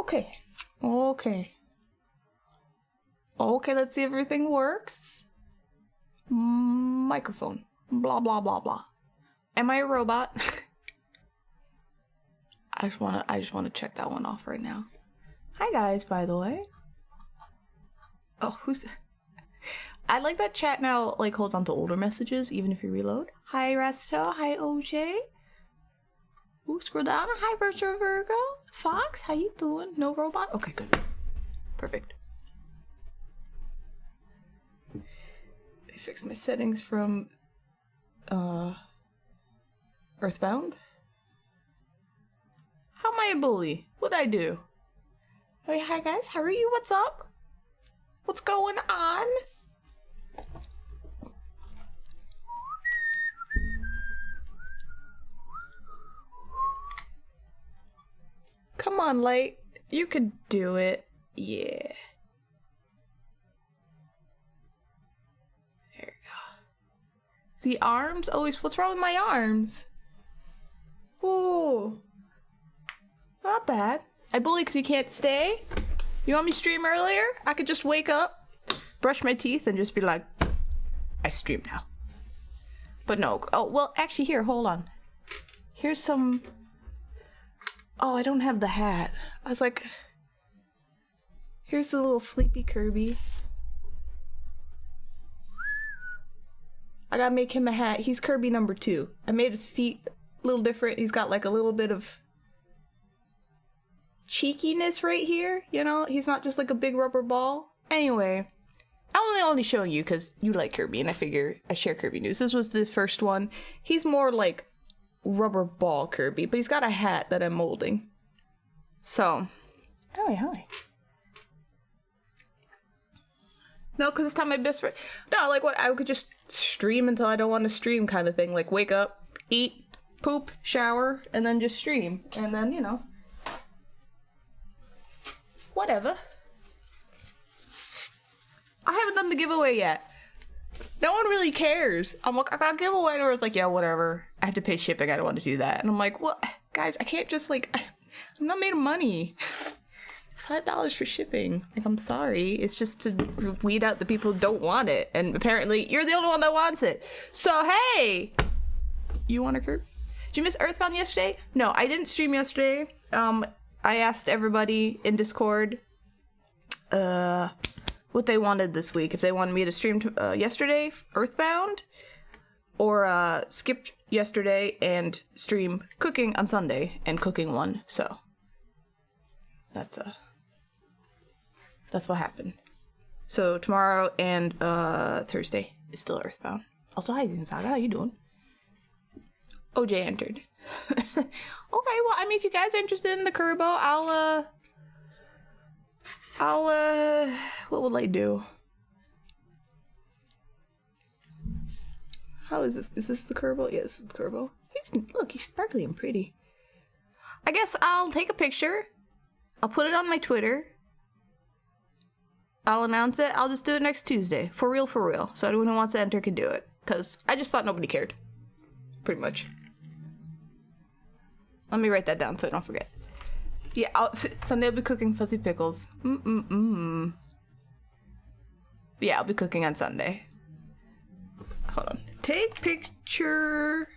Okay. Okay. Okay, let's see if everything works. Microphone. Blah, blah, blah, blah. Am I a robot? I just wanna check that one off right now. Hi guys, by the way. Oh, who's... I like that chat now, like, holds on to older messages, even if you reload. Hi, Resto. Hi, OJ. Ooh, scroll down. Hi, Virtual Virgo. Fox, how you doing? No robot? Okay, good. Perfect. I fixed my settings from, Earthbound. How am I a bully? What'd I do? Hey, hi guys, how are you? What's up? What's going on? Come on, Light. You could do it. Yeah. There we go. The arms? Always. What's wrong with my arms? Ooh. Not bad. I bully because you can't stay. You want me to stream earlier? I could just wake up, brush my teeth, and just be like, I stream now. But no. Oh, well, actually, here, hold on. Here's some... Oh, I don't have the hat. I was like... Here's the little sleepy Kirby. I gotta make him a hat. He's Kirby number 2. I made his feet a little different. He's got like a little bit of cheekiness right here, you know? He's not just like a big rubber ball. Anyway, I'm only showing you because you like Kirby and I figure I share Kirby news. This was the first one. He's more like rubber ball Kirby, but he's got a hat that I'm molding. So, hi. No, because it's not my best friend. No, like what, I could just stream until I don't want to stream kind of thing. Like wake up, eat, poop, shower, and then just stream. And then, you know, whatever. I haven't done the giveaway yet. No one really cares. I'm like, I got a giveaway, and I was like, yeah, whatever. I have to pay shipping. I don't want to do that. And I'm like, what? Guys, I can't just like, I'm not made of money. It's $5 for shipping. Like, I'm sorry. It's just to weed out the people who don't want it. And apparently, you're the only one that wants it. So, hey! You want a curb? Did you miss Earthbound yesterday? No, I didn't stream yesterday. I asked everybody in Discord what they wanted this week. If they wanted me to stream yesterday, Earthbound, or skip yesterday and stream cooking on Sunday and cooking one. So that's what happened. So tomorrow and Thursday is still Earthbound. Also, hi Zinsaga, how you doing? OJ entered. Okay, well, I mean, if you guys are interested in the Kerbo, what will I do? How is this? Is this the Kerbo? Yeah, this is the Kerbo. Look, he's sparkly and pretty. I guess I'll take a picture. I'll put it on my Twitter. I'll announce it. I'll just do it next Tuesday. For real, for real. So anyone who wants to enter can do it. Because I just thought nobody cared. Pretty much. Let me write that down so I don't forget. Yeah, Sunday I'll be cooking fuzzy pickles. Yeah, I'll be cooking on Sunday. Hold on. Take picture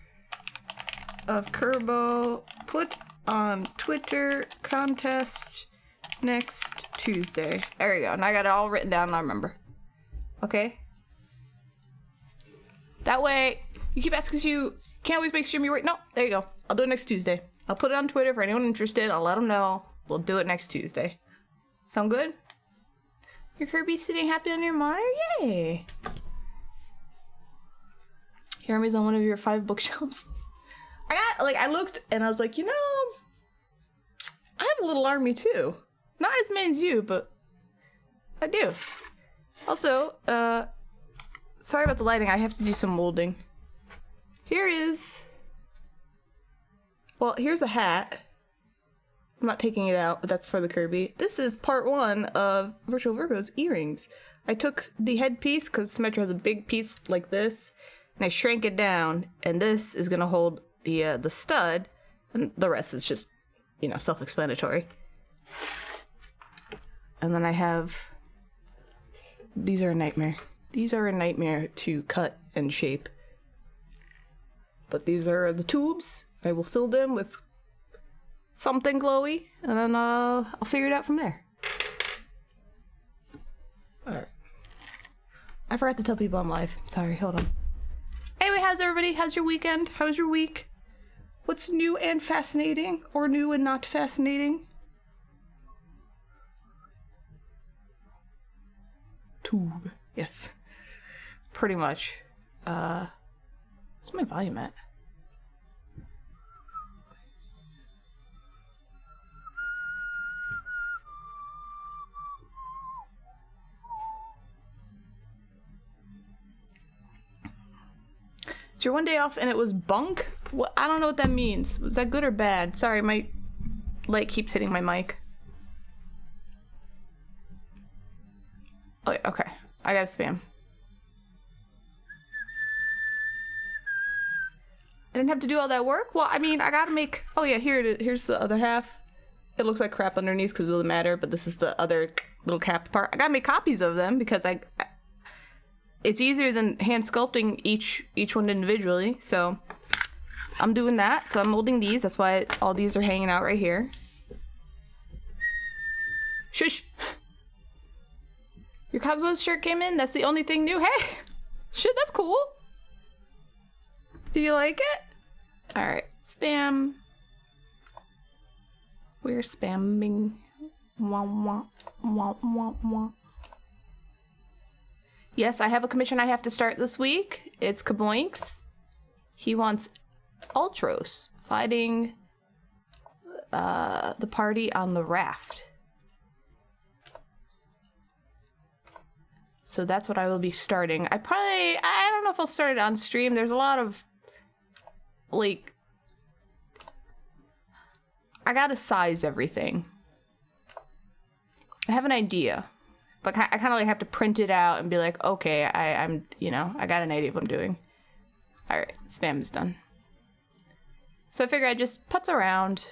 of Kerbo. Put on Twitter. Contest next Tuesday. There you go. And I got it all written down and I remember. Okay? That way, you keep asking, you can't always make stream you wait. No, there you go. I'll do it next Tuesday. I'll put it on Twitter for anyone interested. I'll let them know. We'll do it next Tuesday. Sound good? Your Kirby's sitting happy on your monitor? Yay! Jeremy's on one of your 5 bookshelves. I looked and I was like, you know, I have a little army too. Not as many as you, but I do. Also, sorry about the lighting. I have to do some molding. Well, here's a hat. I'm not taking it out, but that's for the Kirby. This is part 1 of Virtual Virgo's earrings. I took the headpiece, because Symmetra has a big piece like this, and I shrank it down, and this is gonna hold the stud, and the rest is just, you know, self-explanatory. And then I have... These are a nightmare. These are a nightmare to cut and shape. But these are the tubes. I will fill them with something glowy, and then I'll figure it out from there. Alright. I forgot to tell people I'm live. Sorry, hold on. Anyway, how's everybody? How's your weekend? How's your week? What's new and fascinating? Or new and not fascinating? Tube. Yes. Pretty much. What's my volume at? It's your one day off and it was bunk? What? I don't know what that means. Was that good or bad? Sorry, my light keeps hitting my mic. Oh, yeah, okay. I gotta spam. I didn't have to do all that work? Well, I mean, I gotta make... Oh yeah, here's the other half. It looks like crap underneath because it doesn't matter, but this is the other little cap part. I gotta make copies of them because it's easier than hand sculpting each one individually, so I'm doing that. So I'm molding these. That's why all these are hanging out right here. Shush! Your Cosmos shirt came in? That's the only thing new? Hey! Shit, that's cool! Do you like it? Alright, spam. We're spamming. Wah, wah, wah, wah, wah. Yes, I have a commission I have to start this week. It's Kaboinks. He wants Ultros fighting the party on the raft. So that's what I will be starting. I don't know if I'll start it on stream. There's a lot of, like, I gotta size everything. I have an idea. But I kind of like have to print it out and be like, okay, I'm, you know, I got an idea of what I'm doing. Alright, spam is done. So I figure I just putz around.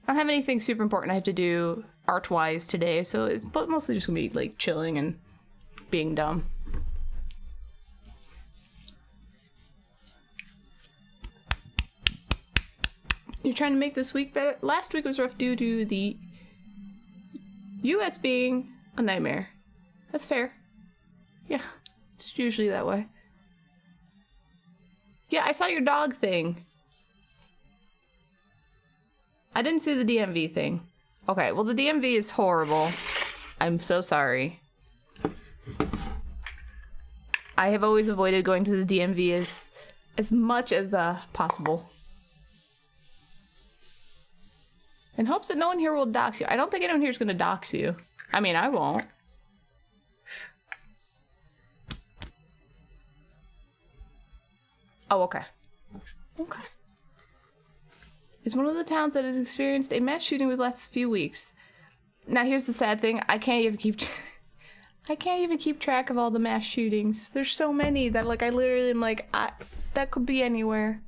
I don't have anything super important I have to do art-wise today, so it's mostly just gonna be like chilling and being dumb. You're trying to make this week better? Last week was rough due to the US being a nightmare. That's fair. Yeah, it's usually that way. Yeah, I saw your dog thing. I didn't see the DMV thing. Okay, well the DMV is horrible. I'm so sorry. I have always avoided going to the DMV as much as possible. In hopes that no one here will dox you. I don't think anyone here is going to dox you. I mean, I won't. Oh, okay. Okay. It's one of the towns that has experienced a mass shooting within the last few weeks. Now, here's the sad thing. I can't even keep track of all the mass shootings. There's so many that, like, I literally am like, that could be anywhere.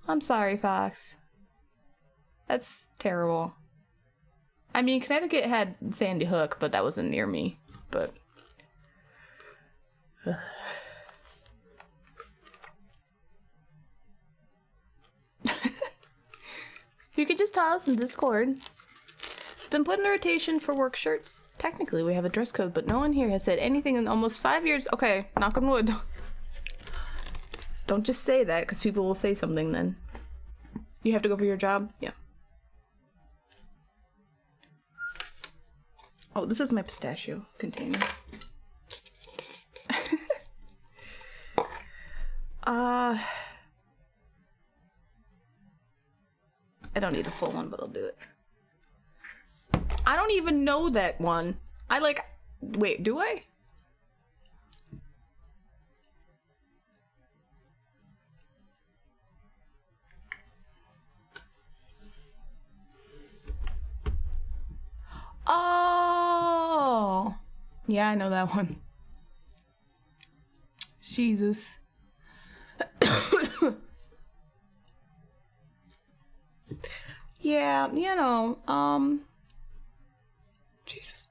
I'm sorry, Fox. That's terrible. I mean, Connecticut had Sandy Hook, but that wasn't near me. But... You can just tell us in Discord. It's been put in rotation for work shirts. Technically, we have a dress code, but no one here has said anything in almost 5 years. Okay, knock on wood. Don't just say that, because people will say something then. You have to go for your job? Yeah. Oh, this is my pistachio container. I don't need a full one, but I'll do it. I don't even know that one. Wait, do I? Oh! Yeah, I know that one. Jesus. Yeah, you know, Jesus.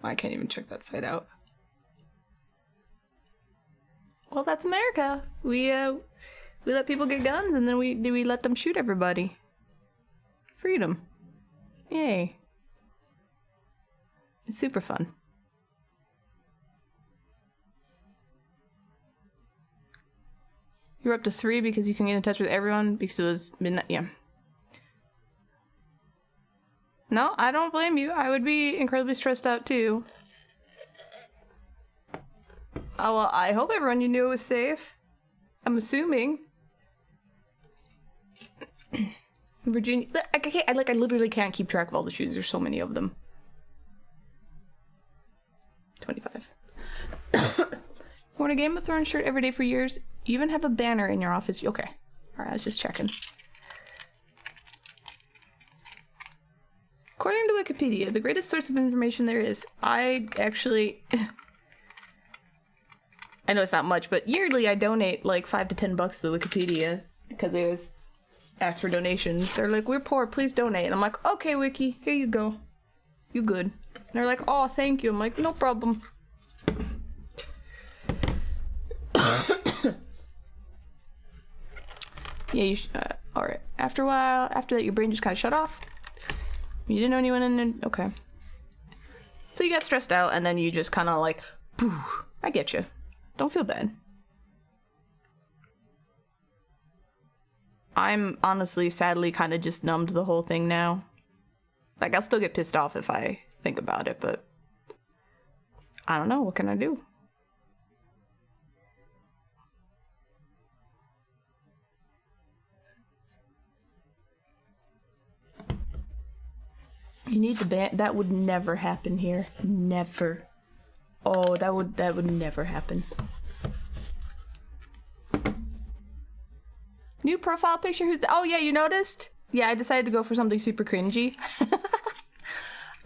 I can't even check that site out. Well, that's America. We let people get guns and then we let them shoot everybody. Freedom. Yay. It's super fun. You're up to 3 because you can get in touch with everyone because it was midnight. Yeah. No, I don't blame you. I would be incredibly stressed out too. Oh, well, I hope everyone you knew was safe. I'm assuming. Virginia. I literally can't keep track of all the shootings. There's so many of them. 25. Worn a Game of Thrones shirt every day for years. You even have a banner in your office. Okay. Alright, I was just checking. According to Wikipedia, the greatest source of information there is. I actually... I know it's not much, but yearly I donate like $5 to $10 to Wikipedia because they always ask for donations. They're like, we're poor, please donate. And I'm like, okay, Wiki, here you go. You good. And they're like, oh, thank you. I'm like, no problem. Yeah, you alright. After a while, after that, your brain just kind of shut off. You didn't know anyone in there. Okay. So you got stressed out, and then you just kind of like, poof, I get you. Don't feel bad. I'm honestly, sadly, kind of just numb to the whole thing now. Like, I'll still get pissed off if I think about it, but I don't know. What can I do? You need the ban. That would never happen here. Never. Oh, that would never happen. New profile picture. Oh yeah, you noticed? Yeah, I decided to go for something super cringy.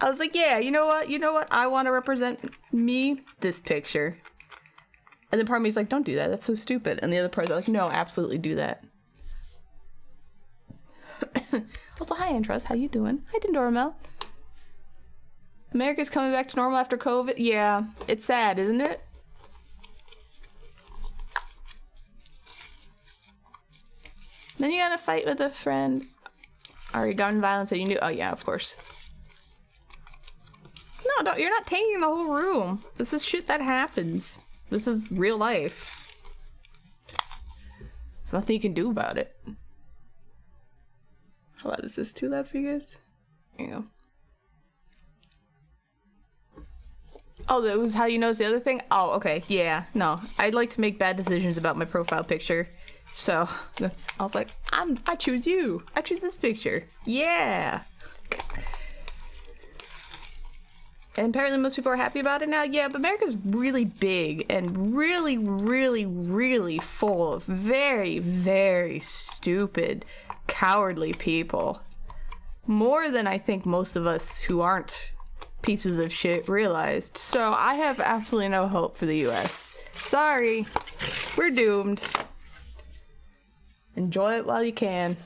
I was like, yeah, you know what? You know what? I want to represent me. This picture. And then part of me is like, don't do that. That's so stupid. And the other part is like, no, absolutely do that. Also, hi, Andros. How you doing? Hi, Dendormel. America's coming back to normal after COVID. Yeah, it's sad, isn't it? Then you gotta fight with a friend. Already gun violence that you knew. Oh yeah, of course. No, don't, you're not taking the whole room. This is shit that happens. This is real life. There's nothing you can do about it. How loud is this? Too loud for you guys? There you go. Oh, that was how you notice the other thing? Oh, okay. Yeah, no. I'd like to make bad decisions about my profile picture. So, I was like, I choose you. I choose this picture. Yeah! And apparently most people are happy about it now. Yeah, but America's really big and really, really, really full of very, very stupid, cowardly people. More than I think most of us who aren't pieces of shit realized. So I have absolutely no hope for the US. Sorry. We're doomed. Enjoy it while you can.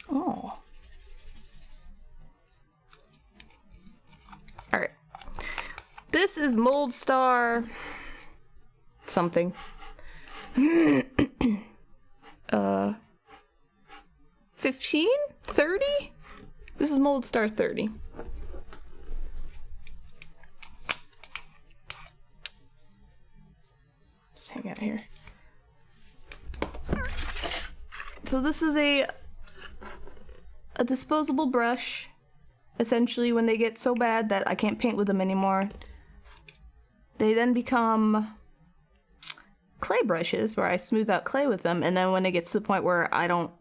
Oh. Alright. This is Mold Star something. 15? 30? This is Mold Star 30. Just hang out here. So this is a disposable brush. Essentially, when they get so bad that I can't paint with them anymore, they then become clay brushes where I smooth out clay with them, and then when it gets to the point where I don't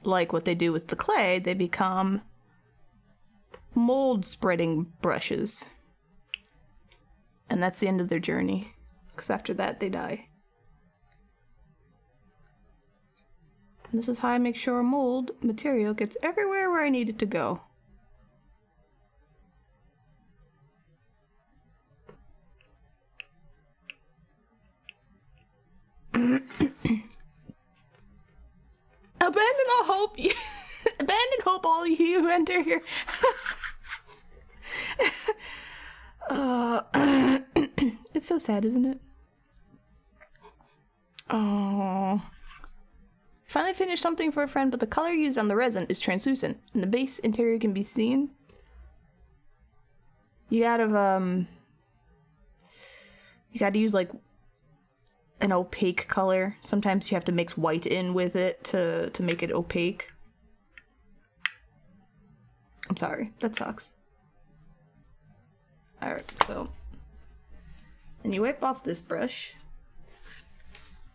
like what they do with the clay, they become mold spreading brushes. And that's the end of their journey, because after that they die. And this is how I make sure mold material gets everywhere where I need it to go. A hope. Abandon hope, all you who enter here. It's so sad, isn't it? Oh. Finally finished something for a friend, but the color used on the resin is translucent, and the base interior can be seen. You gotta use like an opaque color. Sometimes you have to mix white in with it to make it opaque. I'm sorry, that sucks. Alright, so and you wipe off this brush.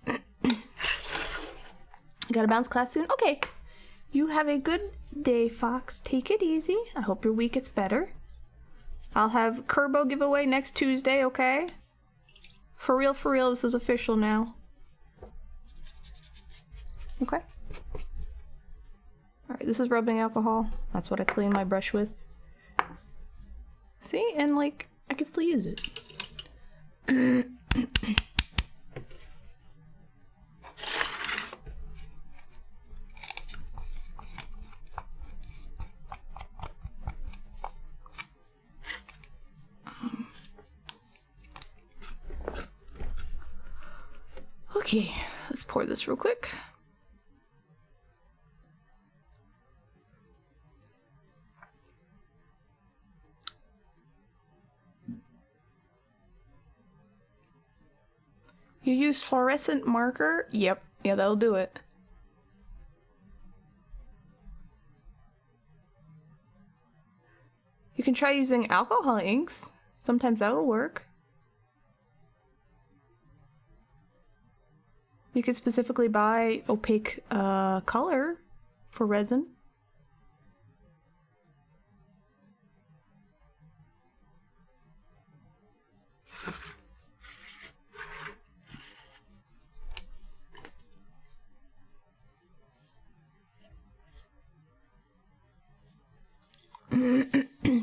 You got a bounce class soon? Okay. You have a good day, Fox. Take it easy. I hope your week gets better. I'll have Kerbo giveaway next Tuesday, okay? For real, this is official now. Okay. Alright, this is rubbing alcohol. That's what I clean my brush with. See? And like, I can still use it. Okay, let's pour this real quick. You used fluorescent marker? Yep, yeah, that'll do it. You can try using alcohol inks. Sometimes that'll work. You could specifically buy opaque color for resin.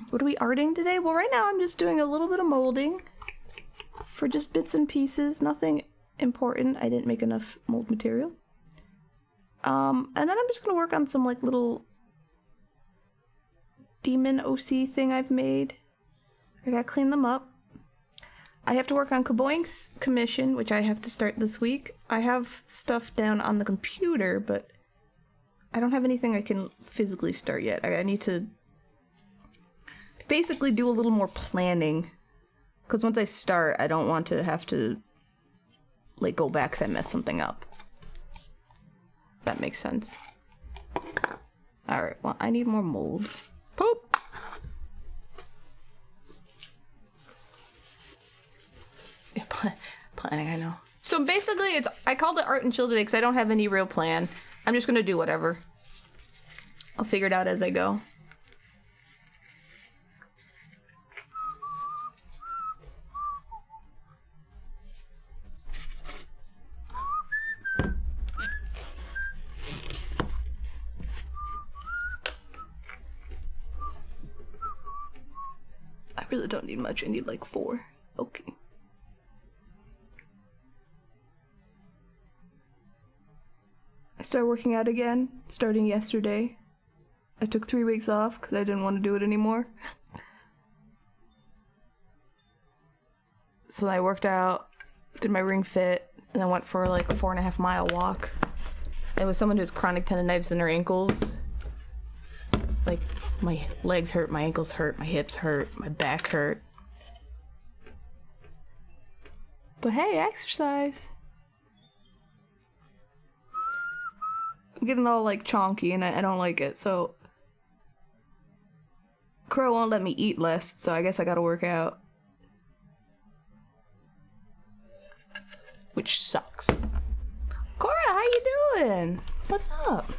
What are we arting today? Well, right now I'm just doing a little bit of molding for just bits and pieces, nothing important. I didn't make enough mold material. And then I'm just gonna work on some like little demon OC thing I've made. I gotta clean them up. I have to work on Kaboink's commission, which I have to start this week. I have stuff down on the computer, but I don't have anything I can physically start yet. I need to basically do a little more planning, because once I start, I don't want to have to like go back because I messed something up. That makes sense. Alright, well, I need more mold. Poop! Yeah, planning, I know. So basically, I called it Art and Chill today because I don't have any real plan. I'm just gonna do whatever. I'll figure it out as I go. I really don't need much. I need like 4. Okay. I started working out again, starting yesterday. I took 3 weeks off because I didn't want to do it anymore. So I worked out, did my ring fit, and then went for like a 4.5 mile walk. It was someone who has chronic tendonitis in her ankles. Like, my legs hurt, my ankles hurt, my hips hurt, my back hurt. But hey, exercise! I'm getting all like chonky and I don't like it, so Crow won't let me eat less, so I guess I gotta work out. Which sucks. Cora, how you doing? What's up?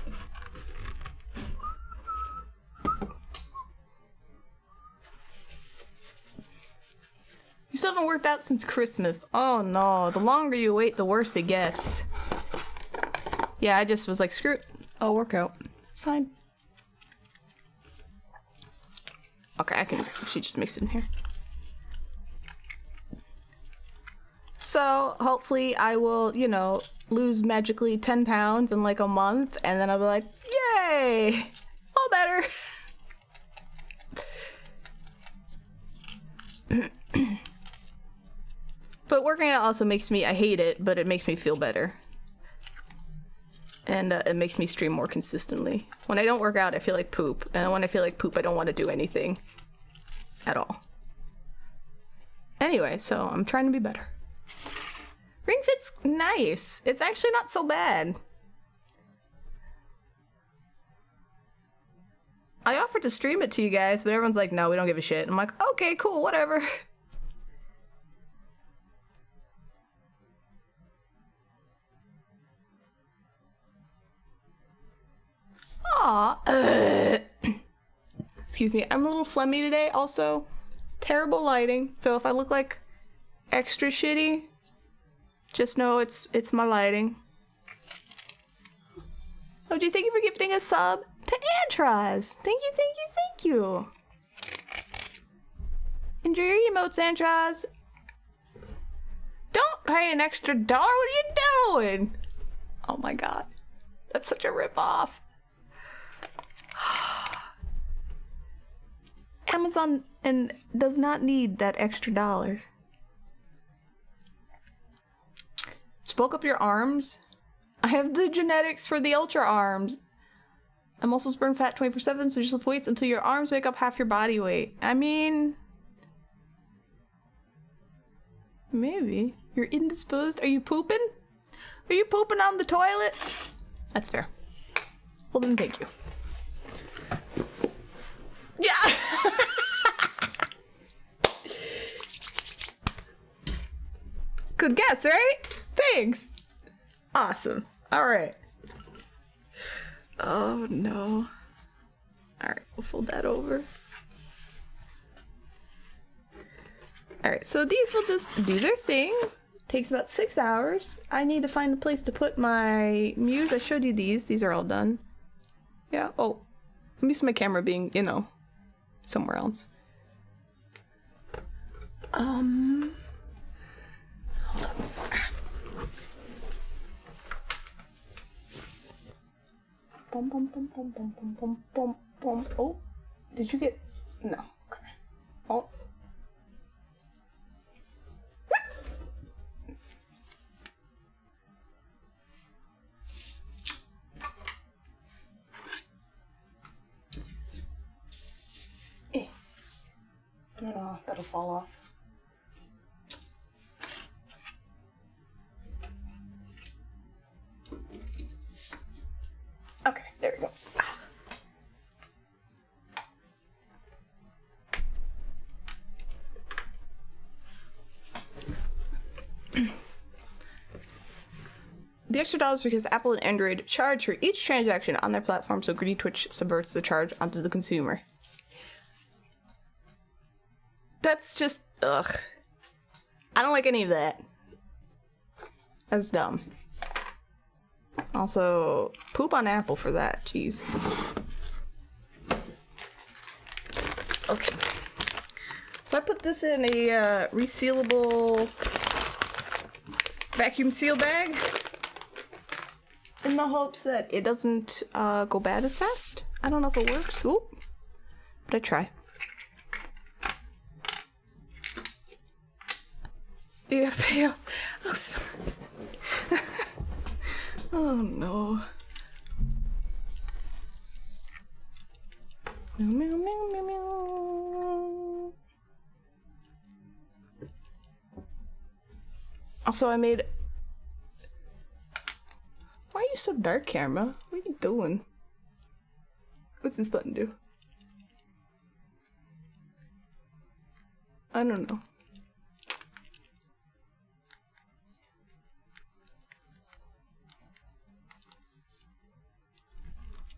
You still haven't worked out since Christmas. Oh no, the longer you wait, the worse it gets. Yeah, I just was like, screw it. I'll work out. Fine. Okay, I can actually just mix it in here. So, hopefully I will, you know, lose magically 10 pounds in like a month, and then I'll be like, Yay! All better. But working out also makes me, I hate it, but it makes me feel better. And it makes me stream more consistently. When I don't work out, I feel like poop. And when I feel like poop, I don't want to do anything. At all. Anyway, so I'm trying to be better. Ring Fit's nice. It's actually not so bad. I offered to stream it to you guys, but everyone's like, no, we don't give a shit. I'm like, okay, cool, whatever. Aw. Excuse me, I'm a little phlegmy today. Also, terrible lighting. So if I look like extra shitty, just know it's my lighting. Oh, do you thank you for gifting a sub to Antraz? Thank you, thank you, thank you. Enjoy your emotes, Antraz. Don't pay an extra $1. What are you doing? Oh my god, that's such a ripoff. Amazon and does not need that extra $1. Just bulk up your arms. I have the genetics for the ultra arms. And muscles burn fat 24/7, so just lift weights until your arms make up half your body weight. I mean, maybe. You're indisposed. Are you pooping? Are you pooping on the toilet? That's fair. Well then, thank you. Yeah. Good guess, right? Thanks. Awesome. All right. Oh no. All right, we'll fold that over. All right, so these will just do their thing. Takes about 6 hours. I need to find a place to put my muse. I showed you these. These are all done. Yeah. Oh, I'm used to my camera being, you know, somewhere else. Hold on. Bum, bum, bum, bum, bum, bum, bum, bum, bum. Oh, did you get? No. Okay. Oh. Oh, that'll fall off. Okay, there we go. The extra $1 because Apple and Android charge for each transaction on their platform, so greedy Twitch subverts the charge onto the consumer. That's just, ugh. I don't like any of that. That's dumb. Also, poop on Apple for that, jeez. Okay. So I put this in a resealable vacuum seal bag in the hopes that it doesn't go bad as fast. I don't know if it works, oop, but I try. You gotta pay up. Oh no. Meow, meow, meow, meow, meow. Also, I made. Why are you so dark, camera? What are you doing? What's this button do? I don't know.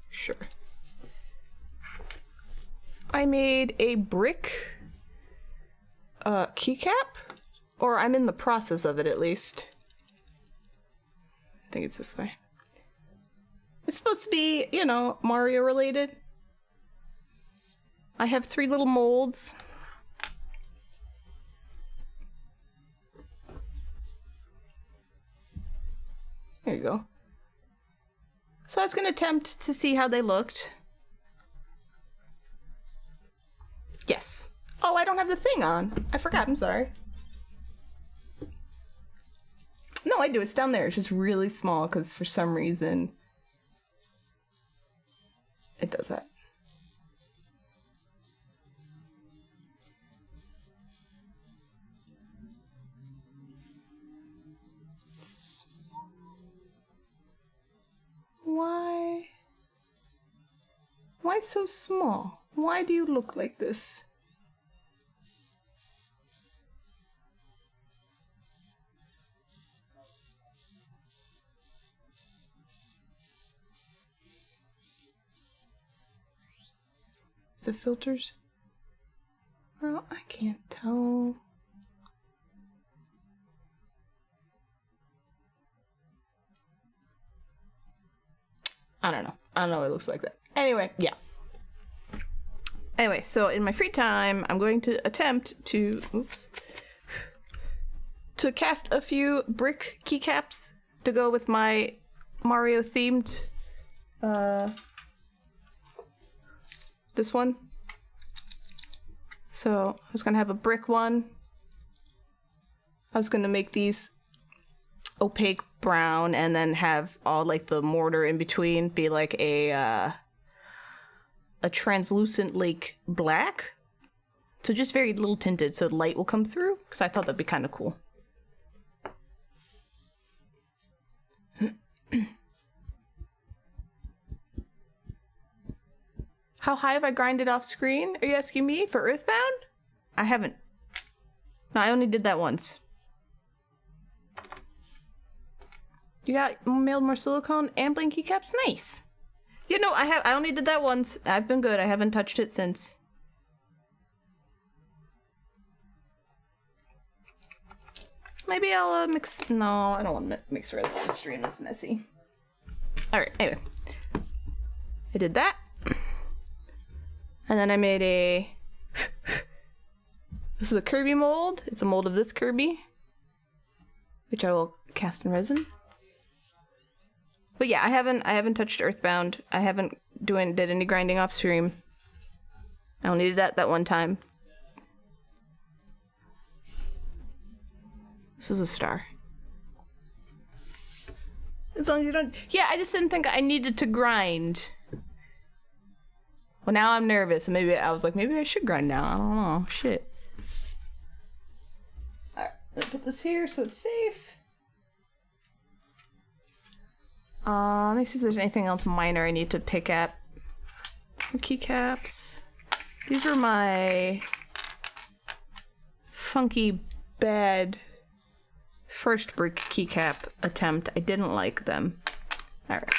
Sure. I made a brick keycap, or I'm in the process of it at least. I think it's this way. It's supposed to be, you know, Mario related. I have 3 little molds. There you go. So I was gonna attempt to see how they looked. Yes. Oh, I don't have the thing on. I forgot, I'm sorry. No, I do, it's down there. It's just really small because for some reason it does that. Why? Why so small? Why do you look like this? Is it filters? Well, I can't tell. I don't know. I don't know what it looks like that. Anyway, yeah. Anyway, so in my free time, I'm going to attempt to, to cast a few brick keycaps to go with my Mario themed, this one. So I was gonna have a brick one. I was gonna make these opaque brown and then have all like the mortar in between be like a translucent like black. So just very little tinted so the light will come through, because I thought that'd be kind of cool. How high have I grinded off screen? Are you asking me for Earthbound? I haven't. No, I only did that once. You got mailed more silicone and blank keycaps? Nice. You know, I only did that once. I've been good. I haven't touched it since. Maybe I'll mix. No, I don't want to mix red on the stream. That's messy. Alright, anyway. I did that. And then I made a... This is a Kirby mold. It's a mold of this Kirby, which I will cast in resin. But yeah, I haven't touched Earthbound. I haven't did any grinding off stream. I only did that one time. This is a star. As long as you don't... Yeah, I just didn't think I needed to grind. Well, now I'm nervous, and maybe I was like, maybe I should grind now. I don't know. Shit. Alright, let's put this here so it's safe. Let me see if there's anything else minor I need to pick at. Keycaps. These are my funky bad first brick keycap attempt. I didn't like them. Alright.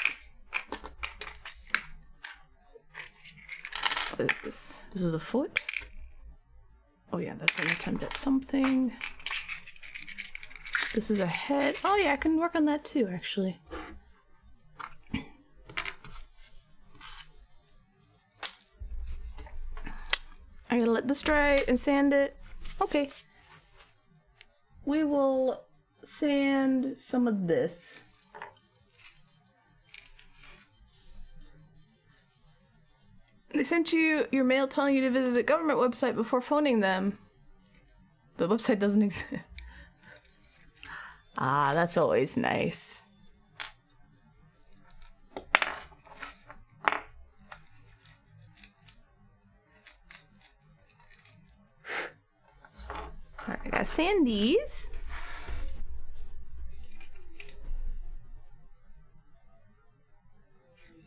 What is this? This is a foot? Oh yeah, that's an attempt at something. This is a head. Oh yeah, I can work on that too, actually. I gotta let this dry and sand it. Okay. We will sand some of this. They sent you your mail telling you to visit a government website before phoning them. The website doesn't exist. Ah, that's always nice. Alright, I got sand these.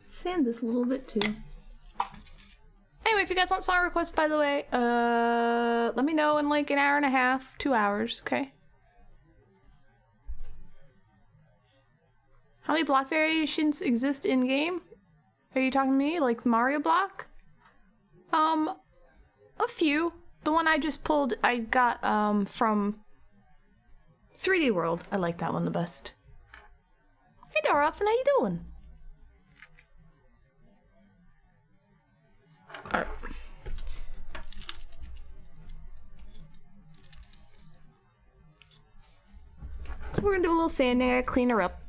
Sand this a little bit too. Anyway, if you guys want song requests, by the way, let me know in like an hour and a half, 2 hours, okay? How many block variations exist in game? Are you talking to me? Like Mario block? A few. The one I just pulled, I got from 3D World. I like that one the best. Hey Dorobson, how you doing? Alright. So we're gonna do a little sanding, I clean her up.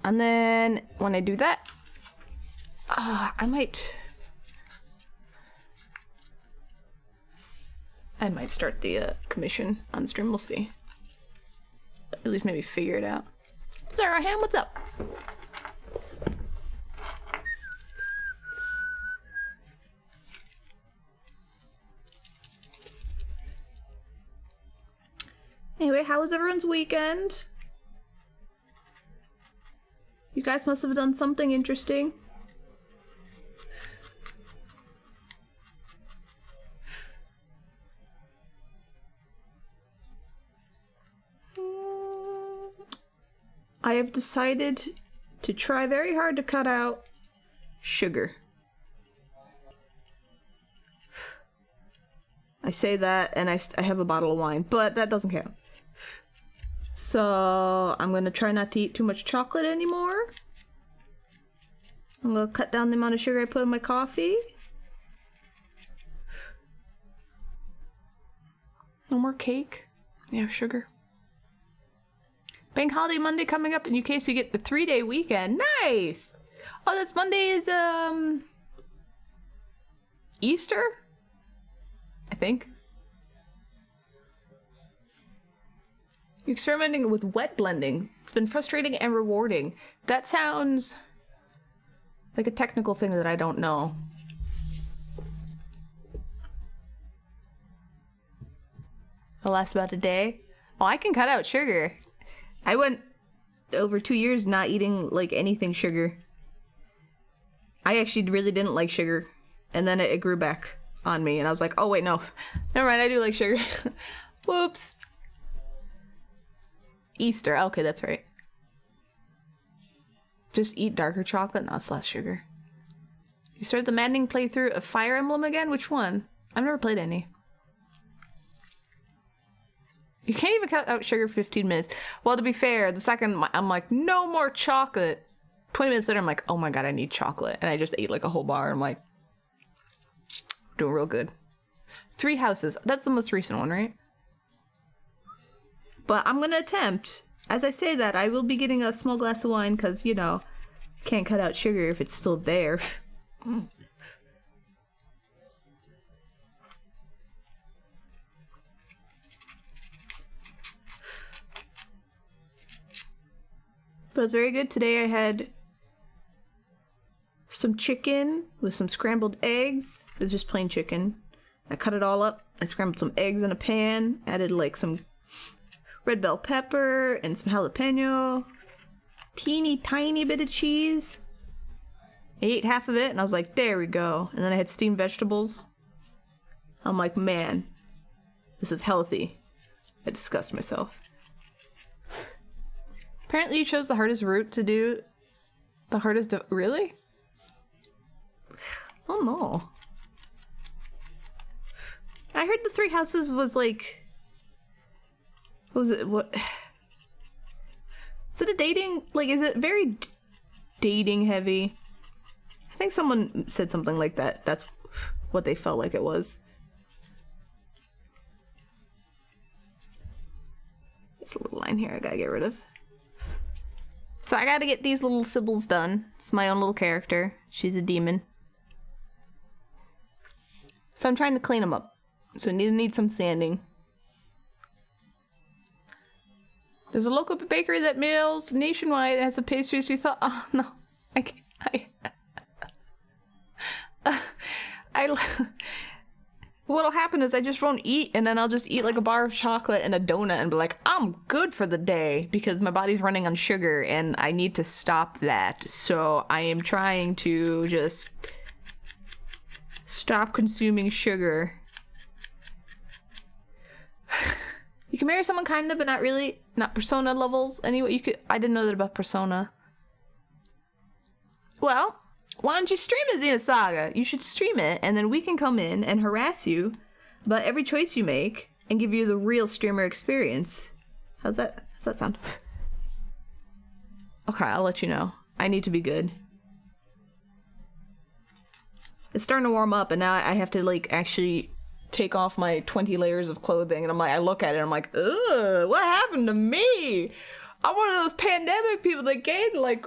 And then when I do that, I might start the commission on stream. We'll see. At least maybe figure it out. Sarah Ham, what's up? Anyway, how was everyone's weekend? You guys must have done something interesting. I have decided to try very hard to cut out sugar. I say that and I have a bottle of wine, but that doesn't count. So I'm gonna try not to eat too much chocolate anymore. I'm gonna cut down the amount of sugar I put in my coffee. No more cake. Yeah, sugar. Bank holiday Monday coming up in UK, so you get the 3-day weekend. Nice! Oh, that's Monday is, Easter? I think. You're experimenting with wet blending. It's been frustrating and rewarding. That sounds like a technical thing that I don't know. It'll last about a day. Oh, I can cut out sugar. I went over 2 years not eating, like, anything sugar. I actually really didn't like sugar. And then it grew back on me, and I was like, oh, wait, no. Never mind, I do like sugar. Whoops. Easter. Okay, that's right. Just eat darker chocolate? No, it's less sugar. You started the maddening playthrough of Fire Emblem again? Which one? I've never played any. You can't even cut out sugar for 15 minutes. Well, to be fair, the second I'm like, no more chocolate. 20 minutes later, I'm like, oh my god, I need chocolate. And I just ate like a whole bar. I'm like, doing real good. 3 houses. That's the most recent one, right? But I'm gonna attempt. As I say that, I will be getting a small glass of wine because, you know, can't cut out sugar if it's still there. But it was very good. Today I had some chicken with some scrambled eggs. It was just plain chicken. I cut it all up. I scrambled some eggs in a pan. Added like some red bell pepper and some jalapeno. Teeny tiny bit of cheese. I ate half of it and I was like, there we go. And then I had steamed vegetables. I'm like, man, this is healthy. I disgust myself. Apparently you chose the hardest route to do. The hardest of- really? Oh no. I heard the 3 houses was like... What was it? What? Is it a dating? Like, is it very dating heavy? I think someone said something like that. That's what they felt like it was. There's a little line here I gotta get rid of. So I gotta get these little Sybils done. It's my own little character. She's a demon. So I'm trying to clean them up. So it needs some sanding. There's a local bakery that mails nationwide and has a pastry. So you thought, oh no, I can't. What'll happen is I just won't eat, and then I'll just eat like a bar of chocolate and a donut and be like, I'm good for the day because my body's running on sugar and I need to stop that. So I am trying to just stop consuming sugar. You can marry someone kinda, but not really. Not Persona levels. Anyway, you could. I didn't know that about Persona. Well, why don't you stream it, Xenosaga? You should stream it, and then we can come in and harass you about every choice you make and give you the real streamer experience. How's that sound? Okay, I'll let you know. I need to be good. It's starting to warm up, and now I have to, like, actually take off my 20 layers of clothing, and I'm like, I look at it, and I'm like, ugh, what happened to me? I'm one of those pandemic people that gained, like,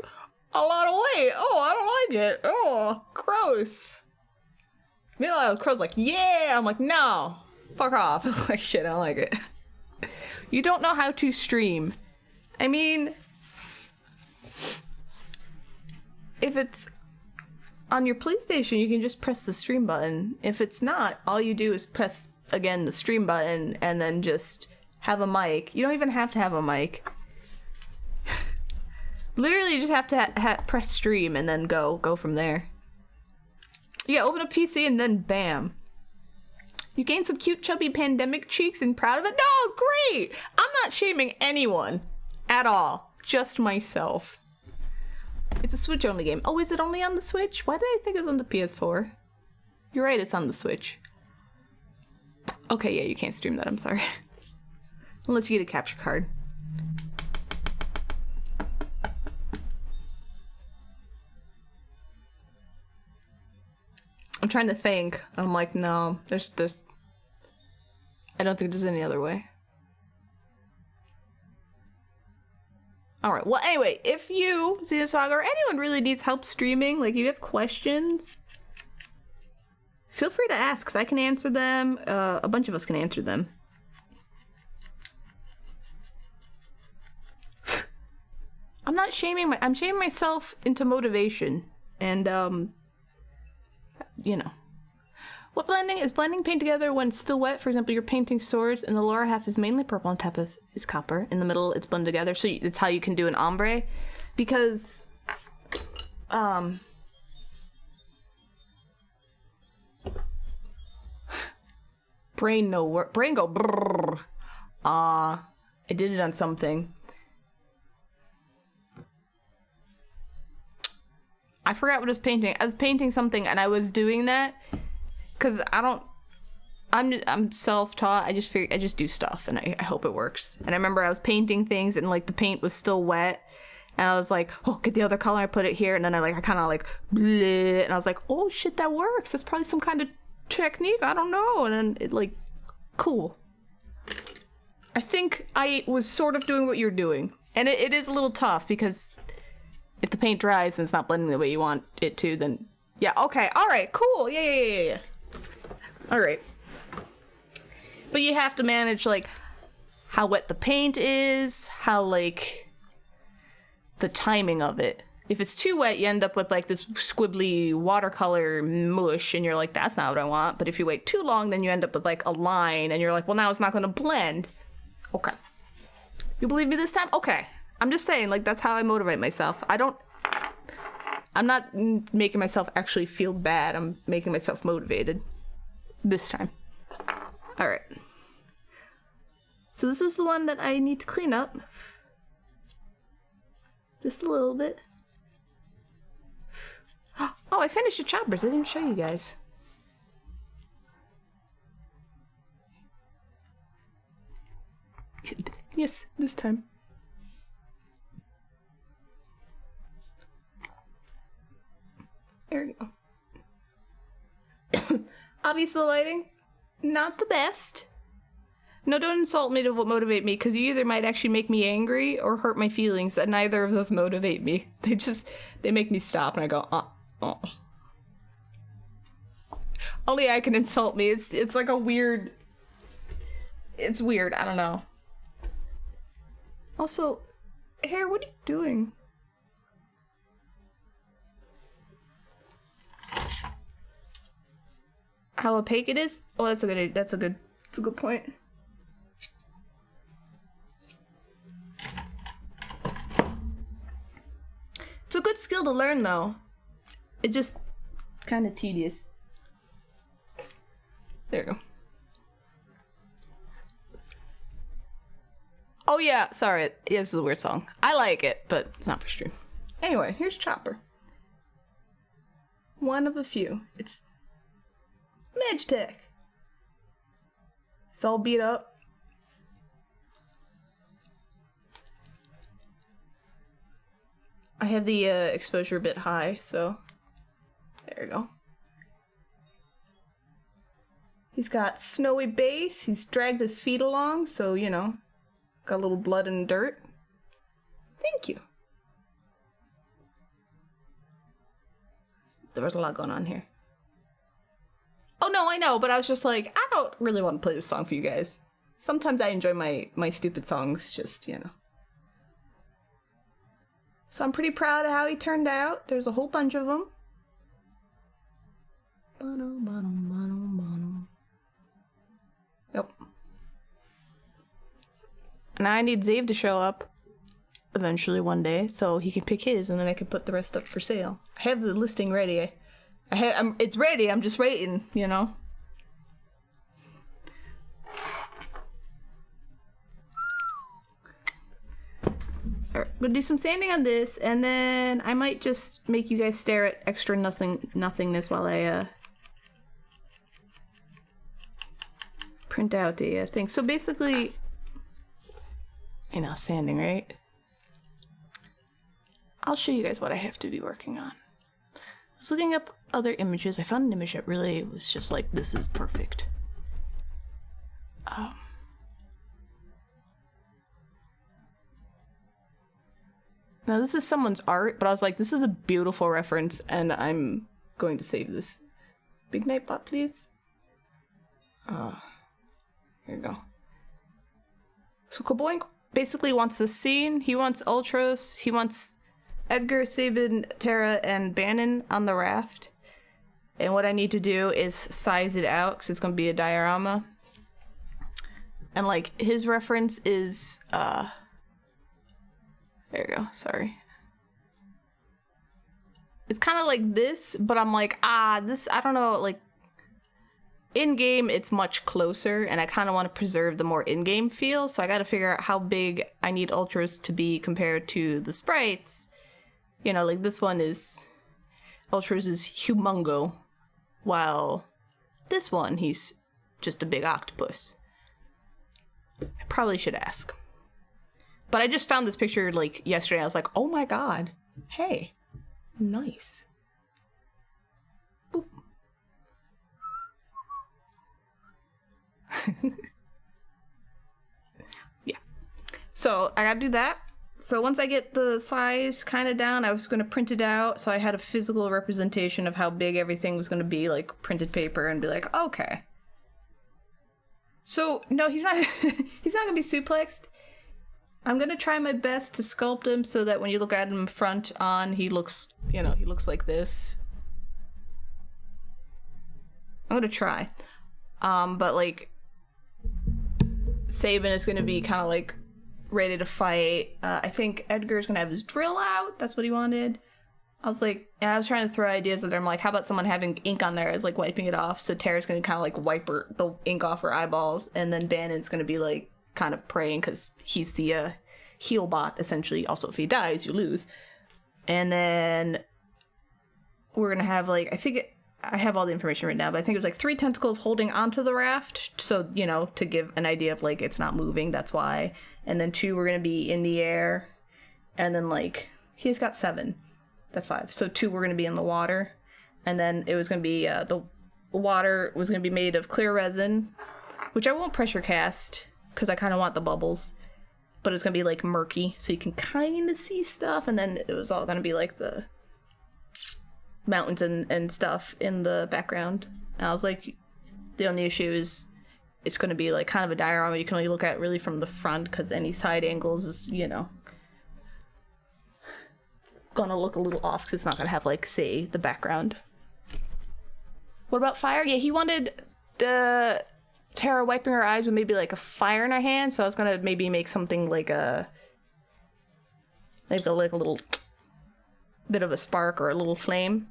a lot of weight. Oh, I don't like it. Oh, gross. Meanwhile, Crow's like, yeah. I'm like, no. Fuck off. Like, shit, I don't like it. You don't know how to stream. I mean, if it's on your PlayStation, you can just press the stream button. If it's not, all you do is press, again, the stream button and then just have a mic. You don't even have to have a mic. Literally, you just have to press stream and then go from there. Yeah, open a PC and then bam. You gained some cute chubby pandemic cheeks and proud of it? No, great! I'm not shaming anyone at all. Just myself. It's a Switch only game. Oh, is it only on the Switch? Why did I think it was on the PS4? You're right, it's on the Switch. Okay, yeah, you can't stream that, I'm sorry. Unless you get a capture card. I'm trying to think. I'm like, no, there's I don't think there's any other way. Alright, well anyway, if you, Xenosaga, or anyone really needs help streaming, like you have questions, feel free to ask, because I can answer them. A bunch of us can answer them. I'm not shaming I'm shaming myself into motivation. And, you know. What blending? Is blending paint together when it's still wet? For example, you're painting swords and the lower half is mainly purple on top of is copper. In the middle, it's blended together. So it's how you can do an ombre. Because, brain no work. Brain go brrrr. I did it on something. I forgot what I was painting. I was painting something and I was doing that because I'm self-taught. I just do stuff and I hope it works. And I remember I was painting things and like the paint was still wet and I was like, oh, get the other color. I put it here and then I kind of like bleh, and I was like, oh shit, that works. That's probably some kind of technique. I don't know. And then it like, cool. I think I was sort of doing what you're doing. And it is a little tough because if the paint dries and it's not blending the way you want it to, then yeah, okay, all right, cool, yeah. All right. But you have to manage like how wet the paint is, how like the timing of it. If it's too wet, you end up with like this squibbly watercolor mush and you're like, that's not what I want. But if you wait too long, then you end up with like a line and you're like, well, now it's not going to blend. Okay. You believe me this time? Okay. I'm just saying, like, that's how I motivate myself. I'm not making myself actually feel bad. I'm making myself motivated. This time. Alright. So this is the one that I need to clean up. Just a little bit. Oh, I finished the choppers. I didn't show you guys. Yes, this time. There we go. Obviously the lighting, not the best. No, don't insult me to motivate me, because you either might actually make me angry or hurt my feelings, and neither of those motivate me. They make me stop, and I go, oh. Only I can insult me. It's like a weird... It's weird, I don't know. Also, hair, what are you doing? How opaque it is? Oh, that's a good point. It's a good skill to learn though. It just kind of tedious. There you go. Oh yeah, sorry. Yeah, this is a weird song. I like it, but it's not for stream. Anyway, here's Chopper. One of a few. It's Magitech. It's all beat up. I have the exposure a bit high, so there you go. He's got snowy base. He's dragged his feet along, so you know, got a little blood and dirt. Thank you. there was a lot going on here. Oh no, I know, but I was just like, I don't really want to play this song for you guys. Sometimes I enjoy my stupid songs, just, you know. So I'm pretty proud of how he turned out. There's a whole bunch of them. Yep. Now I need Zave to show up eventually one day, so he can pick his, and then I can put the rest up for sale. I have the listing ready. It's ready. I'm just waiting, you know. Alright, I'm gonna do some sanding on this, and then I might just make you guys stare at extra nothingness while I print out the thing. So basically, you know, sanding, right? I'll show you guys what I have to be working on. I was looking up other images. I found an image that really was just like, this is perfect. Now this is someone's art, but I was like, this is a beautiful reference, and I'm going to save this. Big Nightbot, please. Here you go. So Koboink basically wants this scene. He wants Ultros. He wants Edgar, Sabin, Tara, and Bannon on the raft. And what I need to do is size it out, because it's going to be a diorama. And, like, his reference is, there you go, sorry. It's kind of like this, but I'm like, this, I don't know, like, in-game, it's much closer, and I kind of want to preserve the more in-game feel, so I got to figure out how big I need Ultras to be compared to the sprites. You know, like this one is, Ultras is humongo, while this one, he's just a big octopus. I probably should ask. But I just found this picture, like, yesterday, I was like, oh my god, hey, nice. Boop. Yeah. So I gotta do that. So once I get the size kind of down, I was going to print it out so I had a physical representation of how big everything was going to be, like printed paper, and be like, okay. So no, he's not he's not going to be suplexed. I'm going to try my best to sculpt him so that when you look at him front on, he looks, you know, he looks like this. I'm going to try. But like Sabin is going to be kind of like ready to fight. I think Edgar's going to have his drill out. That's what he wanted. I was like, and I was trying to throw ideas at her. I'm like, how about someone having ink on there as like wiping it off? So Tara's going to kind of like wipe the ink off her eyeballs, and then Bannon's going to be like kind of praying because he's the heal bot essentially. Also, if he dies, you lose. And then we're going to have like, I have all the information right now, but I think it was like 3 tentacles holding onto the raft. So, you know, to give an idea of like, it's not moving. That's why. And then 2 were going to be in the air. And then like, he's got 7. That's 5. So 2 were going to be in the water. And then it was going to be, the water was going to be made of clear resin, which I won't pressure cast because I kind of want the bubbles. But it's going to be like murky, so you can kind of see stuff. And then it was all going to be like the mountains and stuff in the background. And I was like, the only issue is it's going to be like kind of a diorama you can only look at really from the front, because any side angles is, you know, gonna look a little off because it's not gonna have like, say, the background. What about fire? Yeah, he wanted the Tara wiping her eyes with maybe like a fire in her hand, so I was gonna maybe make something like a little bit of a spark or a little flame.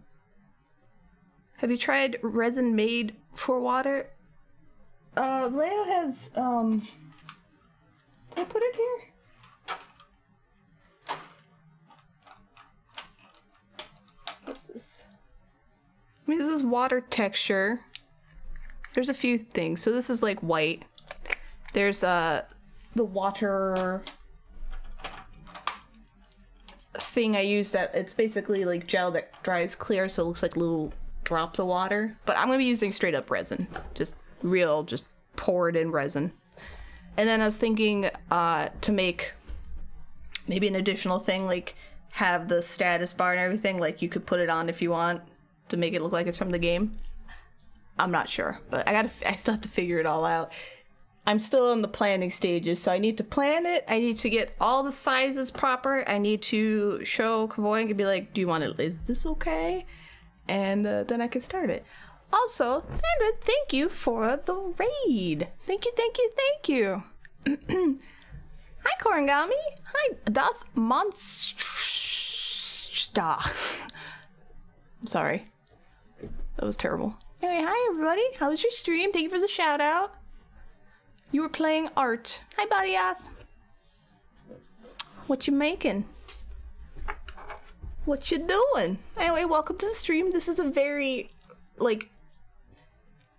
Have you tried resin made for water? Leo has, did I put it here? What's this? I mean, this is water texture. There's a few things. So this is like white. There's, the water thing I used that it's basically like gel that dries clear, so it looks like little drops of water. But I'm gonna be using straight up resin. Just poured in resin. And then I was thinking to make maybe an additional thing, like have the status bar and everything, like you could put it on if you want. to make it look like it's from the game. I'm not sure, but I still have to figure it all out. I'm still in the planning stages, so I need to plan it. I need to get all the sizes proper. I need to show Kavoy and be like, do you want it? Is this okay? And then I can start it. Also, Sandra, thank you for the raid. Thank you, thank you, thank you. Hi, Korangami. Hi, Das Monster. I'm sorry. That was terrible. Anyway, hi, everybody. How was your stream? Thank you for the shout out. You were playing art. Hi, Bodyath. What you making? What you doing? Anyway, welcome to the stream. This is a very, like,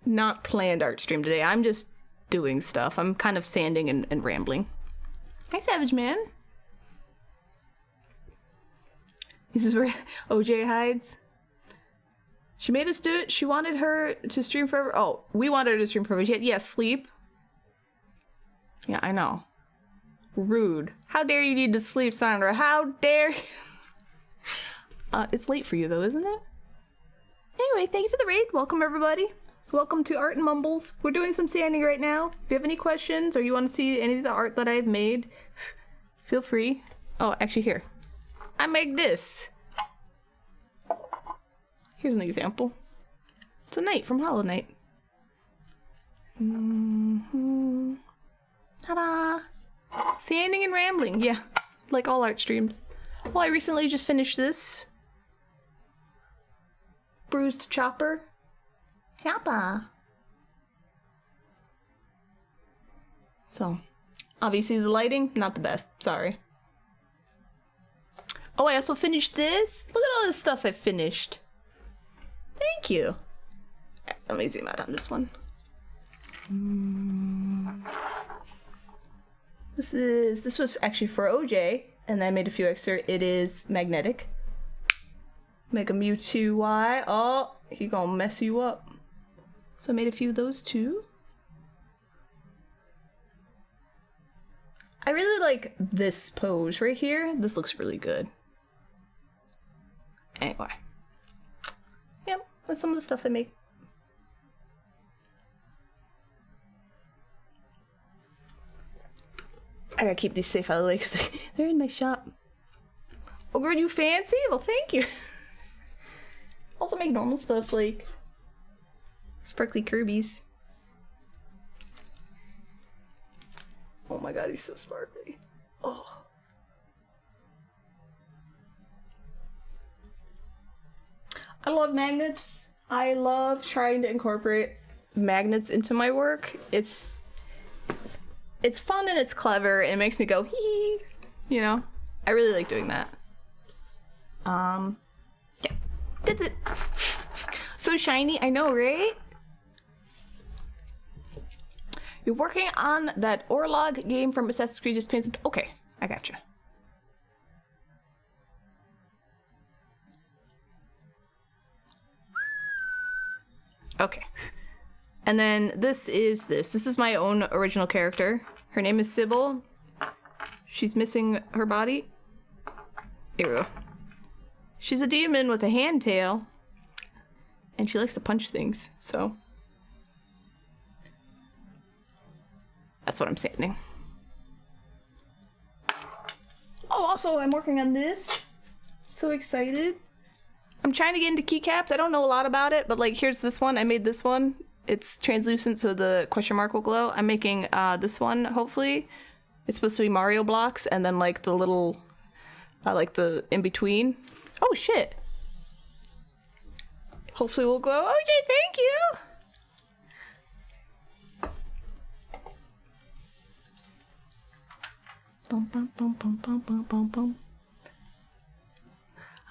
not planned art stream today. I'm just doing stuff. I'm kind of sanding and rambling. Hi, Savage Man. This is where OJ hides. She made us do it. She wanted her to stream forever. Oh, we wanted her to stream forever. Yeah, sleep. Yeah, I know. Rude. How dare you need to sleep, Sandra? How dare you? It's late for you, though, isn't it? Anyway, thank you for the raid. Welcome, everybody. Welcome to Art and Mumbles. We're doing some sanding right now. If you have any questions or you want to see any of the art that I've made, feel free. Oh, actually, here. I make this. Here's an example. It's a knight from Hollow Knight. Ta-da! Sanding and rambling, yeah. Like all art streams. Well, I recently just finished this. Bruised Chopper. Chopper! So, obviously the lighting, not the best. Sorry. Oh, I also finished this. Look at all this stuff I finished. Thank you. Let me zoom out on this one. This was actually for OJ, and then I made a few extra. It is magnetic. Make a Mewtwo Y. Oh, he gonna mess you up. So I made a few of those too. I really like this pose right here. This looks really good. Anyway. Yep, that's some of the stuff I make. I gotta keep these safe out of the way because they're in my shop. Oh, girl, you fancy? Well, thank you. Also make normal stuff like sparkly Kirby's. Oh my god, he's so sparkly. Oh. I love magnets. I love trying to incorporate magnets into my work. It's fun and it's clever and it makes me go hee hee. You know? I really like doing that. Yeah. That's it. So shiny, I know, right? You're working on that Orlog game from Assassin's Creed Just Paints. Okay, I gotcha. Okay. And then this is my own original character. Her name is Sybil. She's missing her body. Here we go. She's a demon with a hand tail. And she likes to punch things, so. That's what I'm sanding. Oh, also, I'm working on this. So excited. I'm trying to get into keycaps. I don't know a lot about it, but like, here's this one. I made this one. It's translucent, so the question mark will glow. I'm making this one, hopefully. It's supposed to be Mario blocks, and then like the little, like the in-between. Oh, shit. Hopefully we'll glow. OJ, thank you! Bum, bum, bum, bum, bum, bum, bum, bum.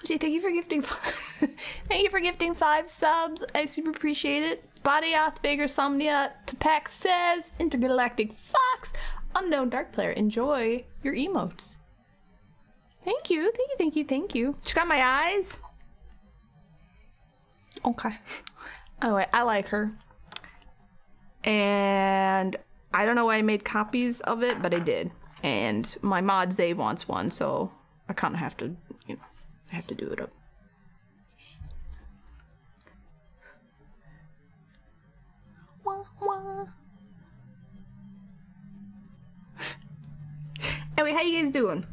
OJ, thank you for gifting thank you for gifting 5 subs. I super appreciate it. Bodyath, Bigger Somnia, Tapak says, Intergalactic Fox, Unknown Dark Player, enjoy your emotes. Thank you, thank you, thank you, thank you. She got my eyes. Okay. Anyway, I like her. And I don't know why I made copies of it, but I did. And my mod Zave wants one, so I kind of have to, you know, I have to do it up. Anyway, how you guys doing?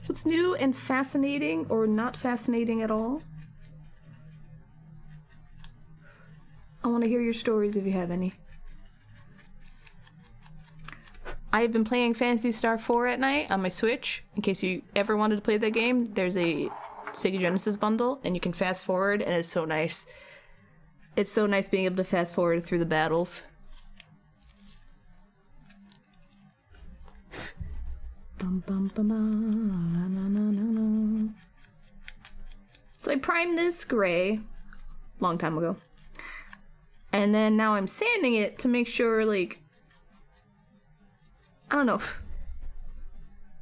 What's new and fascinating or not fascinating at all? I want to hear your stories if you have any. I have been playing Phantasy Star 4 at night on my Switch. In case you ever wanted to play that game, there's a Sega Genesis bundle, and you can fast forward, and it's so nice. It's so nice being able to fast forward through the battles. So I primed this gray long time ago. And then now I'm sanding it to make sure, like, I don't know.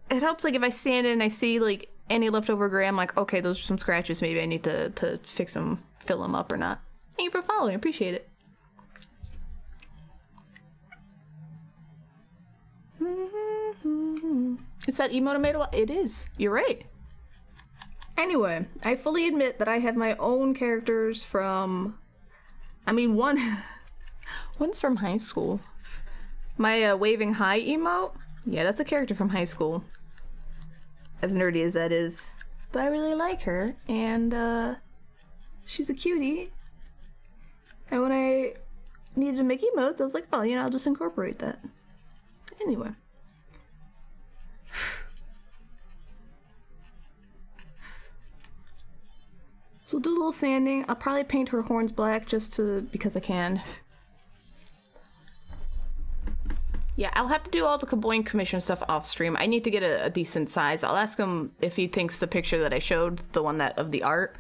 It helps, like, if I sand it and I see, like, any leftover gray, I'm like, okay, those are some scratches. Maybe I need to fix them, fill them up or not. Thank you for following. I appreciate it. Is that emote I made a while? It is. You're right. Anyway, I fully admit that I have my own characters from... I mean, one's from high school. My waving high emote? Yeah, that's a character from high school. As nerdy as that is. But I really like her, and she's a cutie. And when I needed to make emotes, I was like, oh, you know, I'll just incorporate that. Anyway. So we'll do a little sanding. I'll probably paint her horns black just because I can. Yeah, I'll have to do all the Kaboing commission stuff off stream. I need to get a decent size. I'll ask him if he thinks the picture that I showed, the one that of the art,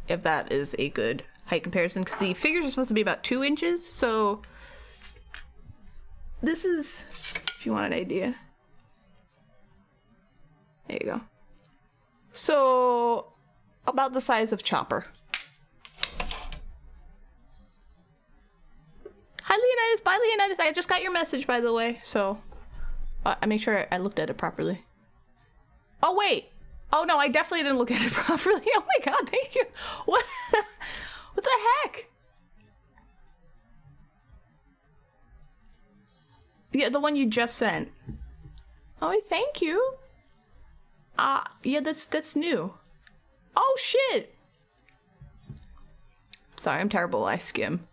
if that is a good height comparison, because the figures are supposed to be about 2 inches, so this is, if you want an idea. There you go. So, about the size of Chopper. Hi Leonidas, bye Leonidas, I just got your message by the way, so I make sure I looked at it properly. Oh wait! Oh no, I definitely didn't look at it properly. Oh my god, thank you! What? What the heck? Yeah, the one you just sent. Oh, thank you. Yeah, that's new. Oh shit! Sorry, I'm terrible. I skim.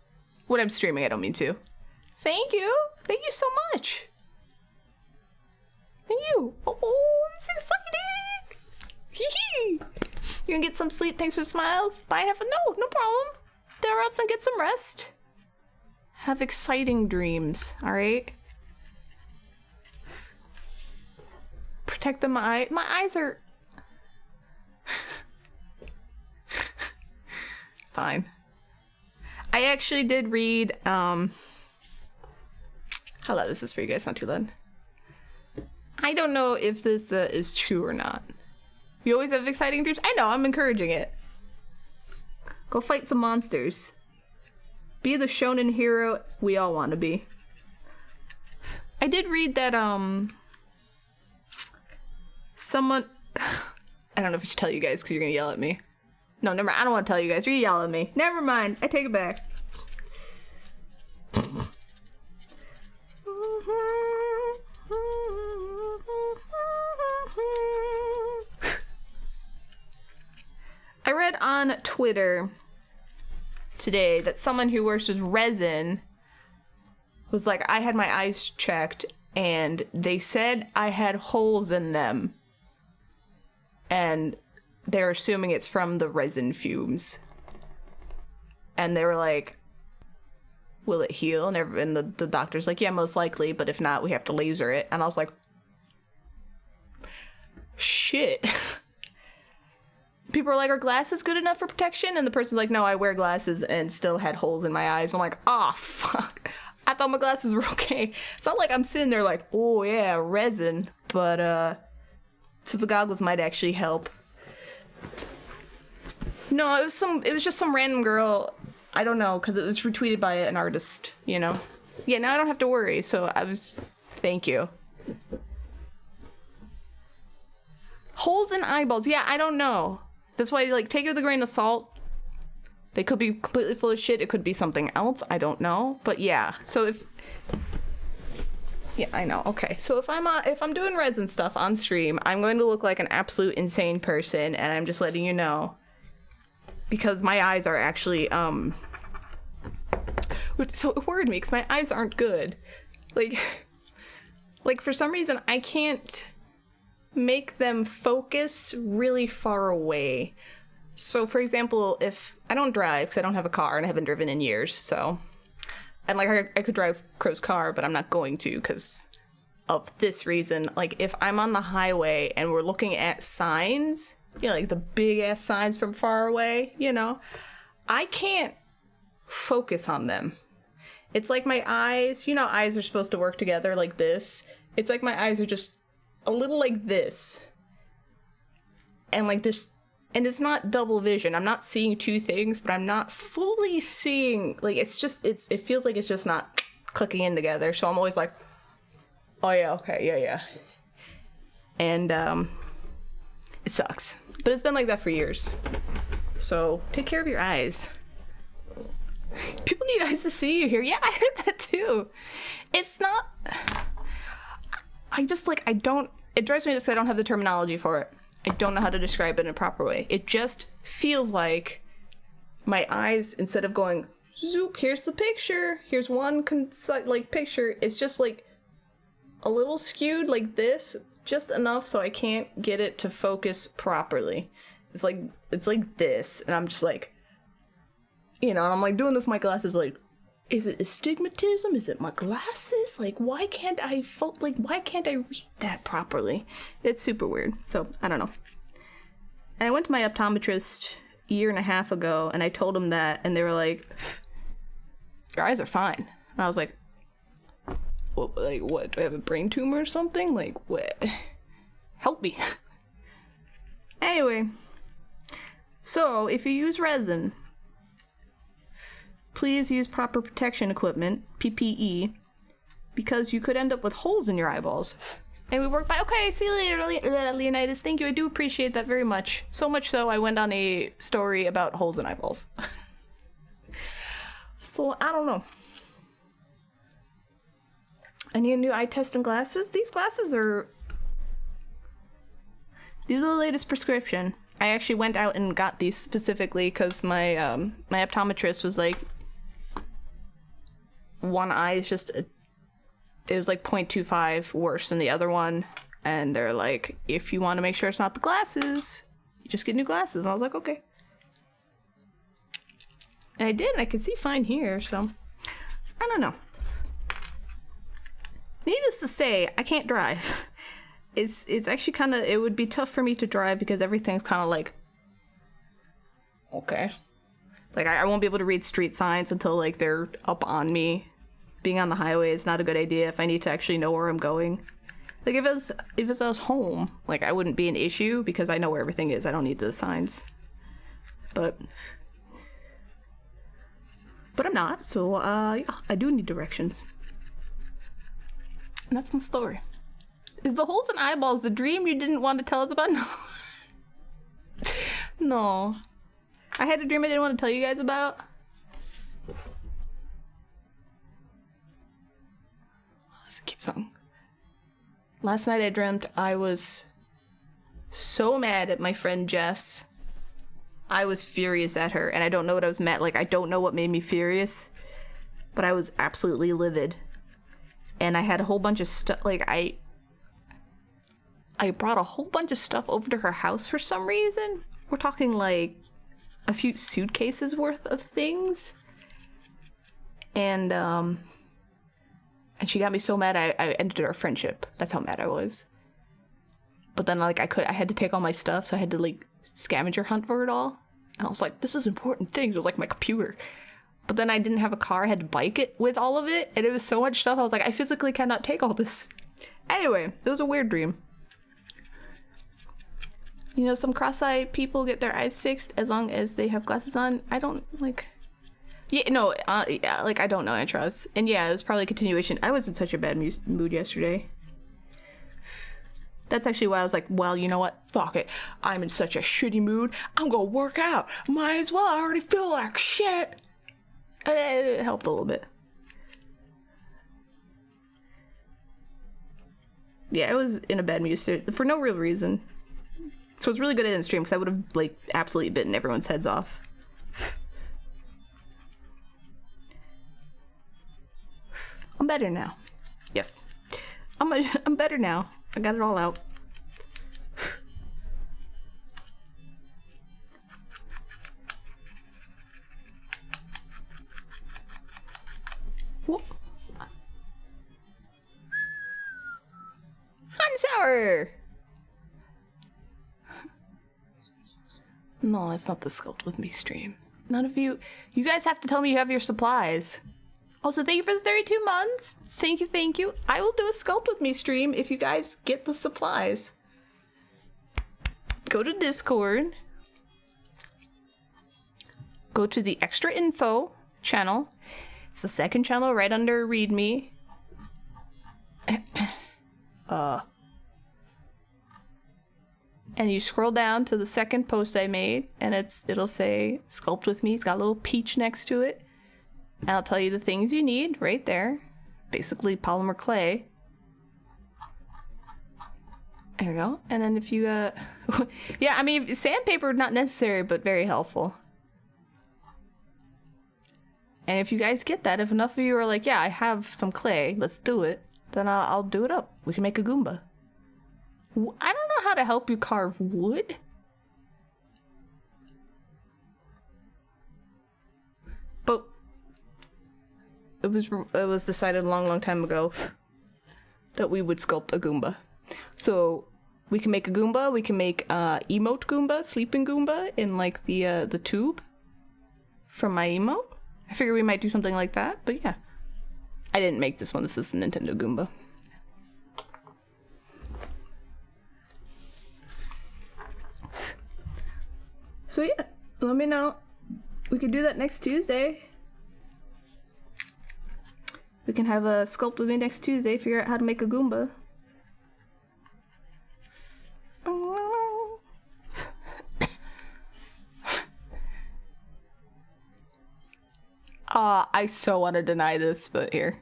When I'm streaming, I don't mean to. Thank you! Thank you so much! Thank you! Oh, it's exciting! Hee hee! You gonna get some sleep? Thanks for the smiles. Bye, no problem. Dare ups and get some rest. Have exciting dreams, alright? Protect my eyes are... Fine. I actually did read, how loud is this for you guys? Not too loud. I don't know if this is true or not. You always have exciting dreams? I know, I'm encouraging it. Go fight some monsters. Be the shonen hero we all want to be. I did read that, someone... I don't know if I should tell you guys because you're gonna yell at me. No, never mind. I don't want to tell you guys. You're yelling at me. Never mind. I take it back. I read on Twitter today that someone who works with resin was like, I had my eyes checked and they said I had holes in them. And they're assuming it's from the resin fumes. And they were like, will it heal? And the doctor's like, yeah, most likely, but if not, we have to laser it. And I was like, shit. People are like, are glasses good enough for protection? And the person's like, no, I wear glasses and still had holes in my eyes. I'm like, ah, oh, fuck. I thought my glasses were okay. It's not like I'm sitting there like, oh yeah, resin. But, so the goggles might actually help. No, it was just some random girl. I don't know, because it was retweeted by an artist, you know? Yeah, now I don't have to worry, so thank you. Holes in eyeballs, yeah, I don't know. That's why, like, take it with a grain of salt. They could be completely full of shit, it could be something else, I don't know. But yeah, so if... Yeah, I know. Okay, so if I'm doing resin stuff on stream, I'm going to look like an absolute insane person, and I'm just letting you know. Because my eyes are actually, so it worried me, because my eyes aren't good. Like, for some reason, I can't make them focus really far away. So, for example, if I don't drive, because I don't have a car, and I haven't driven in years, so... And, like, I could drive Crow's car, but I'm not going to, because of this reason. Like, if I'm on the highway, and we're looking at signs... You know, like the big-ass signs from far away, you know? I can't focus on them. It's like my eyes, you know, eyes are supposed to work together like this. It's like my eyes are just a little like this. And like this, and it's not double vision. I'm not seeing two things, but I'm not fully seeing, like, it's just, it feels like it's just not clicking in together. So I'm always like, oh yeah, okay, yeah. And, it sucks. But it's been like that for years. So, take care of your eyes. People need eyes to see you here. Yeah, I heard that too. It's not... I just, like, I don't... It drives me nuts because I don't have the terminology for it. I don't know how to describe it in a proper way. It just feels like my eyes, instead of going, zoop, here's the picture, here's one, picture, it's just, like, a little skewed like this, just enough so I can't get it to focus properly. It's like this, and I'm just like, you know, and I'm like doing this with my glasses, like, is it astigmatism? Is it my glasses? Like, why can't I read that properly? It's super weird, so I don't know. And I went to my optometrist a year and a half ago, and I told him that, and they were like, your eyes are fine. And I was like, what, do I have a brain tumor or something? Like, what? Help me. Anyway, so if you use resin, please use proper protection equipment, PPE, because you could end up with holes in your eyeballs. And we worked by, okay, see you later, Leonidas. Thank you, I do appreciate that very much. So much so, I went on a story about holes in eyeballs. So, I don't know. I need a new eye test and glasses. These are the latest prescription. I actually went out and got these specifically because my my optometrist was like, one eye is just it was like 0.25 worse than the other one, and they're like, if you want to make sure it's not the glasses, you just get new glasses. And I was like, okay. And I did, and I could see fine here, so I don't know. Needless to say, I can't drive. It's actually kind of, it would be tough for me to drive because everything's kind of like, okay. Like, I won't be able to read street signs until, like, they're up on me. Being on the highway is not a good idea if I need to actually know where I'm going. Like, if I was home, like, I wouldn't be an issue because I know where everything is. I don't need the signs. But I'm not, so, yeah, I do need directions. And that's my story. Is the holes in eyeballs the dream you didn't want to tell us about? No. No. I had a dream I didn't want to tell you guys about. Let's keep something. Last night I dreamt I was so mad at my friend Jess. I was furious at her, and I don't know what I was mad. Like, I don't know what made me furious, but I was absolutely livid. And I had a whole bunch of stuff, like, I brought a whole bunch of stuff over to her house for some reason. We're talking, like, a few suitcases worth of things. And she got me so mad I ended our friendship. That's how mad I was. But then, like, I had to take all my stuff, so I had to, like, scavenger hunt for it all. And I was like, this is important things. It was like my computer. But then I didn't have a car. I had to bike it with all of it. And it was so much stuff. I was like, I physically cannot take all this. Anyway, it was a weird dream. You know, some cross-eyed people get their eyes fixed as long as they have glasses on. I don't, like... Yeah, no, yeah, like, I don't know, I trust. And yeah, it was probably a continuation. I was in such a bad mood yesterday. That's actually why I was like, well, you know what? Fuck it. I'm in such a shitty mood. I'm gonna work out. Might as well. I already feel like shit. It helped a little bit. Yeah, I was in a bad mood for no real reason. So it's really good in stream because I would have like absolutely bitten everyone's heads off. I'm better now. Yes. I'm better now. I got it all out. Whoop. Hot and sour! No, it's not the Sculpt With Me stream. None of you guys have to tell me you have your supplies. Also, thank you for the 32 months. Thank you, thank you. I will do a Sculpt With Me stream if you guys get the supplies. Go to Discord. Go to the extra info channel. It's the second channel right under README. And you scroll down to the second post I made, and it'll say Sculpt With Me. It's got a little peach next to it. And I'll tell you the things you need right there. Basically polymer clay. There we go. And then if you yeah, I mean sandpaper not necessary but very helpful. And if you guys get that, if enough of you are like, yeah, I have some clay, let's do it, then I'll do it up. We can make a Goomba. I don't know how to help you carve wood. But it was decided a long time ago that we would sculpt a Goomba. So we can make a Goomba, we can make emote Goomba, sleeping Goomba in like the tube from my emote. I figure we might do something like that, but yeah. I didn't make this one, this is the Nintendo Goomba. So yeah, let me know. We could do that next Tuesday. We can have a Sculpt With Me next Tuesday, figure out how to make a Goomba. I so want to deny this, but here.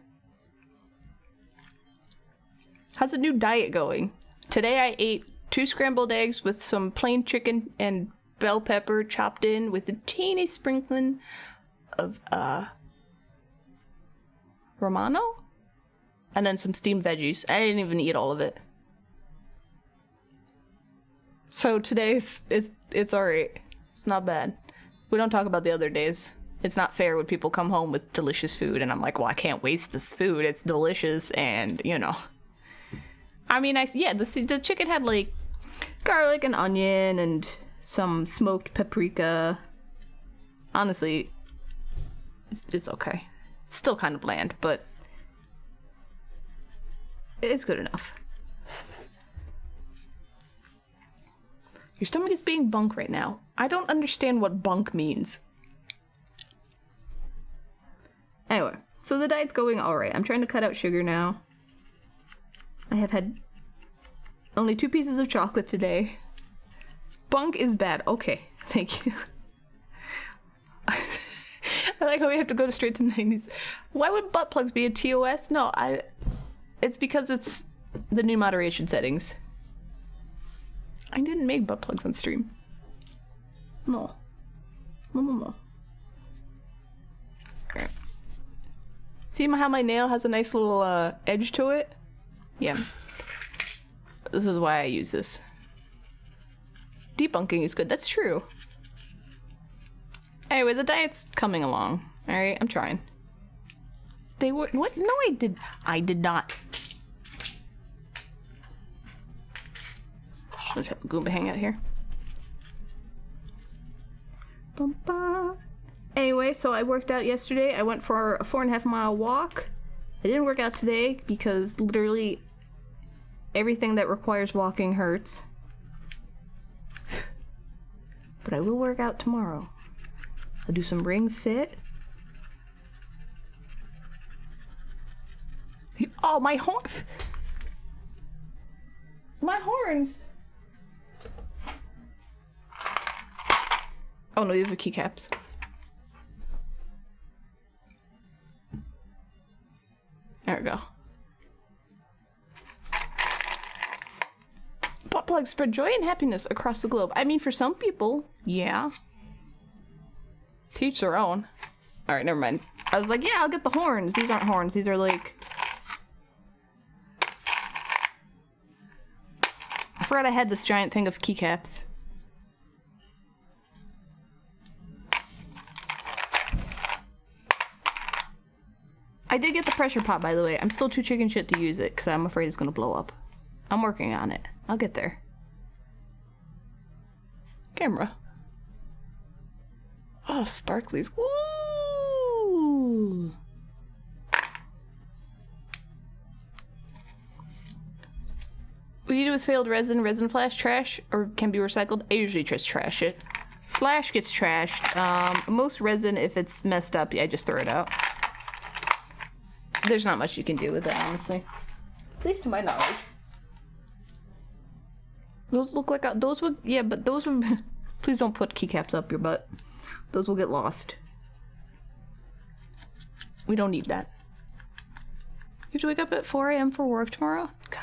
How's the new diet going? Today I ate 2 scrambled eggs with some plain chicken and bell pepper chopped in with a teeny sprinkling of Romano? And then some steamed veggies. I didn't even eat all of it. So today it's alright. It's not bad. We don't talk about the other days. It's not fair when people come home with delicious food and I'm like, well, I can't waste this food. It's delicious and, you know. I mean, the chicken had like garlic and onion and some smoked paprika. Honestly, it's okay. It's still kind of bland, but it's good enough. Your stomach is being bunk right now. I don't understand what bunk means. Anyway, so the diet's going alright. I'm trying to cut out sugar now. I have had only 2 pieces of chocolate today. Bunk is bad. Okay, thank you. I like how we have to go straight to 90s. Why would butt plugs be a TOS? No, it's because it's the new moderation settings. I didn't make butt plugs on stream. No. No. Okay. See how my nail has a nice little edge to it? Yeah. This is why I use this. Debunking is good. That's true. Anyway, the diet's coming along. Alright, I'm trying. They were- what? No, I did not. Let's have a Goomba hang out here. Bum, bum. Anyway, so I worked out yesterday. I went for a 4.5 mile walk. I didn't work out today because literally everything that requires walking hurts. But I will work out tomorrow. I'll do some ring fit. Oh, my horn! My horns! Oh no, these are keycaps. There we go. plug spread joy and happiness across the globe. I mean, for some people, yeah. Teach their own. Alright, never mind. I was like, yeah, I'll get the horns. These aren't horns. These are like... I forgot I had this giant thing of keycaps. I did get the pressure pot, by the way. I'm still too chicken shit to use it because I'm afraid it's gonna blow up. I'm working on it. I'll get there. Camera. Oh, sparklies. Woo! What do you do with failed resin? Resin flash trash or can be recycled? I usually just trash it. Flash gets trashed. Most resin, if it's messed up, I just throw it out. There's not much you can do with it, honestly. At least to my knowledge. Those look like those would, yeah, but those would. Please don't put keycaps up your butt. Those will get lost. We don't need that. You have to wake up at 4 a.m. for work tomorrow? God.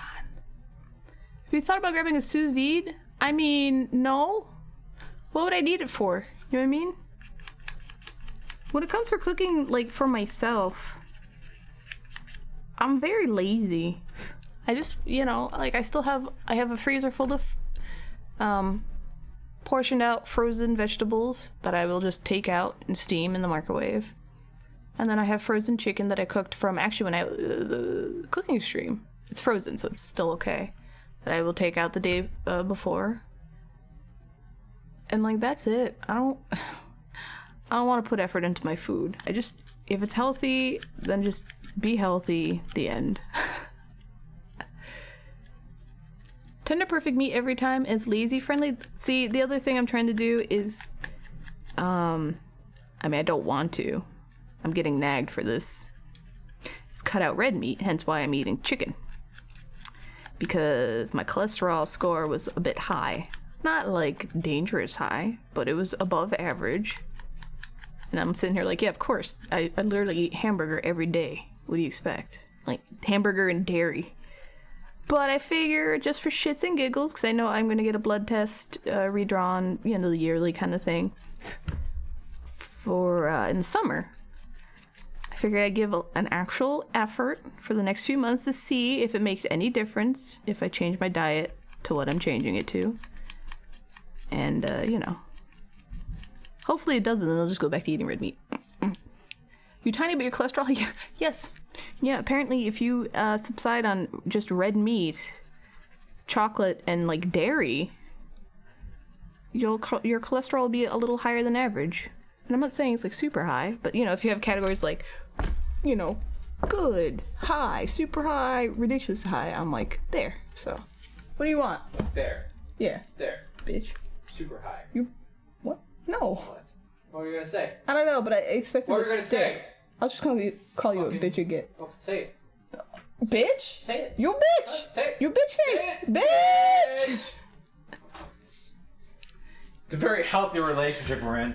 Have you thought about grabbing a sous vide? I mean, no. What would I need it for? You know what I mean? When it comes for cooking, like, for myself, I'm very lazy. I just, you know, like, I have a freezer full of, portioned out frozen vegetables that I will just take out and steam in the microwave. And then I have frozen chicken that I cooked from, actually, when the cooking stream. It's frozen, so it's still okay. That I will take out the day before. And, like, that's it. I don't want to put effort into my food. I just, if it's healthy, then just be healthy. The end. Tender perfect meat every time is lazy friendly. See, the other thing I'm trying to do is, I mean, I don't want to. I'm getting nagged for this. It's cut out red meat, hence why I'm eating chicken. Because my cholesterol score was a bit high. Not like dangerous high, but it was above average. And I'm sitting here like, yeah, of course. I literally eat hamburger every day. What do you expect? Like, hamburger and dairy. But I figure just for shits and giggles, because I know I'm going to get a blood test redrawn, you know, the yearly kind of thing, for in the summer. I figured I'd give an actual effort for the next few months to see if it makes any difference if I change my diet to what I'm changing it to. And, you know, hopefully it doesn't, and I'll just go back to eating red meat. You tiny, but your cholesterol? Yeah, yes. Yeah, apparently if you subside on just red meat, chocolate, and, like, dairy, your cholesterol will be a little higher than average. And I'm not saying it's, like, super high, but, you know, if you have categories like, you know, good, high, super high, ridiculous high, I'm like, there. So, what do you want? There. Yeah. There. Bitch. Super high. You, what? No. What? What were you gonna say? I don't know, but I expected What were you gonna say? I'll just call you a bitch again. Oh, say it. Bitch? Say it. You bitch! Say it. You bitch face! Say it. Bitch! It's a very healthy relationship we're in.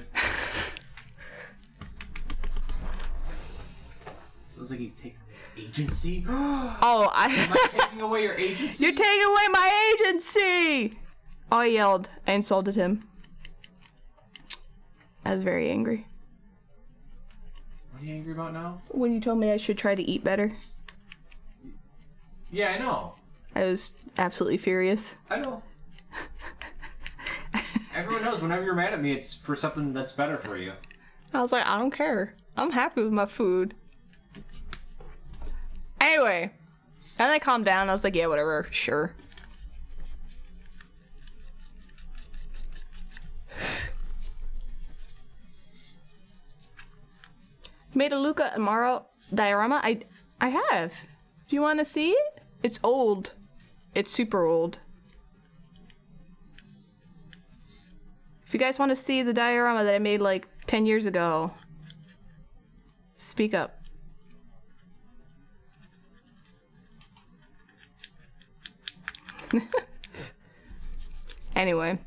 Sounds like he's taking agency. Oh, Am I taking away your agency? You're taking away my agency! Oh, I yelled. I insulted him. I was very angry. What are you angry about now? When you told me I should try to eat better. Yeah, I know. I was absolutely furious. I know. Everyone knows whenever you're mad at me, it's for something that's better for you. I was like, I don't care. I'm happy with my food. Anyway. Then I calmed down. I was like, yeah, whatever. Sure. Made a Luca Amaro diorama? I have. Do you want to see it? It's old. It's super old. If you guys want to see the diorama that I made like 10 years ago, speak up. Anyway.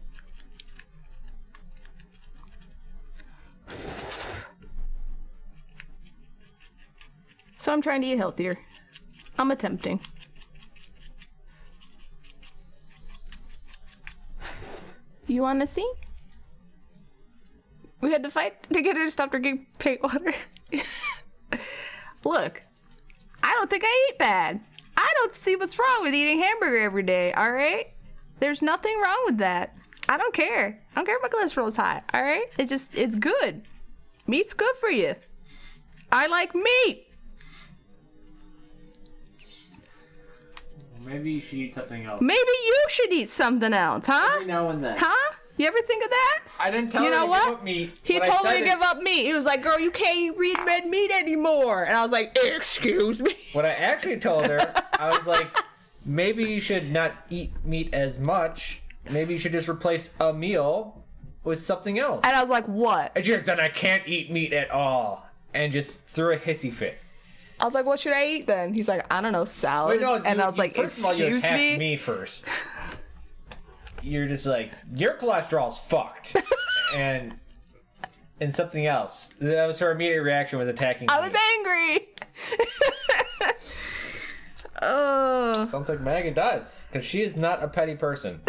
So I'm trying to eat healthier. I'm attempting. You wanna see? We had to fight to get her to stop drinking paint water. Look, I don't think I eat bad. I don't see what's wrong with eating hamburger every day, alright? There's nothing wrong with that. I don't care. I don't care if my cholesterol is high, alright? It's good. Meat's good for you. I like meat. Maybe you should eat something else. Maybe you should eat something else, huh? Every now and then. Huh? You ever think of that? I didn't tell You her know to what? give up meat. He What I told me said to is- give up meat. He was like, girl, you can't eat red meat anymore. And I was like, excuse me. What I actually told her, I was like, maybe you should not eat meat as much. Maybe you should just replace a meal with something else. And I was like, what? And she's like, then I can't eat meat at all. And just threw a hissy fit. I was like, what should I eat then? He's like, I don't know, salad. Wait, no, and I was like, first of all, you excuse attacked me? me first. You're just like, your cholesterol's fucked. and something else. That was her immediate reaction, was attacking I me. was angry. Oh. Sounds like Maggie does. Because she is not a petty person.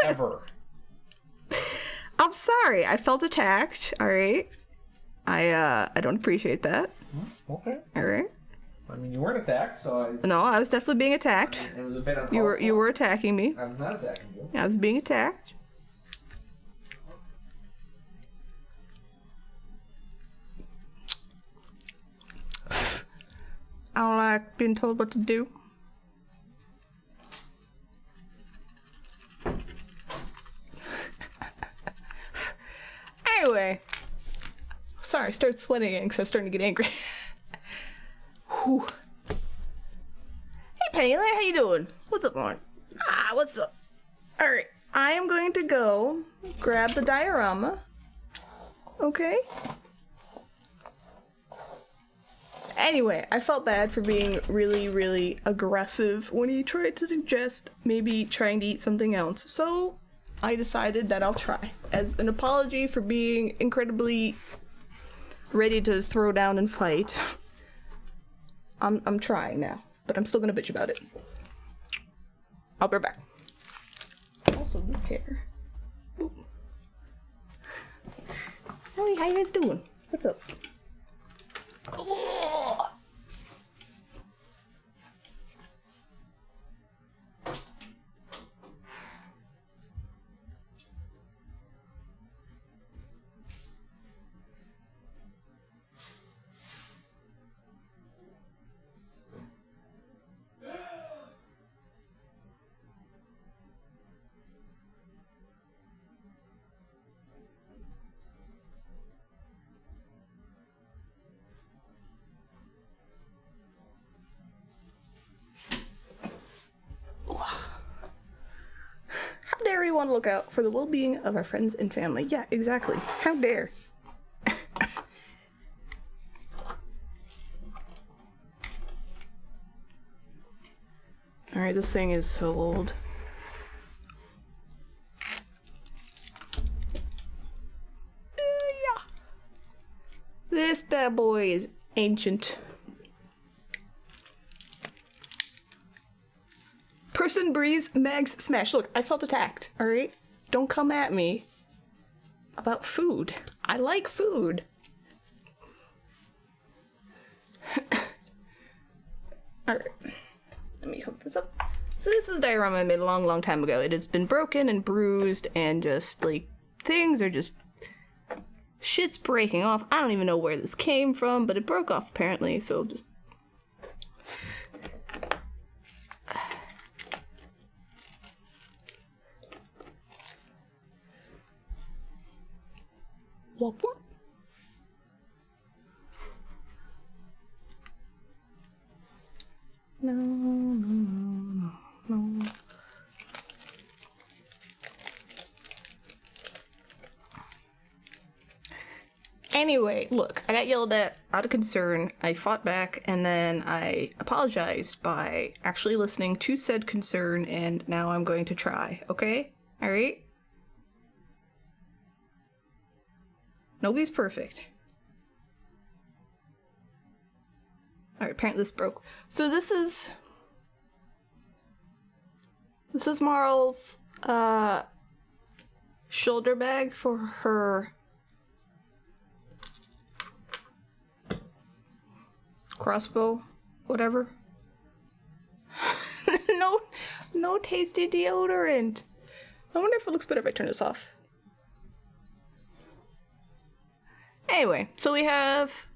Ever. I'm sorry. I felt attacked. All right. I don't appreciate that. Okay. All right. I mean, you weren't attacked, so No, I was definitely being attacked. it was a bit uncalled You for. were attacking me. I was not attacking you. I was being attacked. I don't like being told what to do. Anyway. Sorry, I started sweating again because I was starting to get angry. Whew. Hey, Penny, how you doing? What's up, Lauren? What's up? Alright, I am going to go grab the diorama. Okay? Anyway, I felt bad for being really, really aggressive when he tried to suggest maybe trying to eat something else. So, I decided that I'll try. As an apology for being incredibly ready to throw down and fight. I'm trying now, but I'm still gonna bitch about it. I'll be right back. Also, this hair. Ooh. Zoe, how you guys doing? What's up? Ugh. How dare we want to look out for the well-being of our friends and family? Yeah, exactly. How dare. Alright, this thing is so old. Yeah. This bad boy is ancient. Person breathes, Mags smash. Look, I felt attacked, alright? Don't come at me about food. I like food. Alright. Let me hook this up. So this is a diorama I made a long, long time ago. It has been broken and bruised and just, like, things are just... shit's breaking off. I don't even know where this came from, but it broke off apparently, so just... Wop wop. No, no, no, no. Anyway, look, I got yelled at out of concern. I fought back, and then I apologized by actually listening to said concern, and now I'm going to try, okay? Alright? Nobody's perfect. Alright, apparently this broke. So this is Marl's, shoulder bag for her crossbow, whatever. No tasty deodorant. I wonder if it looks better if I turn this off. Anyway, so we have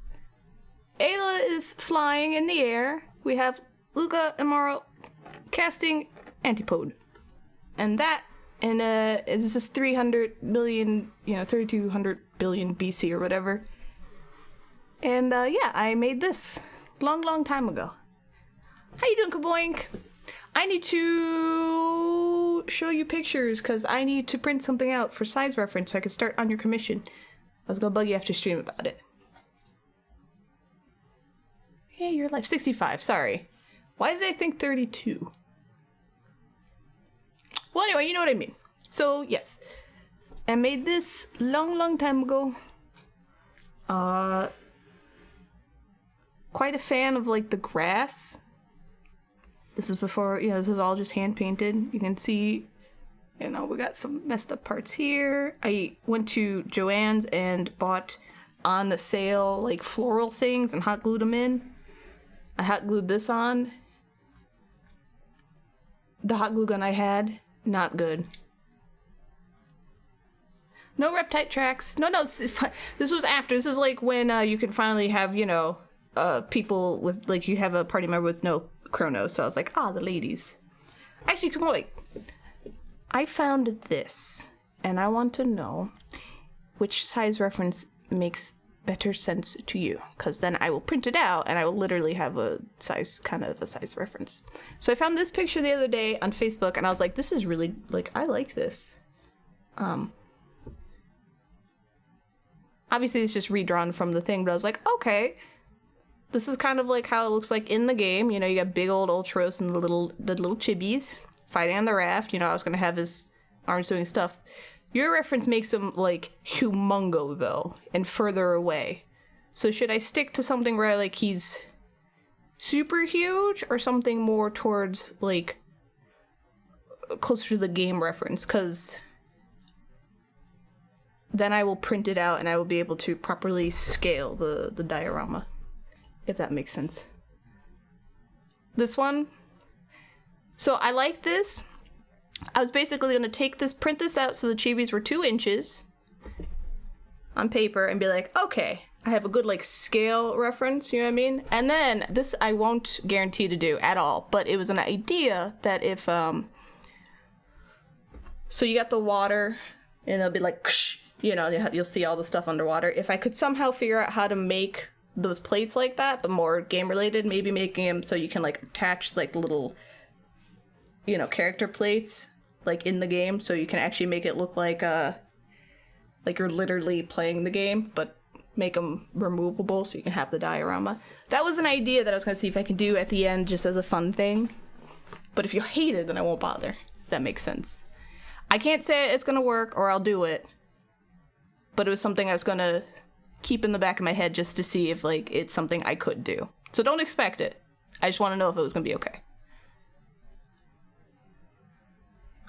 Ayla is flying in the air. We have Luca and Maro casting Antipode. And this is 300 million, 3200 billion BC or whatever. And yeah, I made this long time ago. How you doing, Kaboink? I need to show you pictures because I need to print something out for size reference so I can start on your commission. I was gonna bug you after stream about it. Yeah, you're live. 65, sorry. Why did I think 32? Well, anyway, you know what I mean. So, yes. I made this long time ago. Quite a fan of, like, the grass. This is before, this is all just hand painted. You can see, we got some messed up parts here. I went to Joann's and bought on the sale, like, floral things and hot glued them in. I hot glued this on. The hot glue gun I had, not good. No Reptite tracks. No, this was after. This is like when you can finally have, people with, like, you have a party member with no chrono. So I was like, the ladies. Actually, come on, wait. I found this, and I want to know which size reference makes better sense to you, because then I will print it out, and I will literally have a size reference. So I found this picture the other day on Facebook, and I was like, this is really, like, I like this. Obviously, it's just redrawn from the thing, but I was like, okay. This is kind of like how it looks like in the game. You got big old Ultros and the little chibis fighting on the raft. I was going to have his arms doing stuff. Your reference makes him, like, humongo, though, and further away. So should I stick to something where, like, he's super huge, or something more towards, like, closer to the game reference? Because then I will print it out and I will be able to properly scale the diorama. If that makes sense. This one. So I like this. I was basically going to take this, print this out so the chibis were 2 inches on paper and be like, okay, I have a good, like, scale reference, you know what I mean? And then, this I won't guarantee to do at all, but it was an idea that if, so you got the water, and it'll be like, you'll see all the stuff underwater. If I could somehow figure out how to make those plates like that, but more game related, maybe making them so you can, like, attach, like, little, character plates, like, in the game, so you can actually make it look like you're literally playing the game, but make them removable so you can have the diorama. That was an idea that I was gonna see if I could do at the end just as a fun thing. But if you hate it, then I won't bother. If that makes sense. I can't say it's gonna work or I'll do it, but it was something I was gonna keep in the back of my head just to see if, like, it's something I could do. So don't expect it. I just want to know if it was gonna be okay.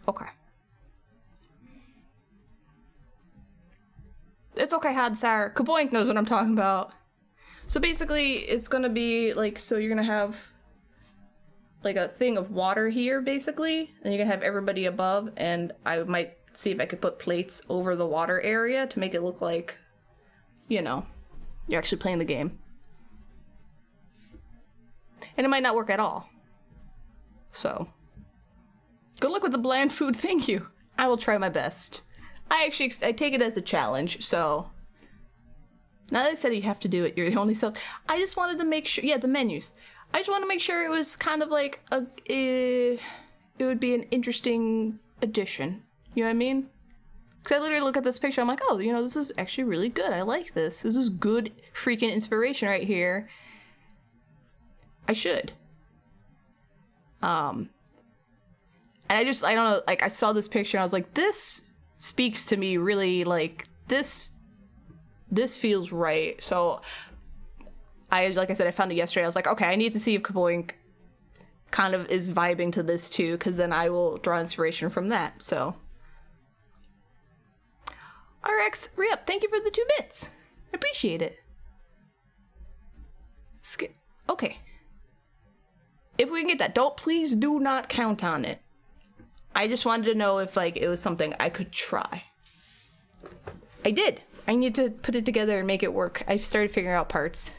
Okay. It's okay, Had Sour. Kaboink knows what I'm talking about. So basically, it's gonna be, like, so you're gonna have, like, a thing of water here, basically, and you're gonna have everybody above, and I might see if I could put plates over the water area to make it look like, you're actually playing the game. And it might not work at all. So, good luck with the bland food, thank you. I will try my best. I take it as a challenge, so. Now that I said you have to do it, you're the only self. I just wanted to make sure, the menus. I just want to make sure it was kind of like it would be an interesting addition. You know what I mean? Because I literally look at this picture, I'm like, oh, this is actually really good. I like this. This is good freaking inspiration right here. I should. And I don't know, like, I saw this picture and I was like, this speaks to me really, like, this feels right. So, like I said, I found it yesterday. I was like, okay, I need to see if Kaboink kind of is vibing to this too, because then I will draw inspiration from that, so. RX re-up, thank you for the 2 bits. I appreciate it. Okay. If we can get that, please do not count on it. I just wanted to know if like it was something I could try. I did. I need to put it together and make it work. I've started figuring out parts.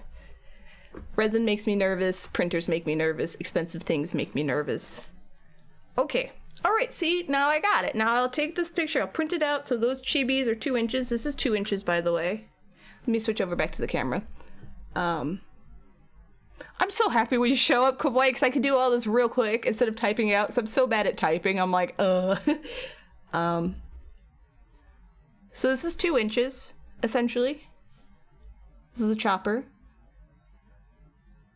Resin makes me nervous, printers make me nervous, expensive things make me nervous. Okay. Alright, see, now I got it. Now I'll take this picture, I'll print it out, so those chibis are 2 inches. This is 2 inches, by the way. Let me switch over back to the camera. I'm so happy when you show up, Kawaii, because I can do all this real quick instead of typing it out, because I'm so bad at typing. I'm like, So this is 2 inches, essentially. This is a chopper.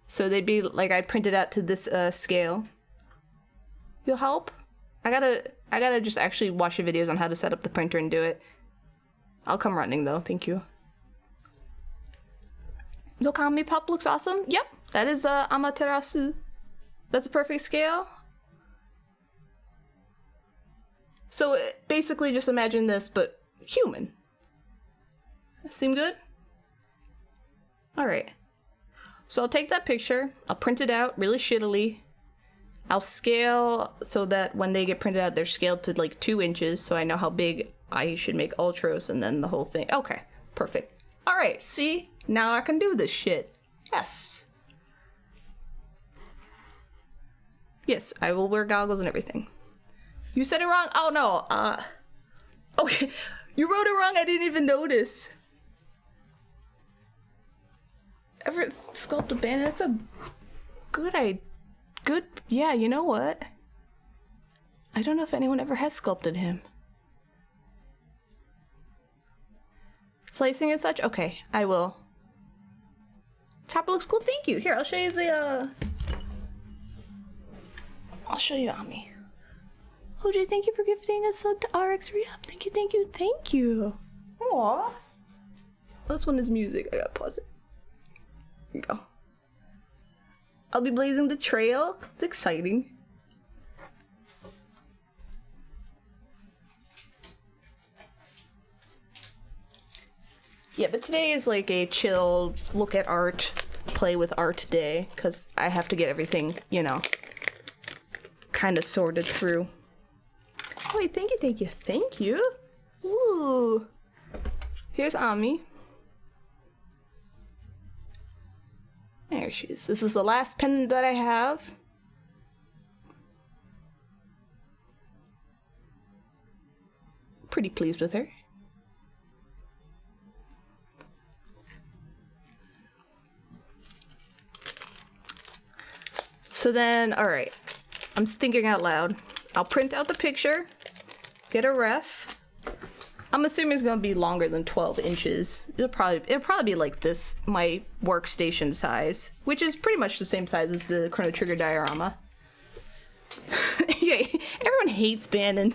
So they'd be, like, I printed out to this scale. You'll help? I gotta just actually watch your videos on how to set up the printer and do it. I'll come running, though. Thank you. Dokami Pup looks awesome. Yep, that is Amaterasu. That's a perfect scale. So basically just imagine this, but human. Seem good? Alright. So I'll take that picture, I'll print it out really shittily. I'll scale so that when they get printed out, they're scaled to like 2 inches, so I know how big I should make Ultros and then the whole thing. Okay, perfect. Alright, see? Now I can do this shit. Yes. Yes, I will wear goggles and everything. You said it wrong? Oh no, okay. You wrote it wrong, I didn't even notice. Ever sculpt a bandit? That's a good, yeah, you know what? I don't know if anyone ever has sculpted him. Slicing and such? Okay, I will. Chopper looks cool, thank you. Here, I'll show you the, I'll show you Ami. OJ, thank you for gifting a sub to RX Re-Up. Thank you, thank you, thank you. Aww. This one is music. I gotta pause it. Here we go. I'll be blazing the trail. It's exciting. Yeah, but today is like a chill, look at art, play with art day, because I have to get everything, you know, kind of sorted through. Wait, thank you, thank you, thank you. Ooh. Here's Ami. There she is. This is the last pen that I have. Pretty pleased with her. So then, alright. I'm thinking out loud. I'll print out the picture, get a ref. I'm assuming it's gonna be longer than 12 inches. It'll probably be like this, my workstation size, which is pretty much the same size as the Chrono Trigger diorama. Yeah, everyone hates Bannon.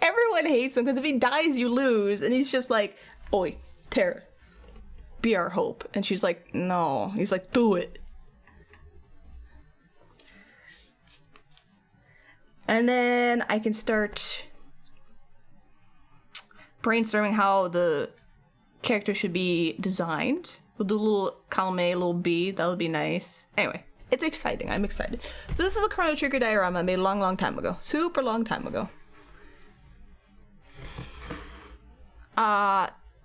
Everyone hates him because if he dies, you lose, and he's just like, "Oi, Terra, be our hope," and she's like, "No." He's like, "Do it." And then I can start brainstorming how the character should be designed. We'll do a little column A, a little B. That would be nice. Anyway, it's exciting. I'm excited. So this is a Chrono Trigger diorama I made a long, long time ago. Super long time ago.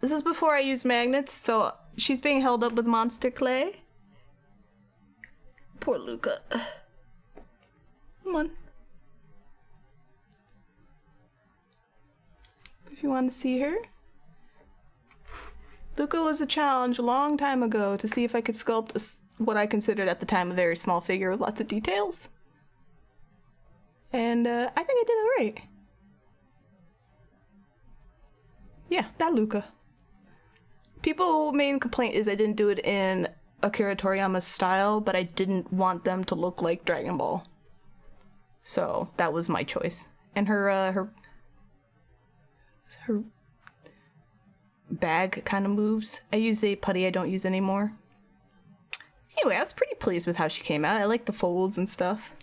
This is before I used magnets, so she's being held up with monster clay. Poor Luca. Come on. If you want to see her. Luca was a challenge a long time ago to see if I could sculpt what I considered at the time a very small figure with lots of details. And I think I did alright. Yeah, that Luca. People's main complaint is I didn't do it in Akira Toriyama's style, but I didn't want them to look like Dragon Ball. So that was my choice. And her bag kind of moves. I use a putty I don't use anymore. Anyway, I was pretty pleased with how she came out. I like the folds and stuff.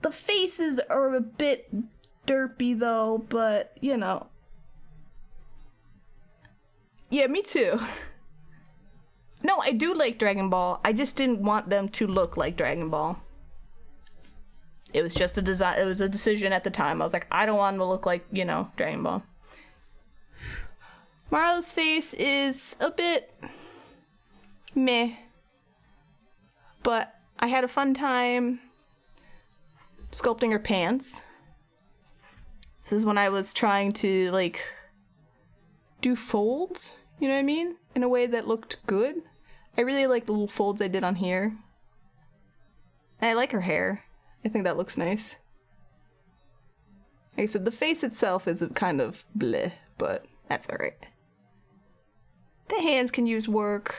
The faces are a bit derpy though, but you know. Yeah, me too. No, I do like Dragon Ball. I just didn't want them to look like Dragon Ball. It was just a design. It was a decision at the time. I was like, I don't want them to look like, you know, Dragon Ball. Marla's face is a bit meh, but I had a fun time sculpting her pants. This is when I was trying to like do folds, you know what I mean? In a way that looked good. I really like the little folds I did on here. And I like her hair. I think that looks nice. Like I said, the face itself is kind of bleh, but that's alright. The hands can use work,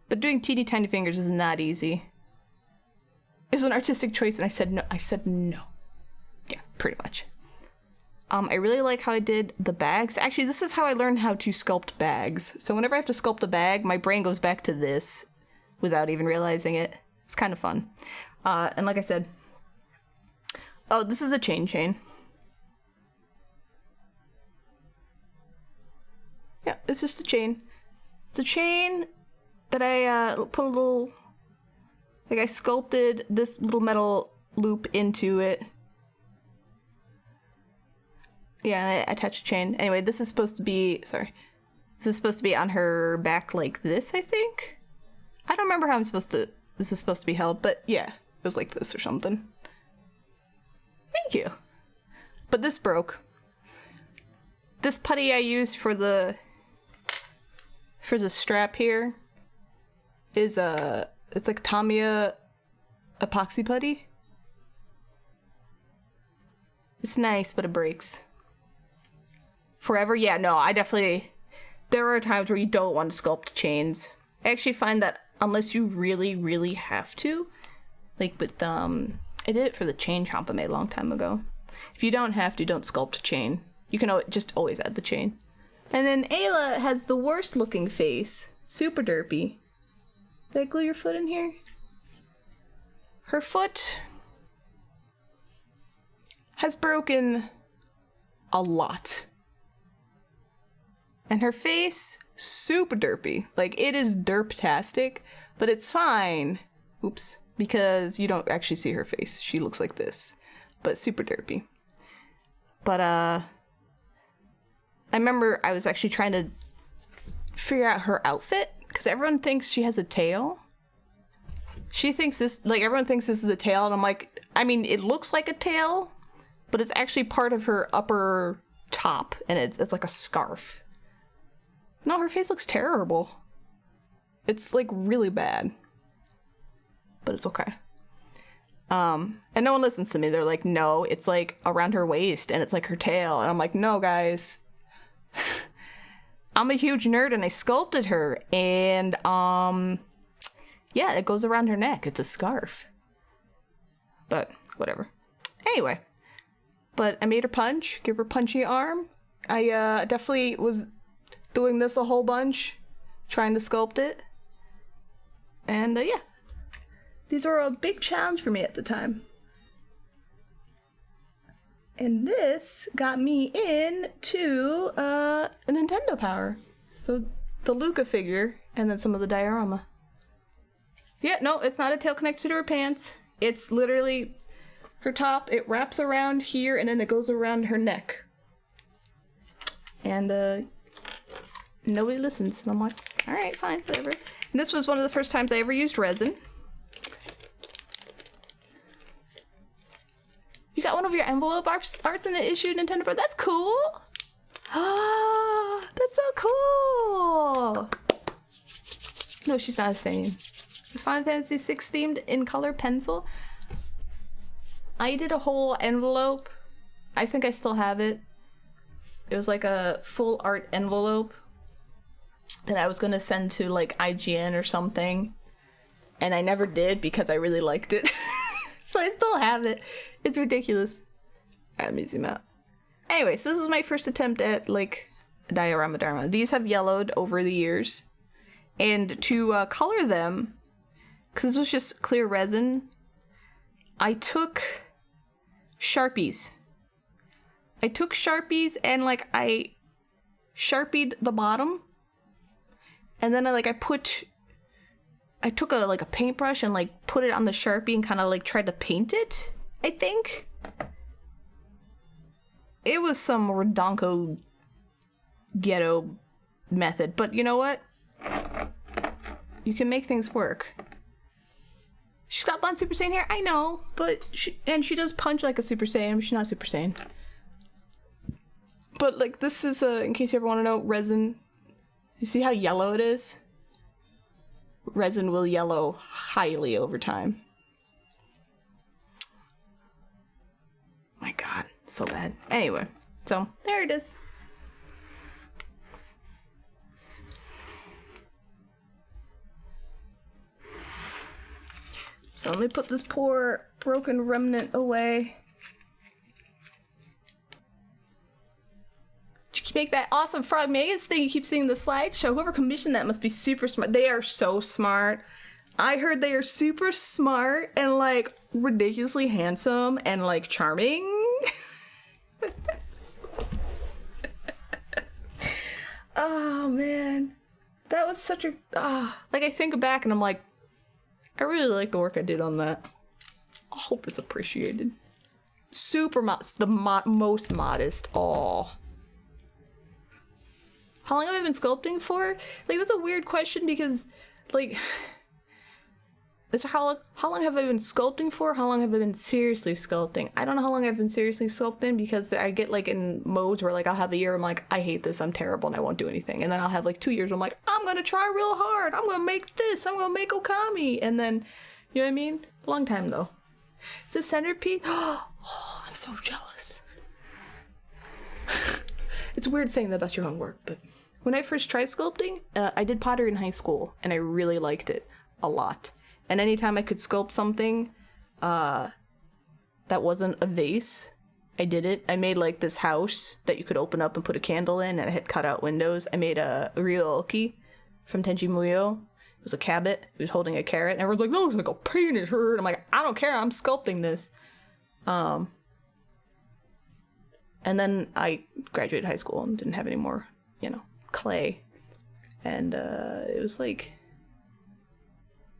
but doing teeny tiny fingers is not easy. It was an artistic choice and I said no. I said no. Yeah, pretty much. I really like how I did the bags. Actually, this is how I learned how to sculpt bags. So whenever I have to sculpt a bag, my brain goes back to this without even realizing it. It's kind of fun. And like I said, oh, this is a chain. Yeah, it's just a chain. It's a chain that I put a little, like I sculpted this little metal loop into it. Yeah, I attached a chain. Anyway, this is supposed to be, sorry. This is supposed to be on her back like this, I think? I don't remember how this is supposed to be held, but yeah, it was like this or something. Thank you. But this broke. This putty I used for the strap here is it's like Tamiya epoxy putty. It's nice, but it breaks. Forever? Yeah, no, I definitely... There are times where you don't want to sculpt chains. I actually find that unless you really, really have to, like with, I did it for the chain chomp I made a long time ago. If you don't have to, don't sculpt a chain. You can just always add the chain. And then Ayla has the worst looking face. Super derpy. Did I glue your foot in here? Her foot has broken a lot. And her face, super derpy. Like, it is derptastic, but it's fine. Oops. Because you don't actually see her face. She looks like this. But super derpy. But, I remember I was actually trying to figure out her outfit. Because everyone thinks she has a tail. She thinks this, like, everyone thinks this is a tail. And I'm like, I mean, it looks like a tail. But it's actually part of her upper top. And it's like a scarf. No, her face looks terrible. It's like really bad. But it's okay. And no one listens to me. They're like, no, it's like around her waist and it's like her tail. And I'm like, no, guys. I'm a huge nerd and I sculpted her. And, yeah, it goes around her neck. It's a scarf. But, whatever. Anyway. But I made her punch. Give her punchy arm. I, definitely was doing this a whole bunch, trying to sculpt it. And yeah, these were a big challenge for me at the time. And this got me into a Nintendo Power. So the Luca figure and then some of the diorama. Yeah, no, it's not a tail connected to her pants. It's literally her top. It wraps around here and then it goes around her neck. And nobody listens. And I'm like, alright, fine, whatever. And this was one of the first times I ever used resin. You got one of your envelope arts in the issue Nintendo Pro? That's cool! Ah, that's so cool! No, she's not saying. It's Final Fantasy VI themed in color pencil. I did a whole envelope. I think I still have it. It was like a full art envelope that I was gonna send to like IGN or something. And I never did because I really liked it. So I still have it. It's ridiculous. Let me zoom out. Anyway, so this was my first attempt at like a diorama. These have yellowed over the years. And to color them, because this was just clear resin, I took Sharpies. I took Sharpies and like I Sharpied the bottom. And then I took a paintbrush and like put it on the Sharpie and kind of like tried to paint it, I think. It was some redonko ghetto method, but you know what? You can make things work. She's got blonde Super Saiyan hair, I know, but she does punch like a Super Saiyan, but she's not Super Saiyan. But like this is in case you ever want to know, resin. You see how yellow it is? Resin will yellow highly over time. My god, so bad. Anyway, so there it is. So let me put this poor broken remnant away. Did you make that awesome Frog Magus thing you keep seeing in the slideshow? Whoever commissioned that must be super smart. They are so smart. I heard they are super smart and like ridiculously handsome and like charming. Oh man. That was such a like I think back and I'm like, I really like the work I did on that. I hope it's appreciated. Super modest, the most modest. Oh. How long have I been sculpting for? Like, that's a weird question because, like, it's how long have I been sculpting for? How long have I been seriously sculpting? I don't know how long I've been seriously sculpting because I get, like, in modes where, like, I'll have a year I'm like, I hate this, I'm terrible, and I won't do anything. And then I'll have, like, 2 years where I'm like, I'm gonna try real hard, I'm gonna make this, I'm gonna make Okami. And then, you know what I mean? Long time, though. It's a centerpiece. Oh, I'm so jealous. It's weird saying that about your own work, but... When I first tried sculpting, I did pottery in high school, and I really liked it a lot. And anytime I could sculpt something that wasn't a vase, I did it. I made like this house that you could open up and put a candle in, and I had cut out windows. I made a Ryo-Oki from Tenchi Muyo. It was a cabot. He was holding a carrot, and everyone's like, that looks like a painted her. And I'm like, I don't care, I'm sculpting this. And then I graduated high school and didn't have any more, you know, clay. And it was like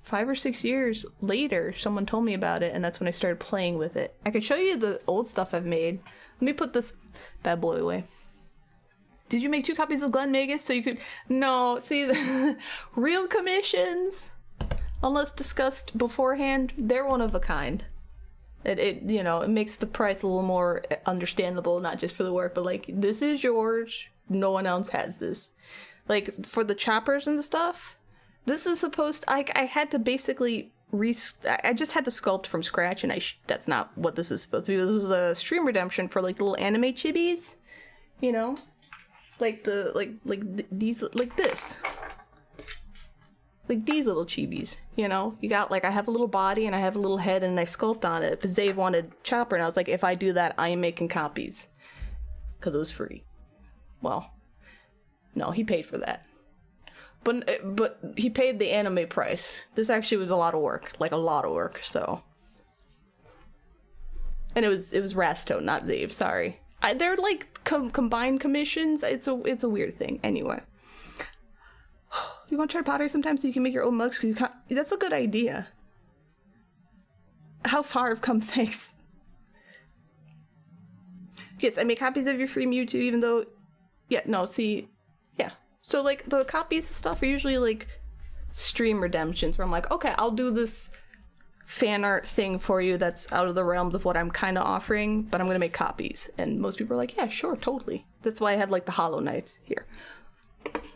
5 or 6 years later someone told me about it, and that's when I started playing with it. I could show you the old stuff I've made. Let me put this bad boy away. Did you make 2 copies of Glen Magus so you could... No, see, the real commissions, unless discussed beforehand, they're one of a kind. It you know, it makes the price a little more understandable, not just for the work, but like, this is yours, no one else has this. Like, for the choppers and stuff, this is supposed to, I had to basically I just had to sculpt from scratch, and that's not what this is supposed to be. This was a stream redemption for like little anime chibis, you know, like these, like this, like these little chibis, you know. You got like, I have a little body and I have a little head and I sculpt on it. But Zave wanted chopper, and I was like, if I do that, I am making copies, because it was free. Well, no, he paid for that. But he paid the anime price. This actually was a lot of work, like a lot of work, so. And it was Rasto, not Zave, sorry. They're like combined commissions. It's a weird thing. Anyway. You want to try pottery sometime so you can make your own mugs? 'Cause you can't, that's a good idea. How far have come, thanks. Yes, I make copies of your free Mewtwo, even though... Yeah, no, see... Yeah. So, like, the copies and stuff are usually, like, stream redemptions, where I'm like, okay, I'll do this fan art thing for you that's out of the realms of what I'm kind of offering, but I'm gonna make copies. And most people are like, yeah, sure, totally. That's why I have, like, the Hollow Knights here.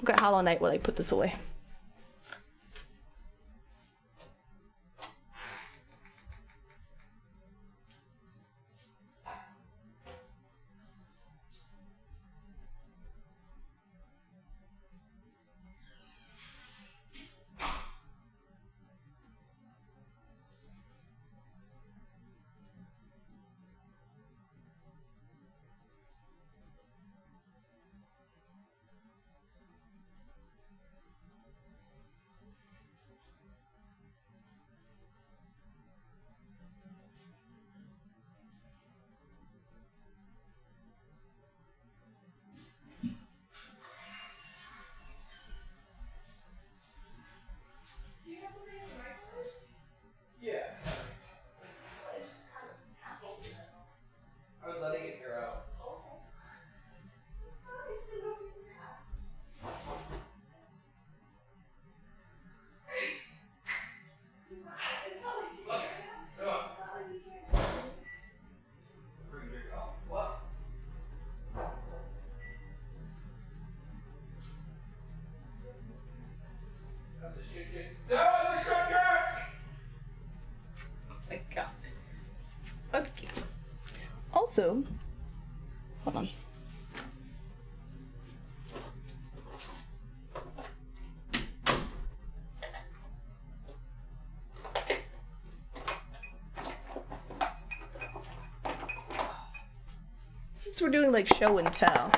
Look at Hollow Knight while I put this away. also, hold on. Since we're doing like show and tell,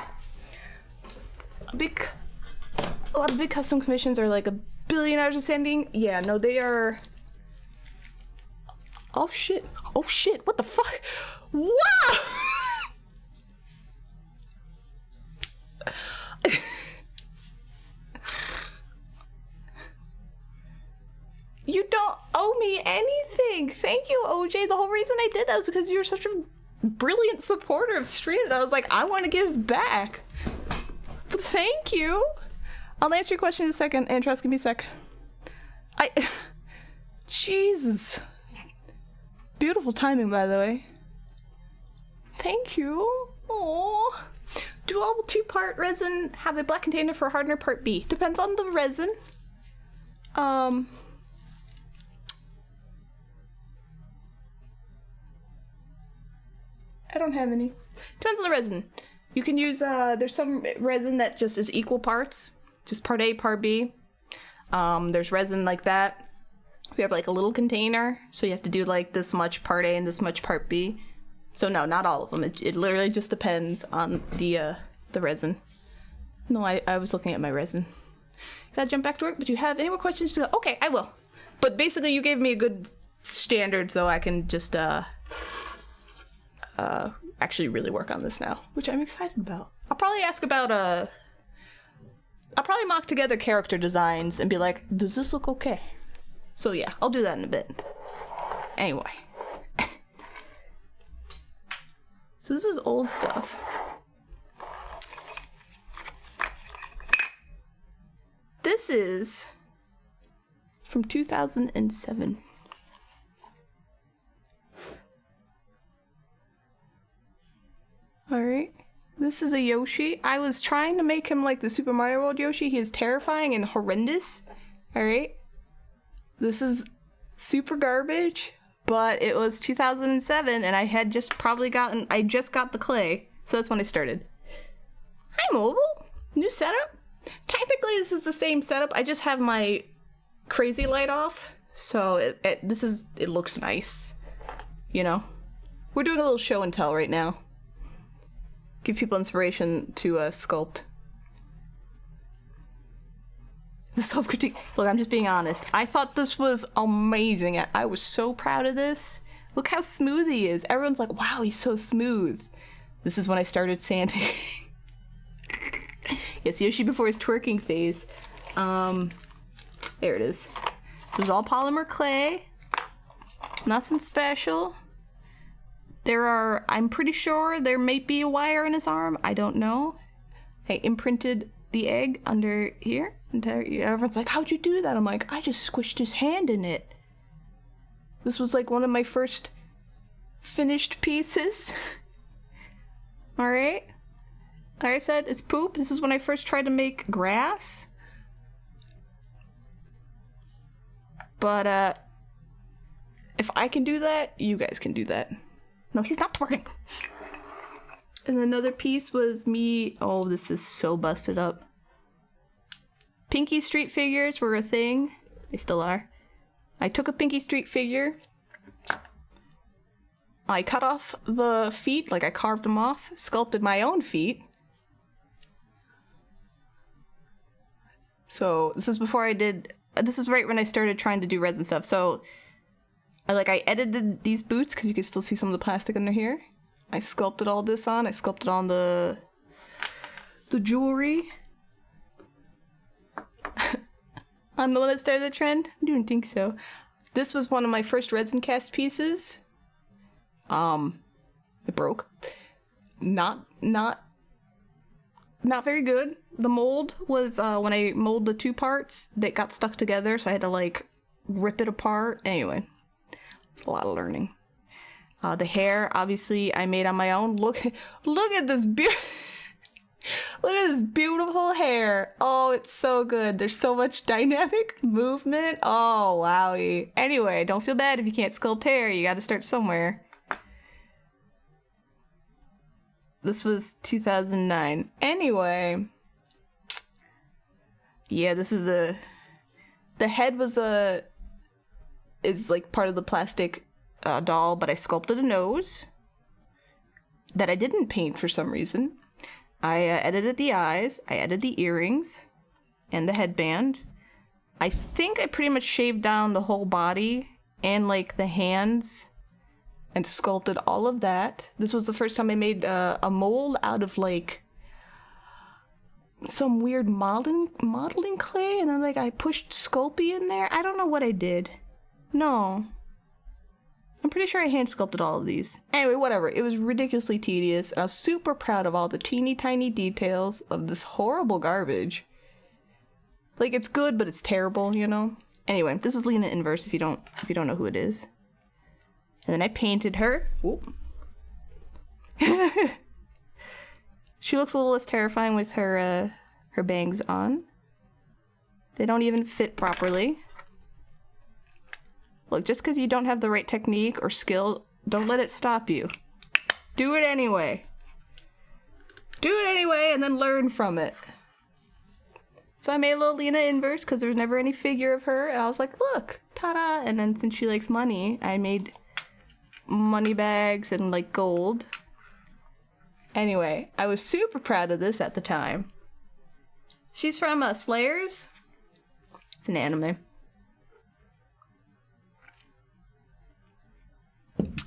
a lot of big custom commissions are like $1 billion of sending. Yeah, no, they are. Oh shit! Oh shit! What the fuck? Wow! You don't owe me anything. Thank you, OJ. The whole reason I did that was because you're such a brilliant supporter of stream that I was like, I want to give back. But thank you. I'll answer your question in a second. Andros, give me a sec. Jesus. Beautiful timing, by the way. Thank you. Aww. Do all 2-part resin have a black container for hardener part B? Depends on the resin. I don't have any. Depends on the resin. You can use, there's some resin that just is equal parts. Just part A, part B. There's resin like that. We have like a little container, so you have to do like this much part A and this much part B. So no, not all of them. It literally just depends on the resin. No, I was looking at my resin. Gotta jump back to work, but you have any more questions? Just go, okay, I will. But basically you gave me a good standard so I can just actually really work on this now, which I'm excited about. I'll probably ask about I'll probably mock together character designs and be like, does this look okay? So yeah, I'll do that in a bit. Anyway. So this is old stuff. This is from 2007. Alright. This is a Yoshi. I was trying to make him like the Super Mario World Yoshi. He is terrifying and horrendous. Alright. This is super garbage, but it was 2007 and I had just I just got the clay. So that's when I started. Hi, mobile. New setup. Technically this is the same setup. I just have my crazy light off. So it looks nice. You know? We're doing a little show and tell right now. Give people inspiration to sculpt. The self-critique. Look, I'm just being honest. I thought this was amazing. I was so proud of this. Look how smooth he is. Everyone's like, wow, he's so smooth. This is when I started sanding. Yes, Yoshi before his twerking phase. There it is. It was all polymer clay. Nothing special. I'm pretty sure there may be a wire in his arm. I don't know. I imprinted the egg under here. And everyone's like, how'd you do that? I'm like, I just squished his hand in it. This was like one of my first finished pieces. Alright. Like I said, it's poop. This is when I first tried to make grass. But, if I can do that, you guys can do that. No, he's not twerking. And another piece was me. Oh, this is so busted up. Pinky Street figures were a thing. They still are. I took a Pinky Street figure. I cut off the feet, like I carved them off, sculpted my own feet. So this is before I did. This is right when I started trying to do resin stuff. So I edited these boots because you can still see some of the plastic under here. I sculpted all this on. I sculpted on the jewelry. I'm the one that started the trend? I don't think so. This was one of my first resin cast pieces. It broke. Not very good. The mold was, when I molded the 2 parts, that got stuck together, so I had to, like, rip it apart. Anyway, it's a lot of learning. The hair, obviously, I made on my own. Look at this look at this beautiful hair. Oh, it's so good. There's so much dynamic movement. Oh, wowie. Anyway, don't feel bad if you can't sculpt hair. You gotta start somewhere. This was 2009. Anyway. Yeah, this is a... The head was is like part of the plastic doll, but I sculpted a nose that I didn't paint for some reason. I edited the eyes, I added the earrings, and the headband. I think I pretty much shaved down the whole body and like the hands and sculpted all of that. This was the first time I made a mold out of like some weird modeling clay, and then like I pushed Sculpey in there. I don't know what I did. No. I'm pretty sure I hand sculpted all of these. Anyway, whatever. It was ridiculously tedious. I was super proud of all the teeny tiny details of this horrible garbage. Like, it's good, but it's terrible, you know? Anyway, this is Lena Inverse if you don't know who it is. And then I painted her. Oop. She looks a little less terrifying with her bangs on. They don't even fit properly. Look, just because you don't have the right technique or skill, don't let it stop you. Do it anyway. Do it anyway and then learn from it. So I made a little Lena Inverse because there was never any figure of her, and I was like, look, ta-da! And then since she likes money, I made money bags and like gold. Anyway, I was super proud of this at the time. She's from Slayers. It's an anime.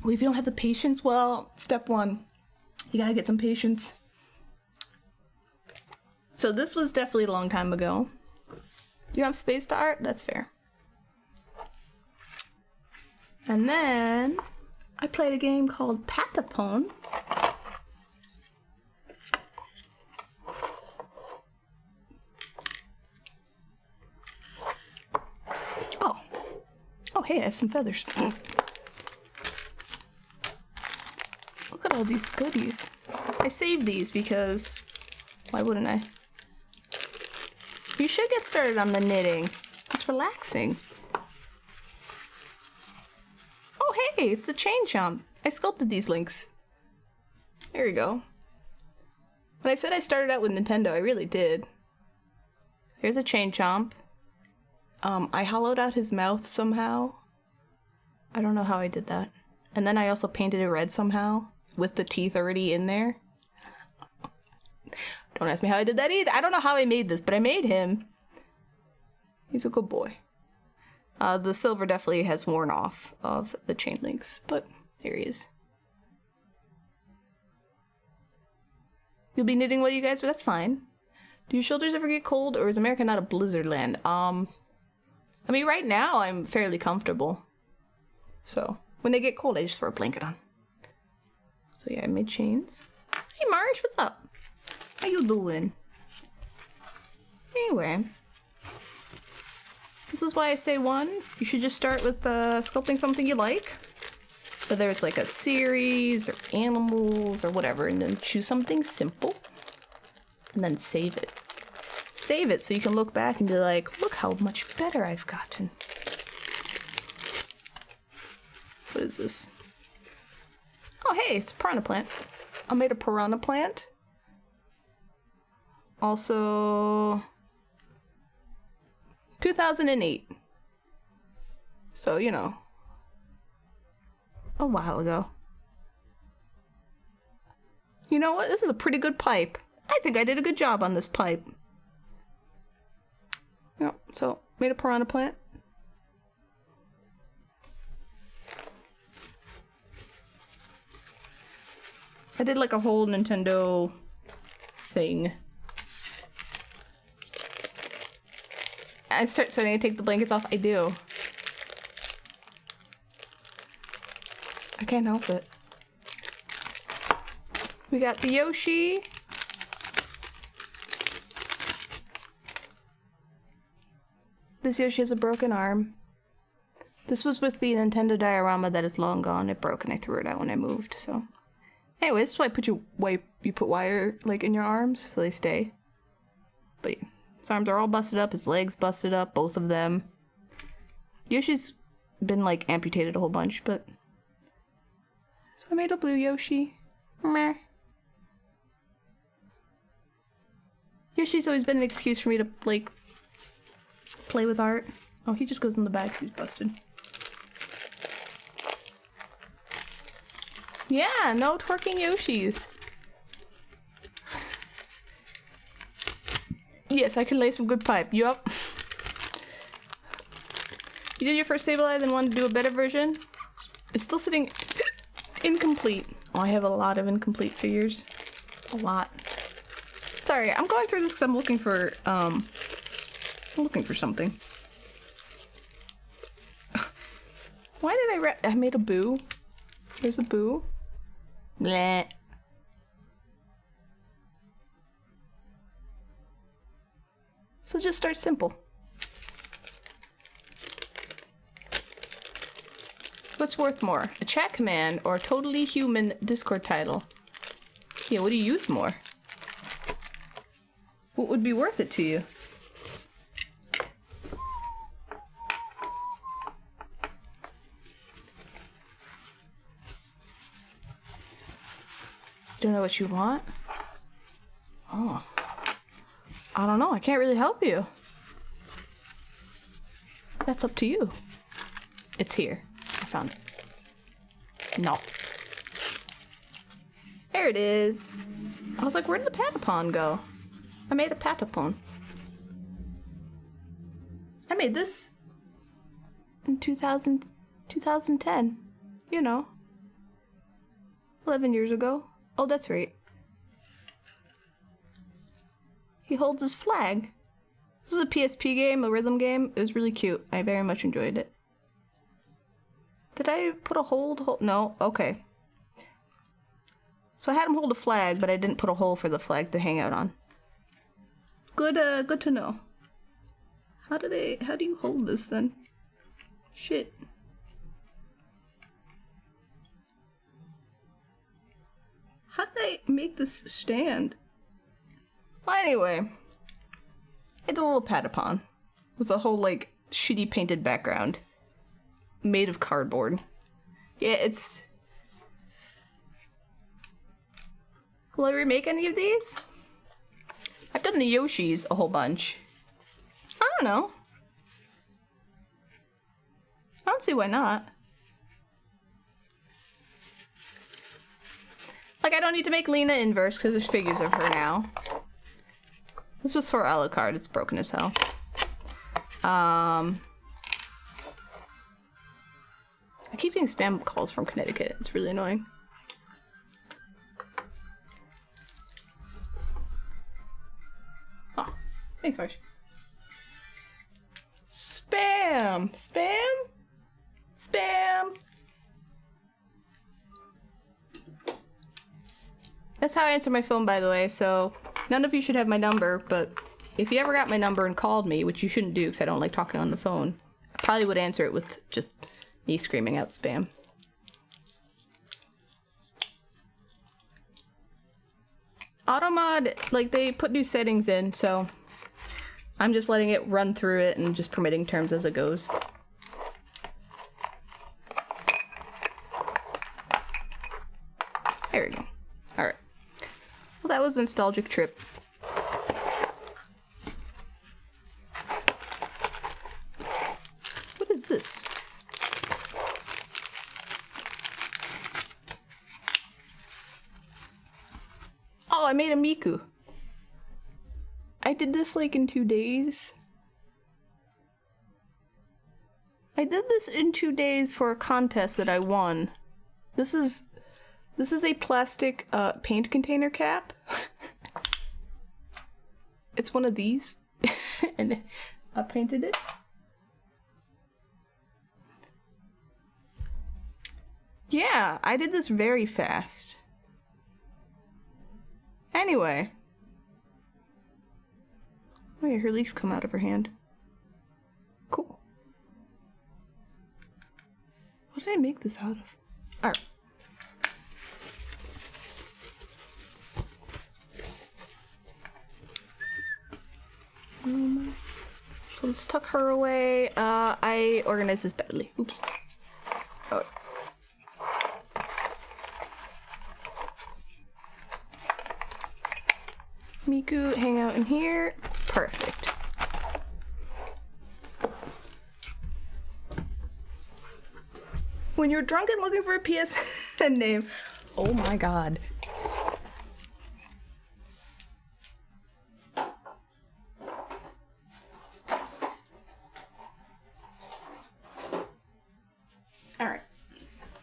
Well, if you don't have the patience, well, step one, you gotta get some patience. So this was definitely a long time ago. You have space to art? That's fair. And then I played a game called Patapon. Oh, hey, I have some feathers. Look at all these goodies. I saved these because why wouldn't I? You should get started on the knitting. It's relaxing. Oh, hey, it's the chain chomp. I sculpted these links. There you go. When I said I started out with Nintendo, I really did. Here's a chain chomp. I hollowed out his mouth somehow. I don't know how I did that. And then I also painted it red somehow, with the teeth already in there. Don't ask me how I did that either. I don't know how I made this, but I made him. He's a good boy. The silver definitely has worn off of the chain links, but there he is. You'll be knitting while you guys, but that's fine. Do your shoulders ever get cold, or is America not a blizzard land? I mean, right now I'm fairly comfortable. So, when they get cold, I just throw a blanket on. So yeah, I made chains. Hey Marge, what's up? How you doing? Anyway. This is why I say one, you should just start with sculpting something you like. Whether it's like a series, or animals, or whatever, and then choose something simple. And then save it. Save it so you can look back and be like, look how much better I've gotten. What is this? Oh hey, it's a piranha plant. I made a piranha plant. Also 2008. So, you know, a while ago. You know what? This is a pretty good pipe. I think I did a good job on this pipe. Yep, so made a piranha plant. I did like a whole Nintendo thing. I start starting to take the blankets off. I do. I can't help it. We got the Yoshi. This Yoshi has a broken arm. This was with the Nintendo diorama that is long gone. It broke and I threw it out when I moved, so. Anyway, this is why you put wire like in your arms so they stay. But yeah, his arms are all busted up, his legs busted up, both of them. Yoshi's been like amputated a whole bunch, but so I made a blue Yoshi. Meh. Yoshi's always been an excuse for me to, like, play with art. Oh, he just goes in the bag 'cause he's busted. Yeah, no twerking Yoshis. Yes, I can lay some good pipe. Yup. You did your first stabilize and wanted to do a better version? It's still sitting incomplete. Oh, I have a lot of incomplete figures. A lot. Sorry, I'm going through this because I'm looking for something. Why did I made a boo? There's a boo. Bleh. So just start simple. What's worth more, a chat command or a totally human Discord title? Yeah, what do you use more? What would be worth it to you? Don't know what you want? Oh. I don't know, I can't really help you. That's up to you. It's here. I found it. No. There it is. I was like, where did the Patapon go? I made a Patapon. I made this in 2010. You know. 11 years ago. Oh, that's right. He holds his flag. This is a PSP game, a rhythm game. It was really cute. I very much enjoyed it. Did I put a hold? No? Okay. So I had him hold a flag, but I didn't put a hole for the flag to hang out on. Good to know. How do you hold this then? Shit. How did I make this stand? Well, anyway. I did a little Patapon. With a whole, like, shitty painted background. Made of cardboard. Yeah, it's... Will I remake any of these? I've done the Yoshis a whole bunch. I don't know. I don't see why not. Like, I don't need to make Lena inverse because there's figures of her now. This was for Alucard. It's broken as hell. I keep getting spam calls from Connecticut. It's really annoying. Oh, thanks, Marsh. Spam! Spam? Spam! That's how I answer my phone, by the way, so none of you should have my number, but if you ever got my number and called me, which you shouldn't do because I don't like talking on the phone, I probably would answer it with just me screaming out spam. Automod, like, they put new settings in, so I'm just letting it run through it and just permitting terms as it goes. There we go. Alright. Well, that was a nostalgic trip. What is this? Oh, I made a Miku. I did this like in 2 days. I did this in 2 days for a contest that I won. This is a plastic paint container cap. It's one of these. And I painted it. Yeah, I did this very fast. Anyway. Oh yeah, her leaves come out of her hand. Cool. What did I make this out of? Alright. So let's tuck her away. I organized this badly. Oops. Oh. Miku. Riku hang out in here. Perfect. When you're drunk and looking for a PSN name, oh my god. Alright.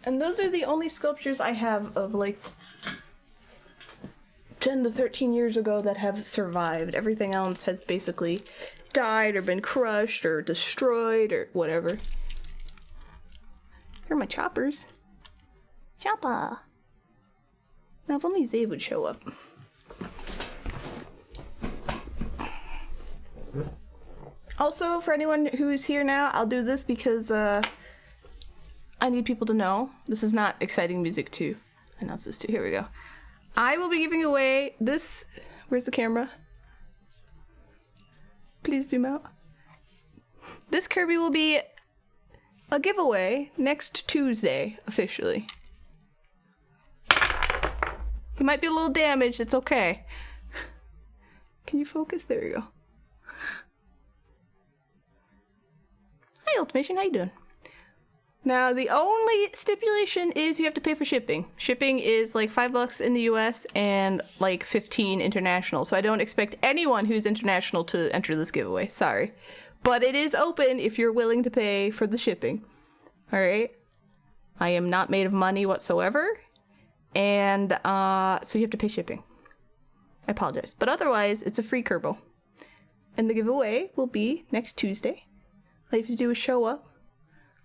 And those are the only sculptures I have of like 10 to 13 years ago that have survived. Everything else has basically died or been crushed or destroyed or whatever. Here are my choppers. Chopper! Now if only Zave would show up. Also, for anyone who's here now, I'll do this because I need people to know. This is not exciting music to announce this to. Here we go. I will be giving away this. Where's the camera? Please zoom out. This Kirby will be a giveaway next Tuesday, officially. He might be a little damaged, it's okay. Can you focus? There we go. Hi, Ultimation, how you doing? Now, the only stipulation is you have to pay for shipping. Shipping is like $5 in the US and like 15 international. So I don't expect anyone who's international to enter this giveaway. Sorry. But it is open if you're willing to pay for the shipping. Alright? I am not made of money whatsoever. And so you have to pay shipping. I apologize. But otherwise, it's a free Kerbal. And the giveaway will be next Tuesday. All you have to do is show up.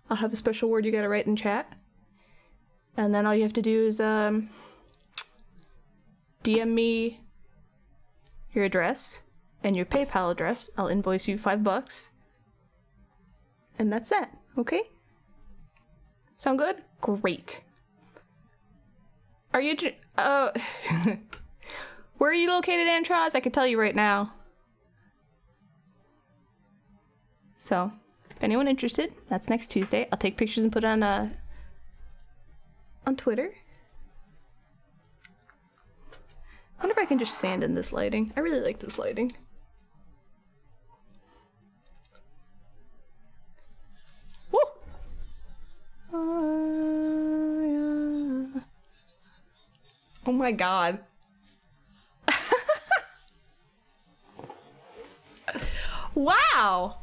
I'll have a special word you gotta write in chat. And then all you have to do is DM me your address and your PayPal address. I'll invoice you $5. And that's that, okay? Sound good? Great. Are you where are you located, Antros? I can tell you right now. So, if anyone interested, that's next Tuesday. I'll take pictures and put it on Twitter. I wonder if I can just sand in this lighting. I really like this lighting. Woo! Yeah. Oh my god. Wow!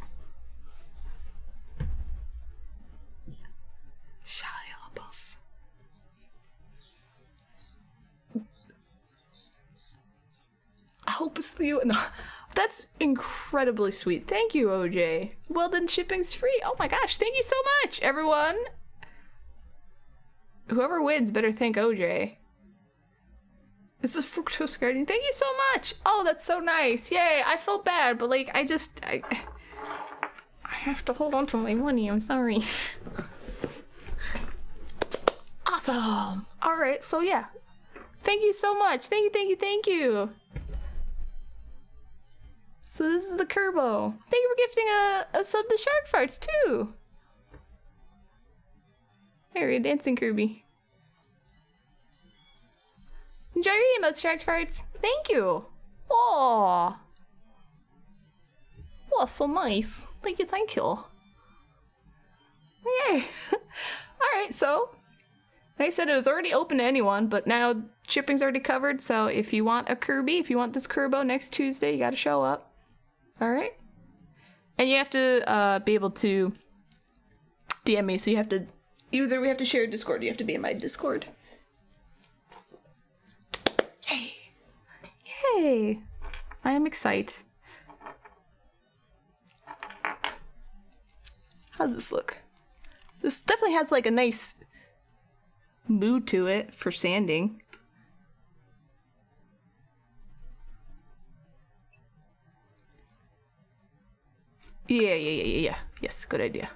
I hope it's you. No, that's incredibly sweet. Thank you, OJ. Well, then shipping's free. Oh my gosh, thank you so much, everyone. Whoever wins better thank OJ. This is Fructose Guardian. Thank you so much. Oh, that's so nice. Yay, I felt bad, but like, I have to hold on to my money. I'm sorry. Awesome. All right, so yeah. Thank you so much. Thank you, thank you, thank you. So this is the Kerbo. Thank you for gifting a sub to Shark Farts too. There, you're dancing Kirby. Enjoy your emotes, Shark Farts. Thank you. Oh, so nice. Thank you, thank you. Yay. Alright, so like I said, it was already open to anyone, but now shipping's already covered, so if you want a Kirby, if you want this Kerbo next Tuesday, you gotta show up. Alright? And you have to be able to DM me, so you have to either we have to share Discord or you have to be in my Discord. Yay! Yay! I am excited. How's this look? This definitely has like a nice mood to it for sanding. Yeah. Yes, good idea.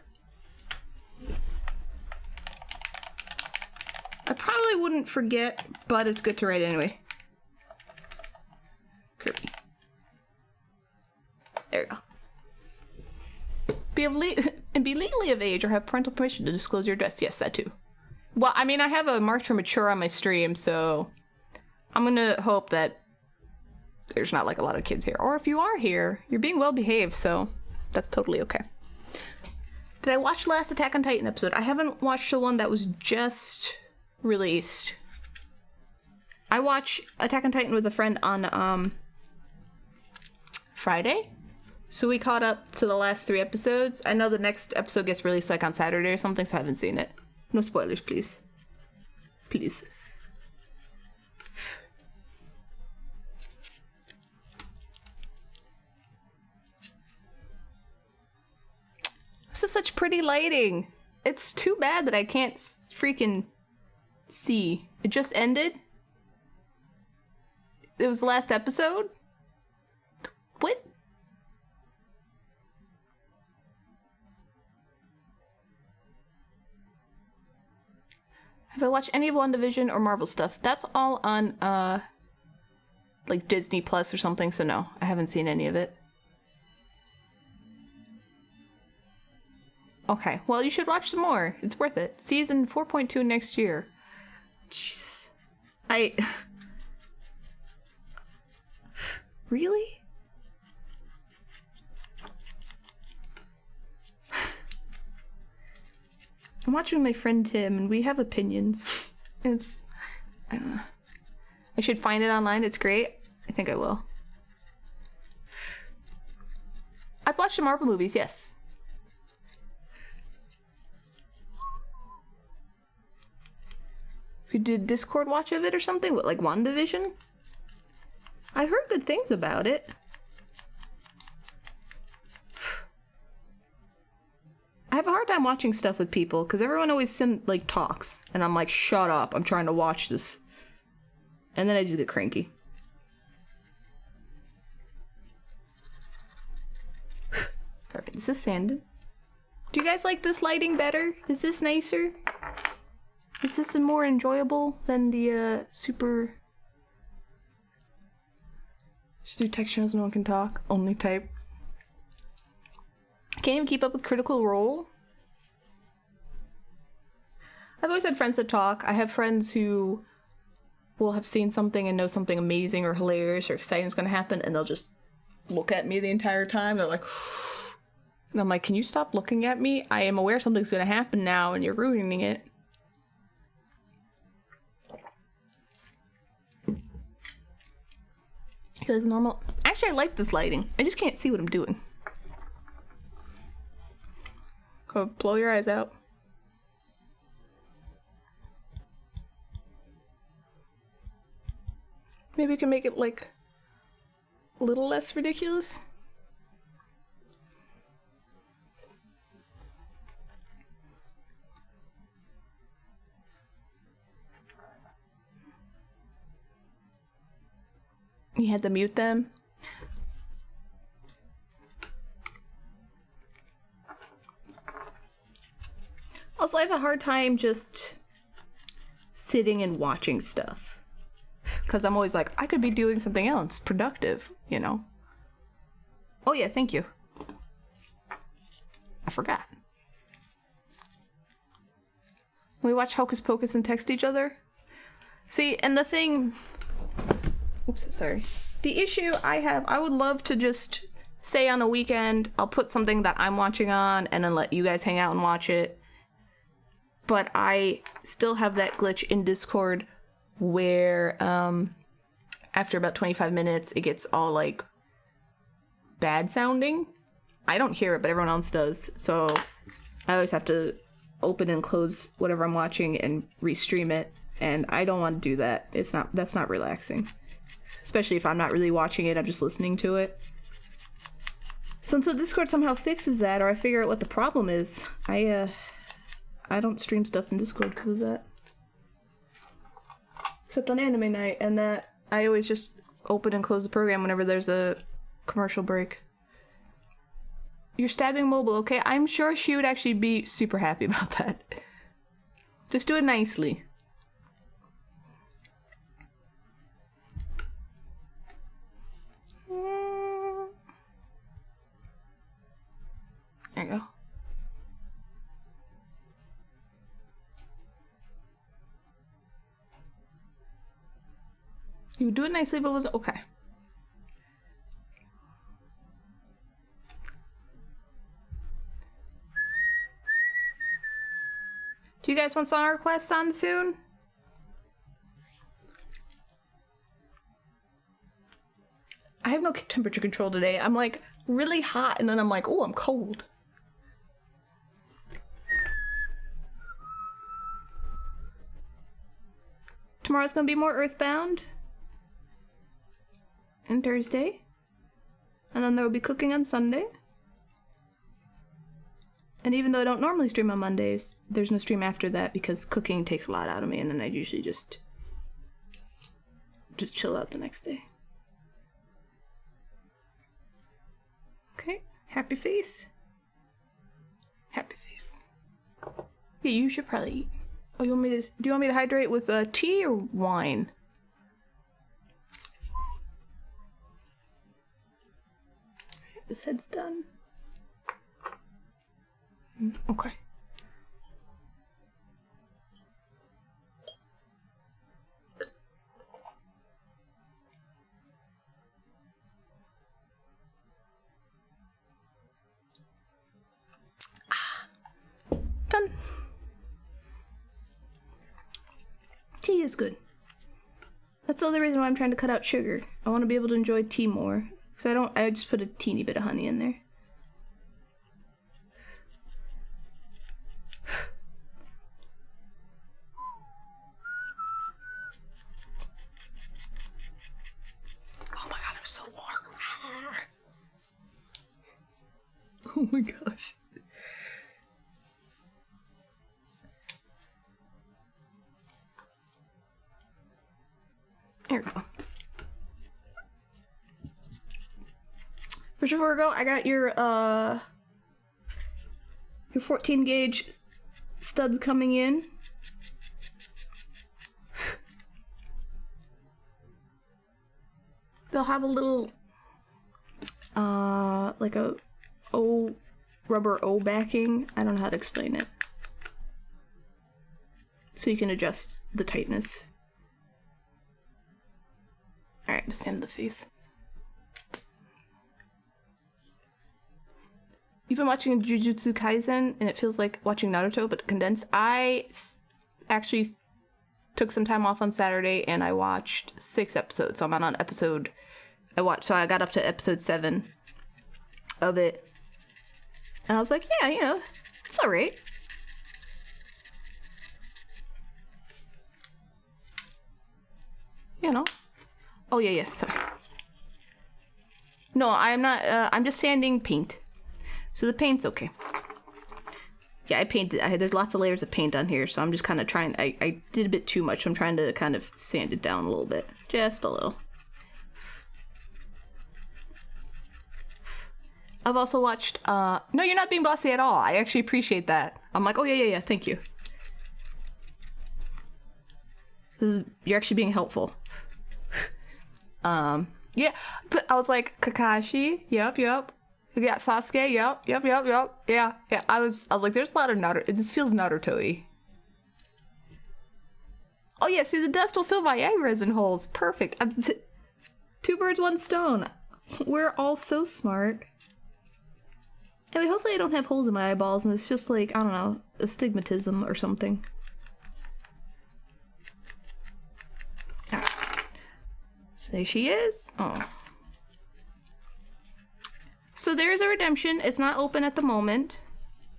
I probably wouldn't forget, but it's good to write anyway. Kirby. There we go. Be legally of age or have parental permission to disclose your address. Yes, that too. Well, I mean, I have a marked for mature on my stream, so I'm gonna hope that there's not like a lot of kids here. Or if you are here, you're being well behaved, so that's totally okay. Did I watch the last Attack on Titan episode? I haven't watched the one that was just released. I watch Attack on Titan with a friend on Friday. So we caught up to the last 3 episodes. I know the next episode gets released like on Saturday or something, so I haven't seen it. No spoilers, please. Please. This is such pretty lighting. It's too bad that I can't freaking see. It just ended. It was the last episode? What? Have I watched any of WandaVision or Marvel stuff? That's all on, like Disney Plus or something, so no, I haven't seen any of it. Okay, well, you should watch some more. It's worth it. Season 4.2 next year. Jeez. Really? I'm watching with my friend Tim, and we have opinions. It's... I don't know. I should find it online. It's great. I think I will. I've watched the Marvel movies, yes. We did Discord watch of it or something? What, like WandaVision? I heard good things about it. I have a hard time watching stuff with people because everyone always talks, and I'm like, shut up, I'm trying to watch this. And then I just get cranky. Perfect. This is sanded. Do you guys like this lighting better? Is this nicer? Is this more enjoyable than the super... Just do text channels no one can talk. Only type. Can't even keep up with Critical Role. I've always had friends that talk. I have friends who will have seen something and know something amazing or hilarious or exciting is going to happen, and they'll just look at me the entire time. They're like... And I'm like, can you stop looking at me? I am aware something's going to happen now and you're ruining it. Like normal. Actually, I like this lighting. I just can't see what I'm doing. Go blow your eyes out. Maybe we can make it like a little less ridiculous. You had to mute them. Also, I have a hard time just sitting and watching stuff. Because I'm always like, I could be doing something else productive, you know? Oh yeah, thank you. I forgot. We watch Hocus Pocus and text each other. See, and the thing... Oops, sorry. The issue I have, I would love to just say on a weekend, I'll put something that I'm watching on and then let you guys hang out and watch it. But I still have that glitch in Discord where after about 25 minutes, it gets all like bad sounding. I don't hear it, but everyone else does. So I always have to open and close whatever I'm watching and restream it. And I don't want to do that. That's not relaxing. Especially if I'm not really watching it, I'm just listening to it. So until Discord somehow fixes that, or I figure out what the problem is, I don't stream stuff in Discord because of that. Except on anime night, and that I always just open and close the program whenever there's a commercial break. You're stabbing mobile, okay? I'm sure she would actually be super happy about that. Just do it nicely. There you go. You would do it nicely, but it was okay. Do you guys want song requests on soon? I have no temperature control today. I'm like really hot and then I'm like, oh, I'm cold. Tomorrow's gonna be more Earthbound. And Thursday. And then there will be cooking on Sunday. And even though I don't normally stream on Mondays, there's no stream after that because cooking takes a lot out of me and then I usually just chill out the next day. Okay, happy face. Happy face. Yeah, you should probably eat. Oh, do you want me to hydrate with tea or wine? This head's done. Okay. Done. Tea is good. That's the other reason why I'm trying to cut out sugar. I want to be able to enjoy tea more. Because I just put a teeny bit of honey in there. Oh my god, I'm so warm. Oh my gosh. There we go. First before we go, I got your 14 gauge studs coming in. They'll have a little like a rubber O backing. I don't know how to explain it. So you can adjust the tightness. Alright, let's end the face. You've been watching Jujutsu Kaisen, and it feels like watching Naruto, but condensed. I actually took some time off on Saturday, and I watched 6 episodes. So I'm on episode... So I got up to episode 7 of it. And I was like, yeah, you know, it's alright. You know. Oh, yeah, sorry. No, I'm not, I'm just sanding paint. So the paint's okay. Yeah, I painted, there's lots of layers of paint on here, so I'm just kind of trying, I did a bit too much, so I'm trying to kind of sand it down a little bit. Just a little. I've also watched, no, you're not being bossy at all. I actually appreciate that. I'm like, oh yeah, thank you. You're actually being helpful. Yeah, but I was like, Kakashi, yep. We got Sasuke, yep. Yeah. I was like, there's a lot of Naruto. This feels Naruto-y. Oh yeah, see, the dust will fill my eye resin holes. Perfect. 2 birds, 1 stone. We're all so smart. Anyway, hopefully I don't have holes in my eyeballs, and it's just like, I don't know, astigmatism or something. Ah. So there she is. Oh. So there's a redemption. It's not open at the moment,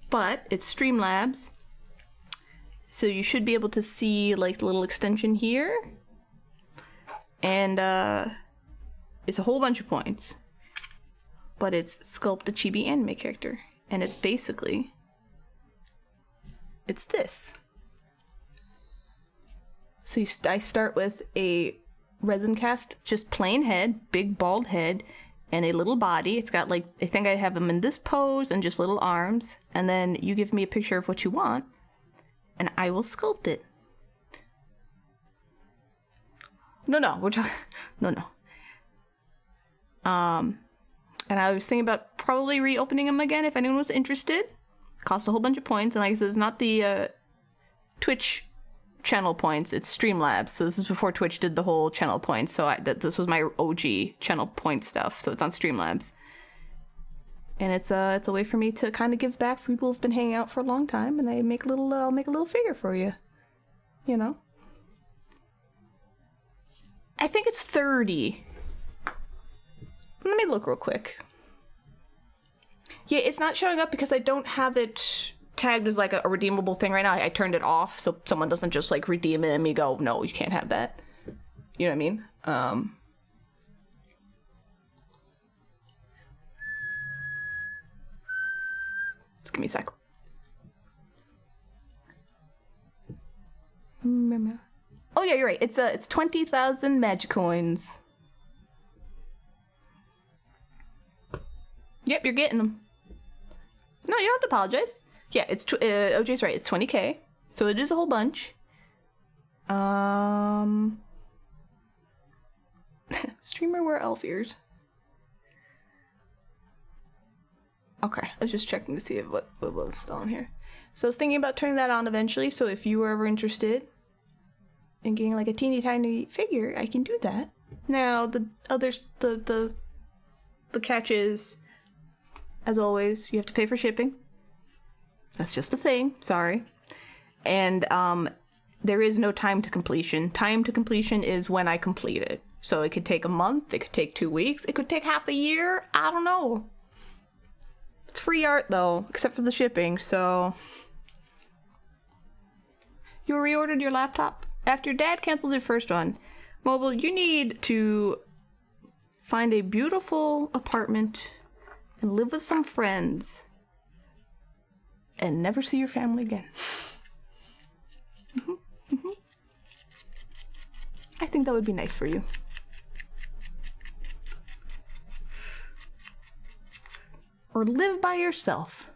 but it's Streamlabs. So you should be able to see like the little extension here. And it's a whole bunch of points. But it's sculpt the chibi anime character. And it's basically, it's this. So I start with a resin cast, just plain head, big bald head, and a little body. It's got like, I think I have him in this pose and just little arms. And then you give me a picture of what you want, and I will sculpt it. No, we're talking, no. And I was thinking about probably reopening them again if anyone was interested. Costs a whole bunch of points, and like I said, it's not the Twitch channel points, it's Streamlabs. So this is before Twitch did the whole channel points, so this was my OG channel point stuff, so it's on Streamlabs. And it's a way for me to kind of give back for people who've been hanging out for a long time, and I'll make a little figure for you. You know? I think it's 30. Let me look real quick. Yeah, it's not showing up because I don't have it tagged as like a redeemable thing right now. I turned it off so someone doesn't just like redeem it and me go, no, you can't have that. You know what I mean? Just give me a sec. Oh yeah, you're right. It's 20,000 magic coins. Yep, you're getting them. No, you don't have to apologize. Yeah, it's OJ's right. It's 20K, so it is a whole bunch. Streamer wear elf ears. Okay, I was just checking to see if what was still on here. So I was thinking about turning that on eventually. So if you were ever interested in getting like a teeny tiny figure, I can do that. Now the catch is, as always, you have to pay for shipping. That's just a thing. Sorry. And there is no time to completion. Time to completion is when I complete it. So it could take a month. It could take 2 weeks. It could take half a year. I don't know. It's free art though, except for the shipping. So you reordered your laptop after your dad canceled your first one. Mobile, you need to find a beautiful apartment and live with some friends and never see your family again. I think that would be nice for you. Or live by yourself.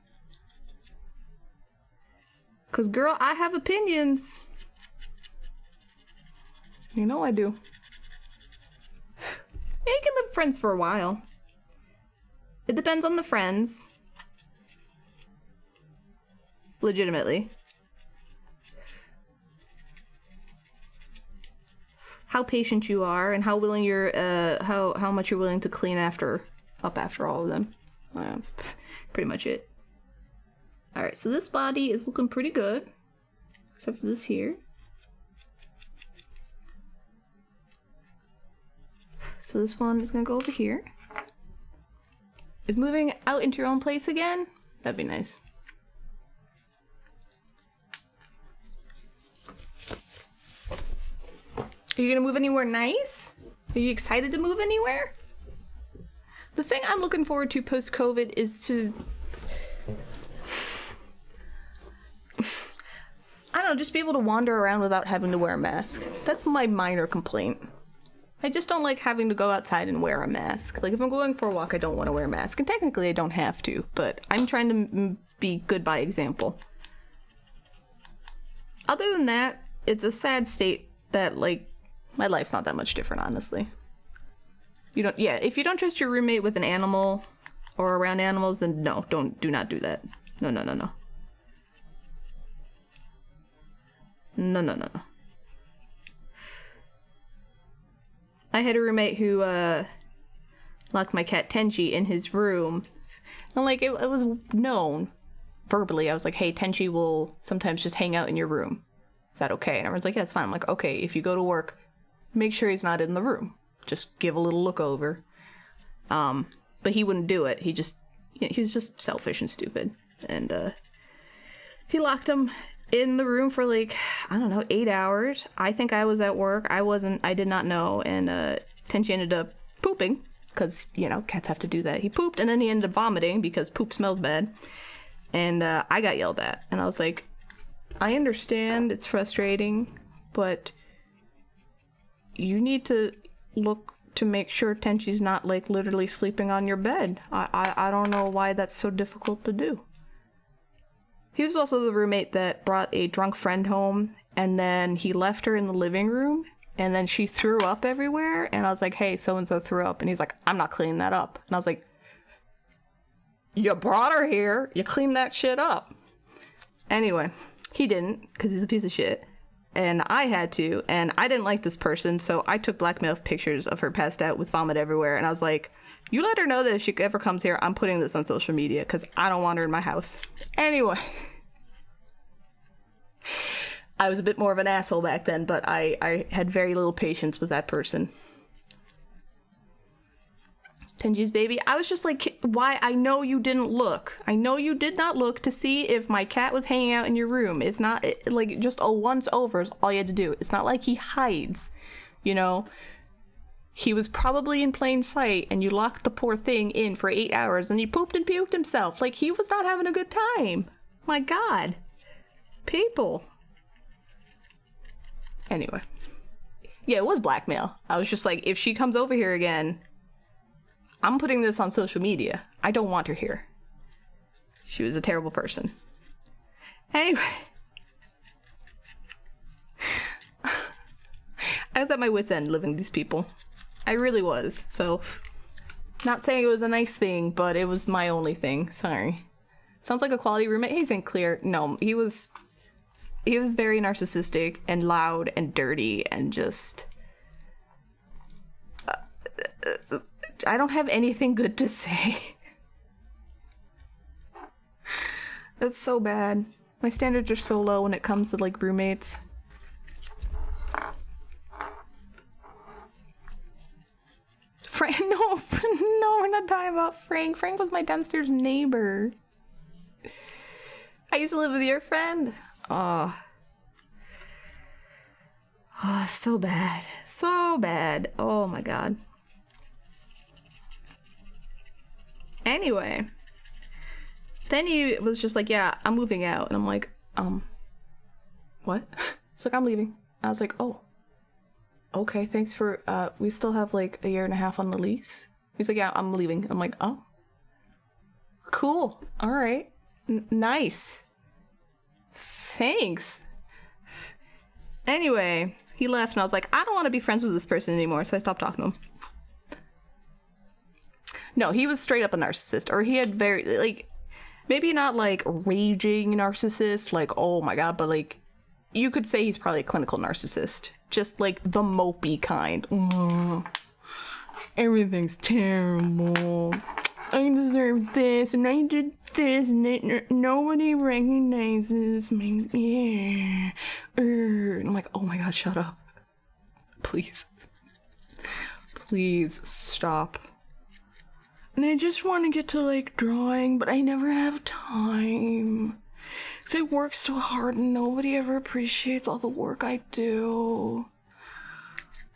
'Cause girl, I have opinions. You know I do. Yeah, you can live with friends for a while. It depends on the friends. Legitimately. How patient you are and how willing you're how much you're willing to clean up after all of them. Well, that's pretty much it. Alright, so this body is looking pretty good. Except for this here. So this one is gonna go over here. Is moving out into your own place again? That'd be nice. Are you gonna move anywhere nice? Are you excited to move anywhere? The thing I'm looking forward to post-COVID is to... I don't know, just be able to wander around without having to wear a mask. That's my minor complaint. I just don't like having to go outside and wear a mask. Like, if I'm going for a walk, I don't want to wear a mask. And technically, I don't have to, but I'm trying to be good by example. Other than that, it's a sad state that, like, my life's not that much different, honestly. If you don't trust your roommate with an animal or around animals, then no, do not do that. No. No. I had a roommate who locked my cat Tenchi in his room. And like it was known verbally. I was like, hey, Tenchi will sometimes just hang out in your room. Is that okay? And everyone's like, yeah, it's fine. I'm like, okay, if you go to work, make sure he's not in the room. Just give a little look over. But he wouldn't do it. He was just selfish and stupid. And he locked him in the room for like, I don't know, 8 hours. I think I was at work. I did not know. And Tenchi ended up pooping because, cats have to do that. He pooped and then he ended up vomiting because poop smells bad. And I got yelled at. And I was like, I understand it's frustrating, but you need to look to make sure Tenchi's not like literally sleeping on your bed. I don't know why that's so difficult to do. He was also the roommate that brought a drunk friend home and then he left her in the living room and then she threw up everywhere and I was like, hey, so-and-so threw up. And he's like, I'm not cleaning that up. And I was like, you brought her here, you clean that shit up. Anyway, he didn't because he's a piece of shit. And I had to, and I didn't like this person, so I took blackmail pictures of her passed out with vomit everywhere, and I was like, You let her know that if she ever comes here, I'm putting this on social media because I don't want her in my house. Anyway. I was a bit more of an asshole back then, but I had very little patience with that person. Tenji's baby. I was just like, why? I know you didn't look. I know you did not look to see if my cat was hanging out in your room. It's not like just a once over is all you had to do. It's not like he hides, you know? He was probably in plain sight and you locked the poor thing in for 8 hours and he pooped and puked himself. Like, he was not having a good time. My God. People. Anyway. Yeah, it was blackmail. I was just like, if she comes over here again, I'm putting this on social media. I don't want her here. She was a terrible person. Anyway. I was at my wit's end living with these people. I really was. So, not saying it was a nice thing, but it was my only thing. Sorry. Sounds like a quality roommate. He's unclear. No, he was very narcissistic and loud and dirty and just... I don't have anything good to say. That's so bad. My standards are so low when it comes to, like, roommates. Frank, no, we're not talking about Frank. Frank was my downstairs neighbor. I used to live with your friend. Oh. Oh, so bad. So bad. Oh my God. Anyway. Then he was just like, yeah, I'm moving out. And I'm like, what? He's like, I'm leaving. I was like, oh. Okay, thanks for, we still have like a year and a half on the lease. He's like, yeah, I'm leaving. I'm like, oh. Cool. All right. Nice. Thanks. Anyway, he left and I was like, I don't want to be friends with this person anymore, so I stopped talking to him. No, he was straight up a narcissist, or he had very, like, maybe not like raging narcissist, like, oh my God, but like, you could say he's probably a clinical narcissist. Just like the mopey kind. Everything's terrible. I deserve this, and I did this, and nobody recognizes me. Yeah. And I'm like, oh my God, shut up. Please. Please stop. And I just want to get to like drawing, but I never have time. Because I work so hard and nobody ever appreciates all the work I do.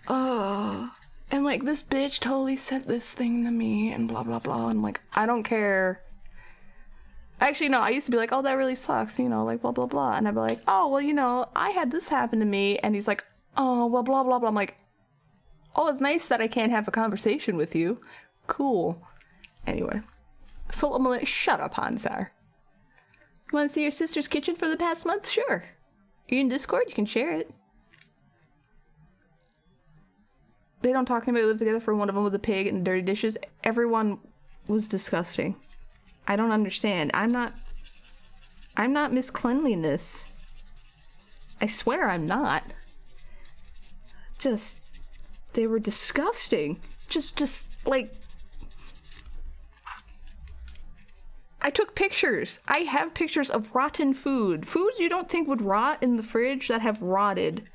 And like this bitch totally sent this thing to me and blah blah blah. And like, I don't care. Actually, no, I used to be like, oh, that really sucks, you know, like blah blah blah. And I'd be like, oh, well, you know, I had this happen to me. And he's like, oh, well, blah blah blah. I'm like, oh, it's nice that I can't have a conversation with you. Cool. Anyway. So I'm gonna shut up, Hansar. You want to see your sister's kitchen for the past month? Sure. You're in Discord? You can share it. They don't talk anybody live together for one of them was a pig and dirty dishes. Everyone was disgusting. I don't understand. I'm not Miss Cleanliness. I swear I'm not. Just, they were disgusting. Just like... I took pictures. I have pictures of rotten food. Foods you don't think would rot in the fridge that have rotted.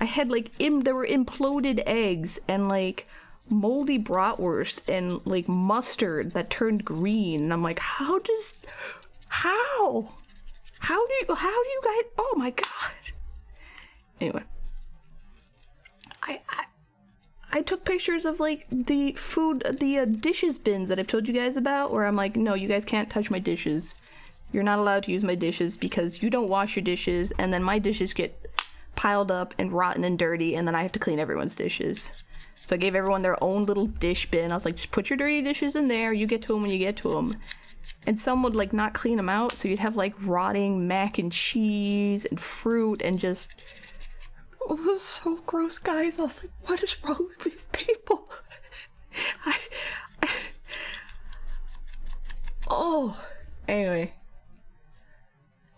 I had like, there were imploded eggs and like moldy bratwurst and like mustard that turned green. And I'm like, how do you guys, oh my God. Anyway. I took pictures of like the food, the dishes bins that I've told you guys about, where I'm like, no, you guys can't touch my dishes. You're not allowed to use my dishes because you don't wash your dishes, and then my dishes get piled up and rotten and dirty, and then I have to clean everyone's dishes. So I gave everyone their own little dish bin. I was like, just put your dirty dishes in there. You get to them when you get to them. And some would like not clean them out, so you'd have like rotting mac and cheese and fruit and just... It was so gross, guys. I was like, what is wrong with these people? Oh, anyway.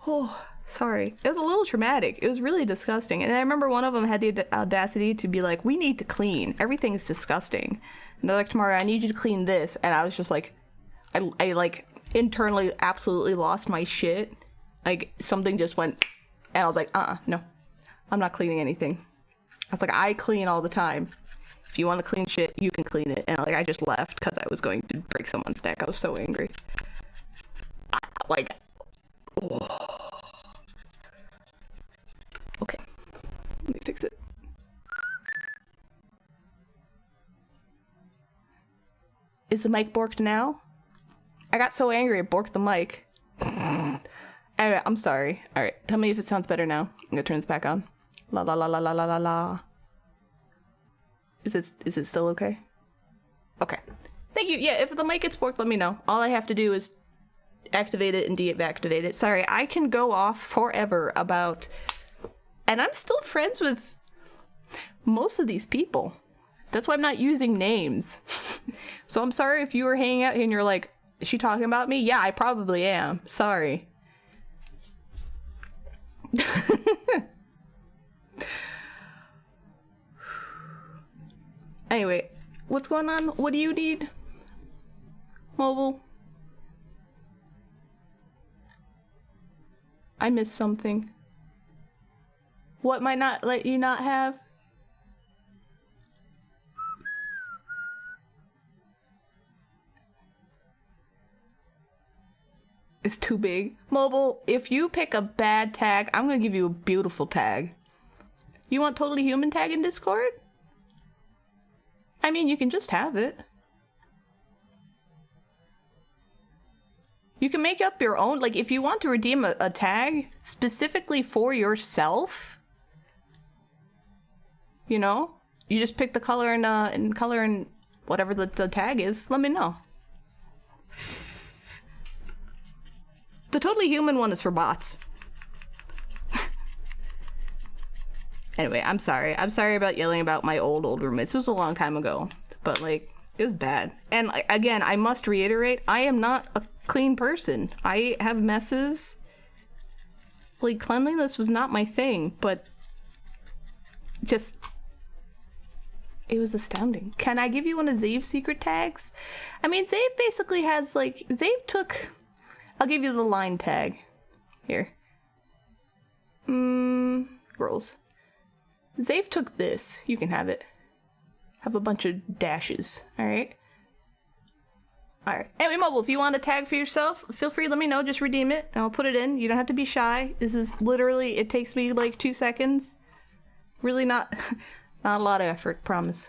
Oh, Sorry. It was a little traumatic. It was really disgusting. And I remember one of them had the audacity to be like, we need to clean. Everything's disgusting. And they're like, Tamara, I need you to clean this. And I was just like, I like internally absolutely lost my shit. Like something just went, and I was like, no, I'm not cleaning anything. I was like, I clean all the time. If you want to clean shit, you can clean it. And like, I just left because I was going to break someone's neck. I was so angry. Okay, let me fix it. Is the mic borked now? I got so angry it borked the mic. Anyway, I'm sorry. Alright, tell me if it sounds better now. I'm gonna turn this back on. La la la la la la la la. Is it still okay? Okay. Thank you. Yeah, if the mic gets borked, let me know. All I have to do is activate it and deactivate it. Sorry, I can go off forever about... And I'm still friends with most of these people. That's why I'm not using names. So I'm sorry if you were hanging out here and you're like, is she talking about me? Yeah, I probably am. Sorry. Anyway, what's going on? What do you need? Mobile? I missed something. What might not let you not have? It's too big. Mobile, if you pick a bad tag, I'm gonna give you a beautiful tag. You want Totally Human tag in Discord? I mean, you can just have it. You can make up your own, like if you want to redeem a tag specifically for yourself, you know, you just pick the color and whatever the tag is, let me know. The Totally Human one is for bots. Anyway, I'm sorry. I'm sorry about yelling about my old roommates. This was a long time ago, but like, it was bad. And again, I must reiterate, I am not a clean person. I have messes. Like, cleanliness was not my thing, but just, it was astounding. Can I give you one of Zave's secret tags? I mean, Zave basically has like, Zave took, I'll give you the line tag. Here. Rolls. Zave took this. You can have it. Have a bunch of dashes. Alright? Alright. Anyway, Mobile, if you want a tag for yourself, feel free, let me know. Just redeem it, and I'll put it in. You don't have to be shy. This is literally, it takes me like 2 seconds. Really not a lot of effort, promise.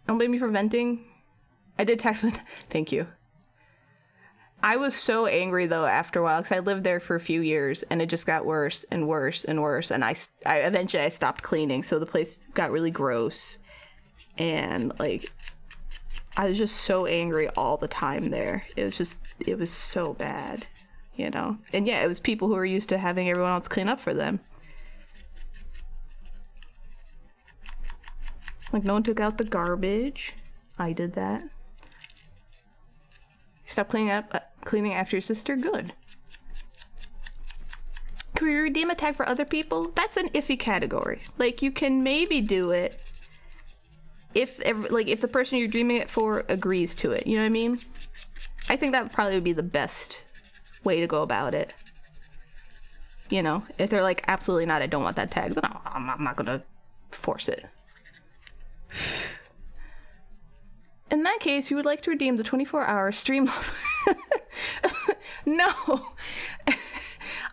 Don't blame me for venting. I did text. Thank you. I was so angry though after a while because I lived there for a few years and it just got worse and worse and worse, and I eventually stopped cleaning, so the place got really gross, and like I was just so angry all the time there. It was so bad, you know. And yeah, it was people who were used to having everyone else clean up for them. Like no one took out the garbage. I did that. Stop cleaning after your sister? Good. Can we redeem a tag for other people? That's an iffy category. Like, you can maybe do it if the person you're dreaming it for agrees to it. You know what I mean? I think that would probably be the best way to go about it. You know, if they're like, absolutely not, I don't want that tag, then I'm not gonna force it. In that case, you would like to redeem the 24-hour stream love. No.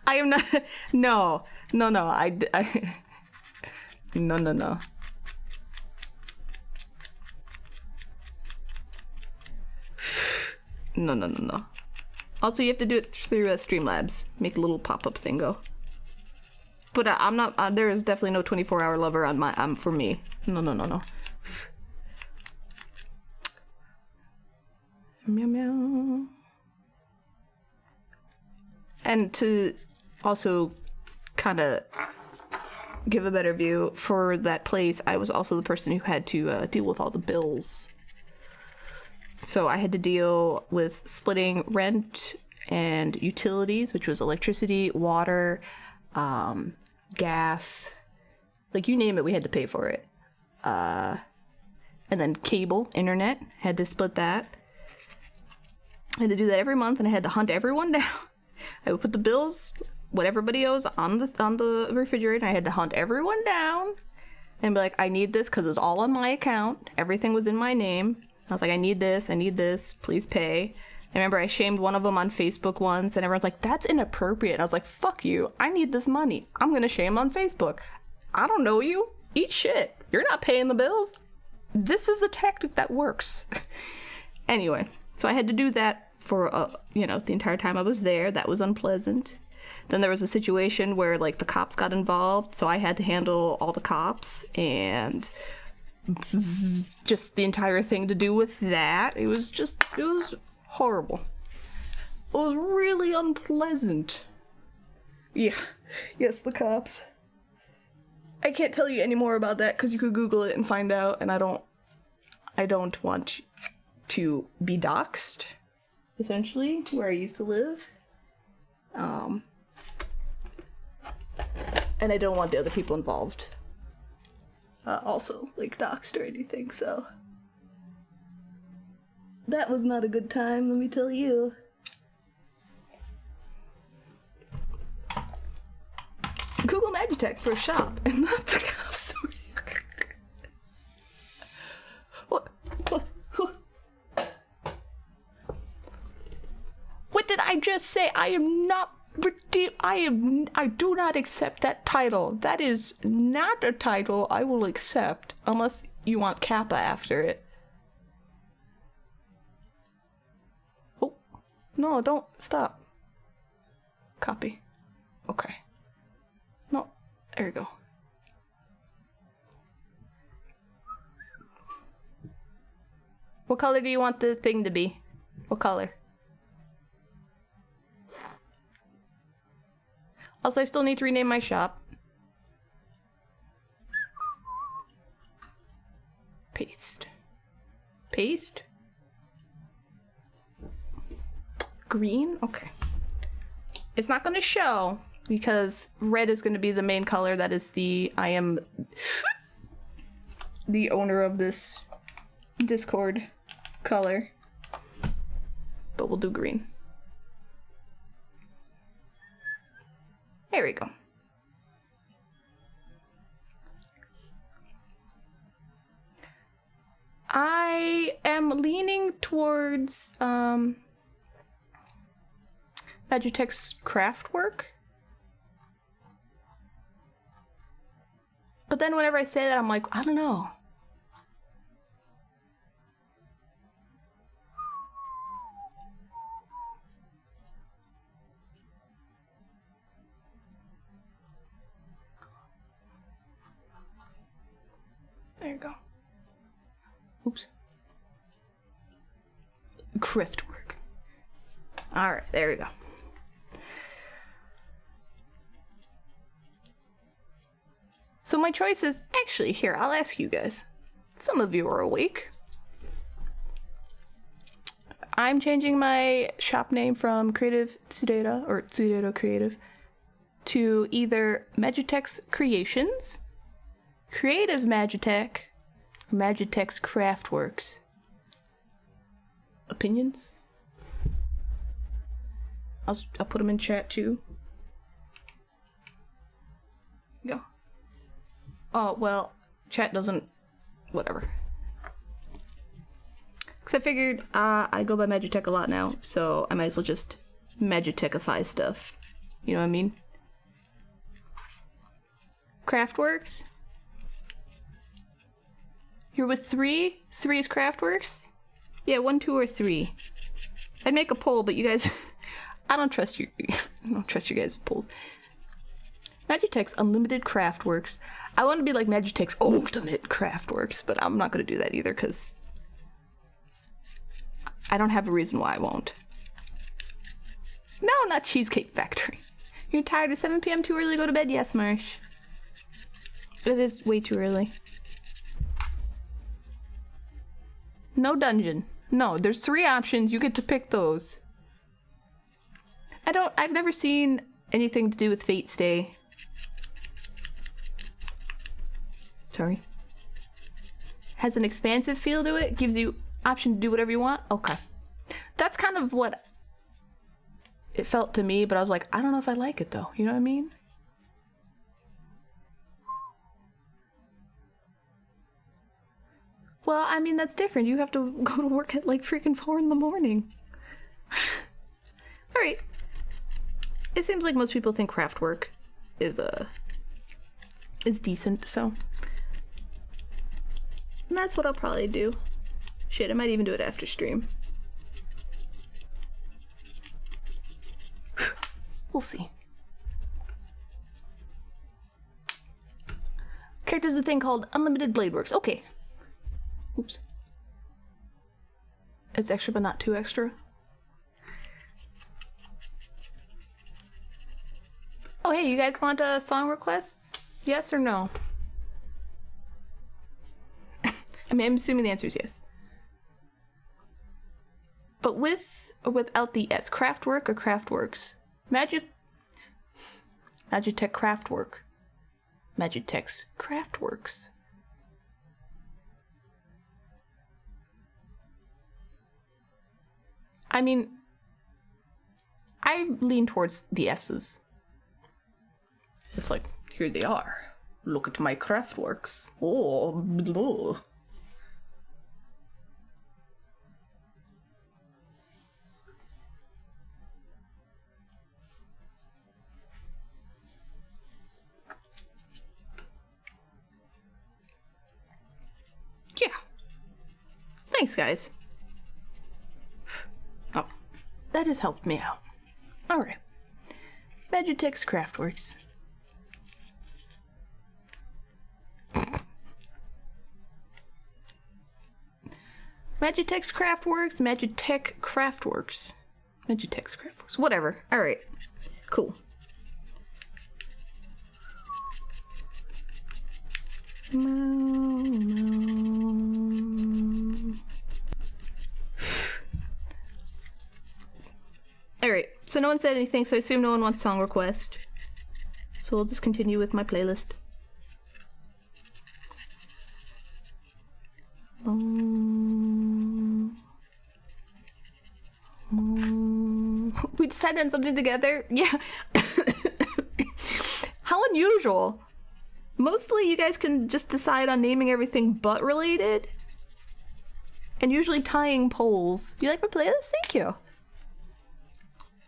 I am not. No. No. No. No. Also, you have to do it through Streamlabs. Make a little pop-up thing go. But I'm not. There is definitely no 24-hour lover on my. For me. No. Meow meow. And to also kind of give a better view for that place, I was also the person who had to deal with all the bills. So I had to deal with splitting rent and utilities, which was electricity, water, gas, like you name it, we had to pay for it. And then cable, internet, had to split that. I had to do that every month, and I had to hunt everyone down. I would put the bills, what everybody owes, on the refrigerator, and I had to hunt everyone down and be like, I need this, because it was all on my account. Everything was in my name. I was like, I need this, please pay. I remember I shamed one of them on Facebook once, and everyone's like, that's inappropriate. And I was like, fuck you, I need this money. I'm gonna shame on Facebook. I don't know you. Eat shit. You're not paying the bills. This is the tactic that works. Anyway, so I had to do that for, the entire time I was there. That was unpleasant. Then there was a situation where, like, the cops got involved, so I had to handle all the cops, and just the entire thing to do with that. It was horrible. It was really unpleasant. Yeah. Yes, the cops. I can't tell you any more about that because you could Google it and find out, and I don't want to be doxxed, essentially, where I used to live. And I don't want the other people involved also, like, doxxed or anything, so. That was not a good time, let me tell you. Google Magitek for a shop and not the cops. What did I just say? I am not I do not accept that title. That is not a title I will accept unless you want Kappa after it. Oh, no, don't stop. Copy. Okay. No, there you go. What color do you want the thing to be? What color? Also, I still need to rename my shop. Paste. Paste? Green? Okay. It's not going to show because red is going to be the main color. That is I am the owner of this Discord color. But we'll do green. There we go. I am leaning towards MagiteksCraftworks. But then whenever I say that, I'm like, I don't know. There you go. Oops. Craftwork. Alright, there we go. So my choice is, actually, here, I'll ask you guys. Some of you are awake. I'm changing my shop name from Creative Tsudeta, or Tsudeto Creative, to either Magitex Creations, Creative Magitek, or MagiteksCraftworks. Opinions? I'll put them in chat too. Go. Oh, well, chat doesn't... whatever. Because I figured I go by Magitek a lot now, so I might as well just Magitekify stuff. You know what I mean? Craftworks? You're with 3? 3 is Craftworks? Yeah, 1, 2, or 3. I'd make a poll, but you guys... I don't trust you. I don't trust you guys' polls. Magitek's Unlimited Craftworks. I want to be like Magitek's Ultimate Craftworks, but I'm not going to do that either, because I don't have a reason why I won't. No, not Cheesecake Factory. You're tired of 7 p.m. too early to go to bed? Yes, Marsh. It is way too early. No dungeon. No, there's 3 options. You get to pick those. I've never seen anything to do with Fate Stay. Sorry. Has an expansive feel to it, gives you option to do whatever you want. Okay. That's kind of what it felt to me, but I was like, I don't know if I like it though. You know what I mean? Well, I mean, that's different. You have to go to work at like freaking 4 in the morning. Alright. It seems like most people think craft work is decent, so. And that's what I'll probably do. Shit, I might even do it after stream. We'll see. Character's a thing called Unlimited Blade Works. Okay. Oops. It's extra but not too extra. Oh hey, you guys want a song request? Yes or no? I mean, I'm assuming the answer is yes. But with or without the S, Craftwork or Craftworks? MagiteksCraftworks. MagiteksCraftworks. I mean, I lean towards the S's. It's like, here they are. Look at my Craftworks. Oh, blah. Yeah. Thanks, guys. Oh, that has helped me out. Alright. MagiteksCraftworks. MagiteksCraftworks, MagiteksCraftworks. MagiteksCraftworks. Whatever. Alright. Cool. Alright, so no one said anything, so I assume no one wants song request. So we'll just continue with my playlist. We decided on something together? Yeah. How unusual. Mostly you guys can just decide on naming everything but related. And usually tying polls. Do you like my playlist? Thank you.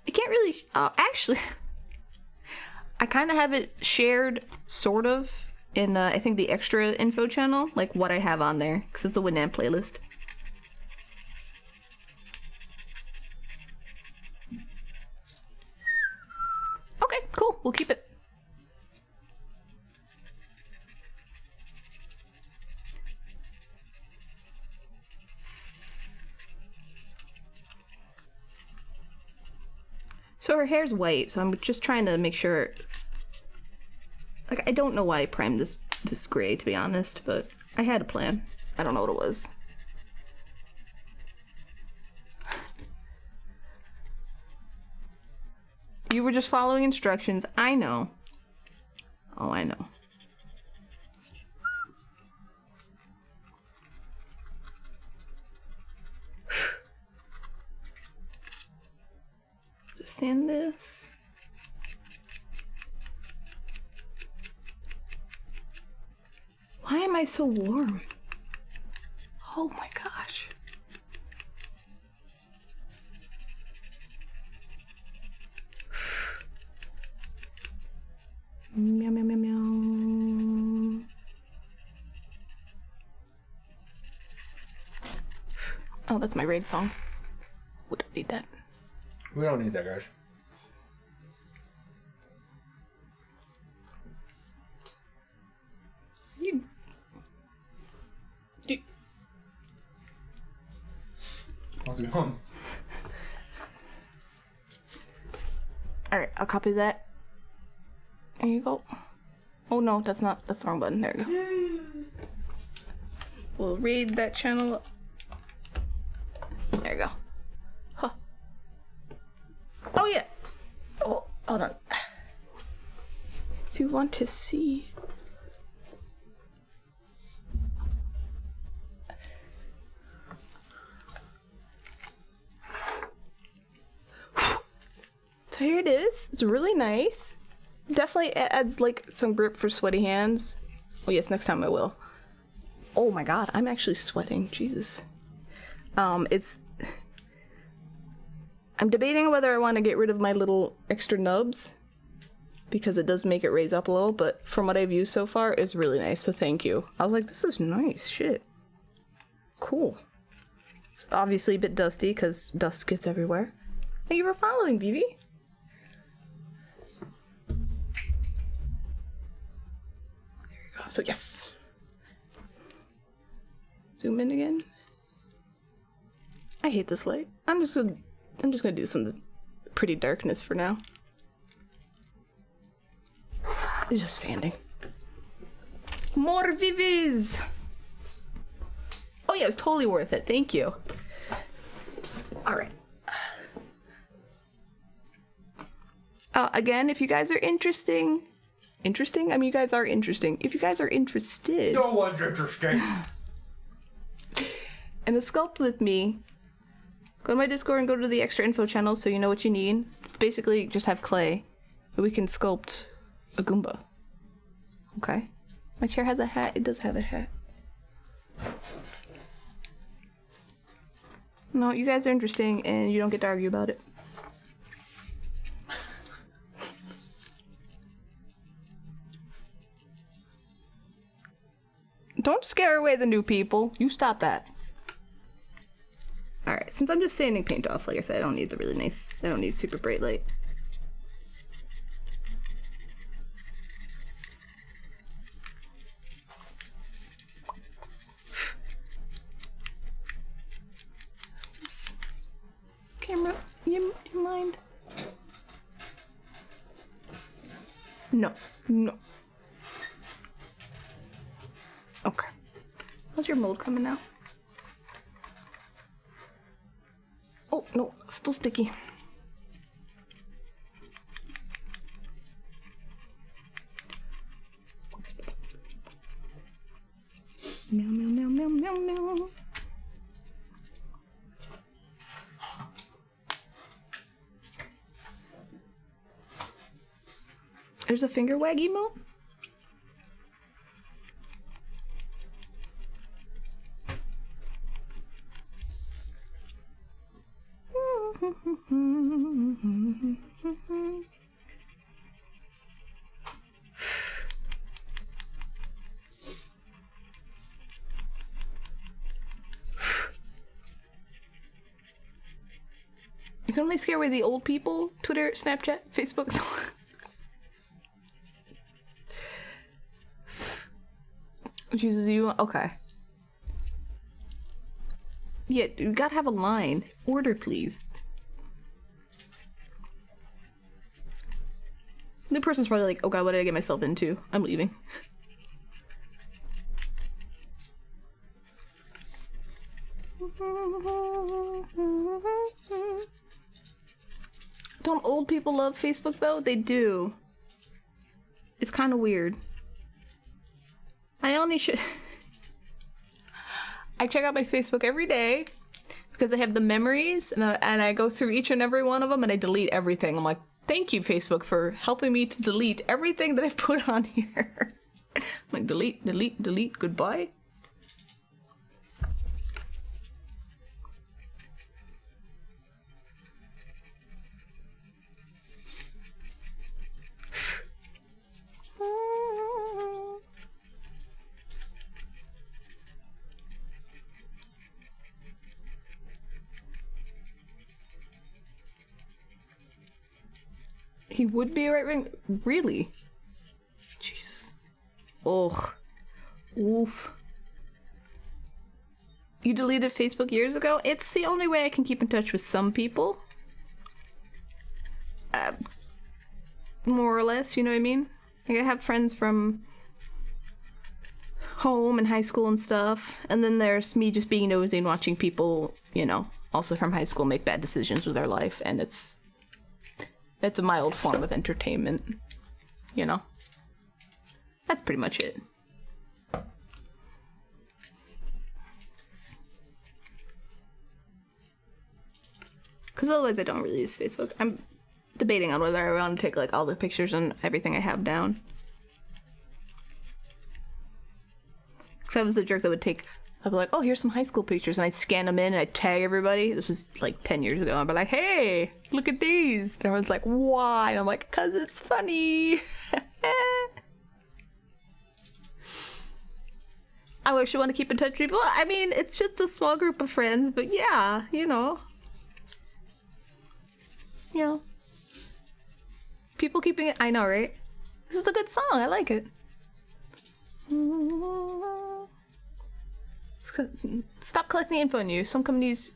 I can't really... actually... I kind of have it shared, sort of, in, I think, the extra info channel. Like, what I have on there. Because it's a Winamp playlist. Okay, cool. We'll keep it. So her hair's white, so I'm just trying to make sure... Like, I don't know why I primed this gray, to be honest, but I had a plan. I don't know what it was. You were just following instructions. I know. Oh, I know. Just sand this. Why am I so warm? Oh my gosh. Meow, meow, meow, meow. Oh, that's my raid song. We don't need that. We don't need that, guys. How's it going? Alright, I'll copy that. There you go. Oh no, that's the wrong button. There you go. We'll read that channel. There you go. Huh. Oh yeah. hold on. If you want to see. So here it is. It's really nice. Definitely adds like some grip for sweaty hands. Oh yes, next time I will. Oh my god, I'm actually sweating. Jesus. I'm debating whether I want to get rid of my little extra nubs because it does make it raise up a little, but from what I've used so far, it's really nice, so thank you. I was like, this is nice, shit. Cool. It's obviously a bit dusty because dust gets everywhere. Thank you for following, BB. So yes. Zoom in again. I hate this light. I'm just gonna do some pretty darkness for now. It's just sanding. More vivis! Oh yeah, it was totally worth it. Thank you. Alright. Again, if you guys are interesting? I mean, you guys are interesting. If you guys are interested... No one's interested. And to sculpt with me, go to my Discord and go to the extra info channel so you know what you need. It's basically just have clay, but we can sculpt a Goomba. Okay. My chair has a hat. It does have a hat. No, you guys are interesting and you don't get to argue about it. Don't scare away the new people. You stop that. Alright, since I'm just sanding paint off, like I said, I don't need the really nice, I don't need super bright light. Camera, you mind? No, no. Okay. How's your mold coming now? Oh, no, still sticky. Meow, meow, meow, meow, meow, meow. There's a finger wag emote? You can only scare away the old people. Twitter, Snapchat, Facebook. Which uses you? Okay. Yeah, you gotta have a line. Order, please. The person's probably like, oh god, what did I get myself into? I'm leaving. Don't old people love Facebook though? They do. It's kind of weird. I only should... I check out my Facebook every day because I have the memories and I go through each and every one of them and I delete everything. I'm like, thank you, Facebook, for helping me to delete everything that I've put on here. I'm like, delete, delete, delete, goodbye. He would be a right wing? Really? Jesus. Ugh. Oof. You deleted Facebook years ago? It's the only way I can keep in touch with some people. More or less, you know what I mean? Like, I have friends from home and high school and stuff, and then there's me just being nosy and watching people, you know, also from high school make bad decisions with their life, and it's It's a mild form of entertainment, you know? That's pretty much it. Because otherwise I don't really use Facebook. I'm debating on whether I want to take like all the pictures and everything I have down. Because I was a jerk that would take, I'd be like, oh, here's some high school pictures, and I'd scan them in and I'd tag everybody. This was like 10 years ago. I'd be like, hey, look at these. And everyone's like, why? And I'm like, because it's funny. I wish I want to keep in touch with people. I mean, it's just a small group of friends, but yeah, you know. You know. People keeping it. I know, right? This is a good song. I like it. Stop collecting info on you. Some companies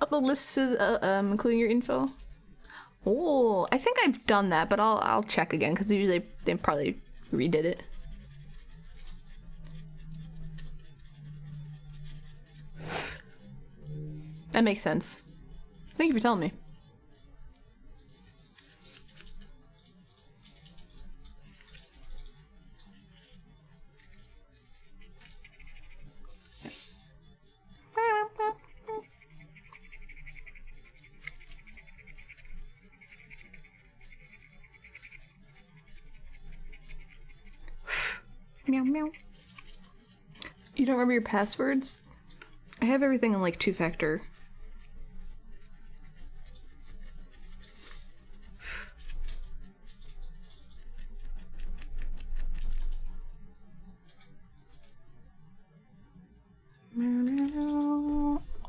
upload lists to, including your info. Oh, I think I've done that, but I'll check again because usually they probably redid it. That makes sense. Thank you for telling me. Meow meow. You don't remember your passwords? I have everything on like 2-factor.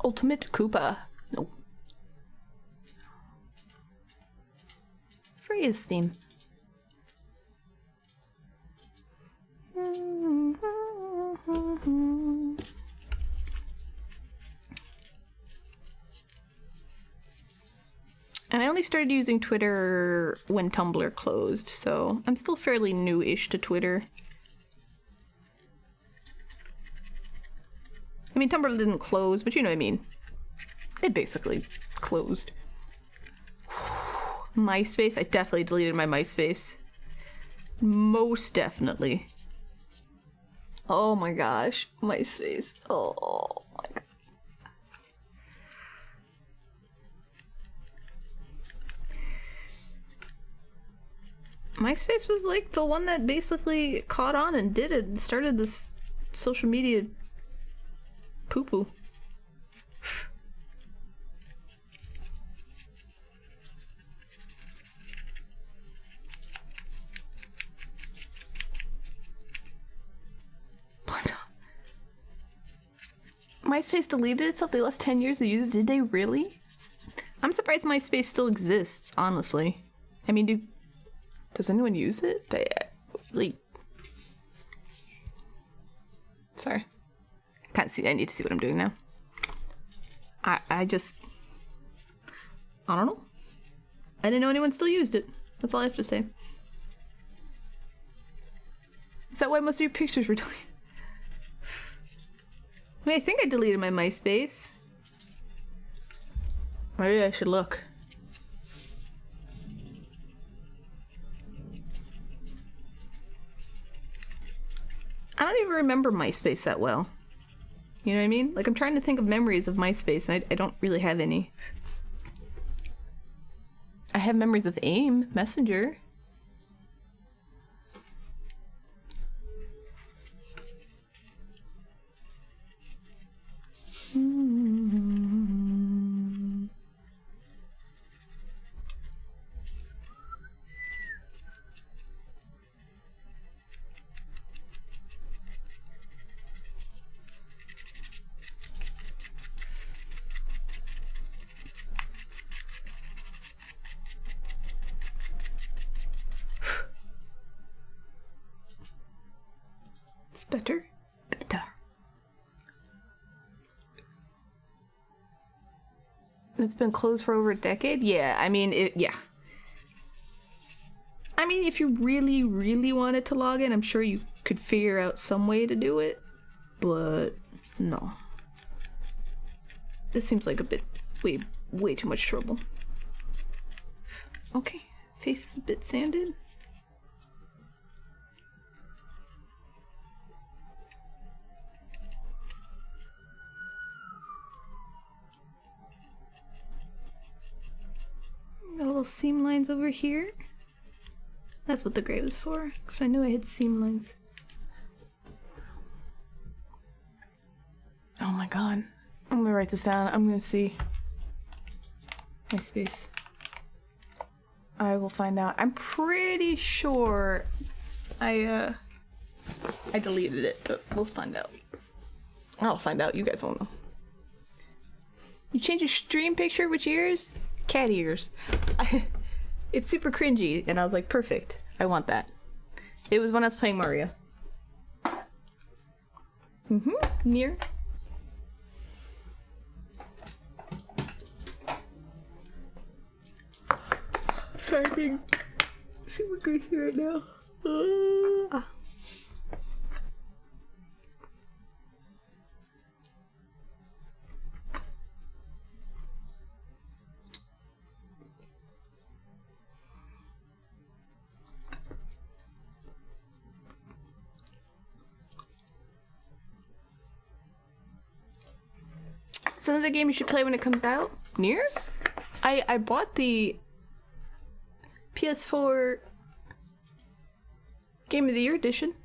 Ultimate Koopa. Nope. Freeze theme. And I only started using Twitter when Tumblr closed, so I'm still fairly new-ish to Twitter. I mean, Tumblr didn't close, but you know what I mean. It basically closed. MySpace? I definitely deleted my MySpace. Most definitely. Oh my gosh. MySpace. Oh my god. MySpace was like the one that basically caught on and did it and started this social media poo-poo. MySpace deleted itself. They lost 10 years of use. Did they really? I'm surprised MySpace still exists, honestly. I mean, does anyone use it? Like, sorry. Can't see. I need to see what I'm doing now. I just, I don't know. I didn't know anyone still used it. That's all I have to say. Is that why most of your pictures were deleted? I mean, I think I deleted my MySpace. Maybe I should look. I don't even remember MySpace that well. You know what I mean? Like, I'm trying to think of memories of MySpace, and I don't really have any. I have memories of AIM, Messenger. Better. It's been closed for over a decade? Yeah, I mean, yeah. I mean, if you really, really wanted to log in, I'm sure you could figure out some way to do it. But, no. This seems like a bit, way too much trouble. Okay, Face is a bit sanded. Got little seam lines over here. That's what the gray was for, because I knew I had seam lines. Oh my god. I'm gonna write this down. I'm gonna see my space. I will find out. I'm pretty sure I deleted it, but we'll find out. I'll find out. You guys won't know. You change your stream picture? Which ears? Cat ears. It's super cringy, and I was like, perfect. I want that. It was when I was playing Mario. Near. Sorry, being super greasy right now. It's another game you should play when it comes out. Near? I bought the PS4 Game of the Year edition.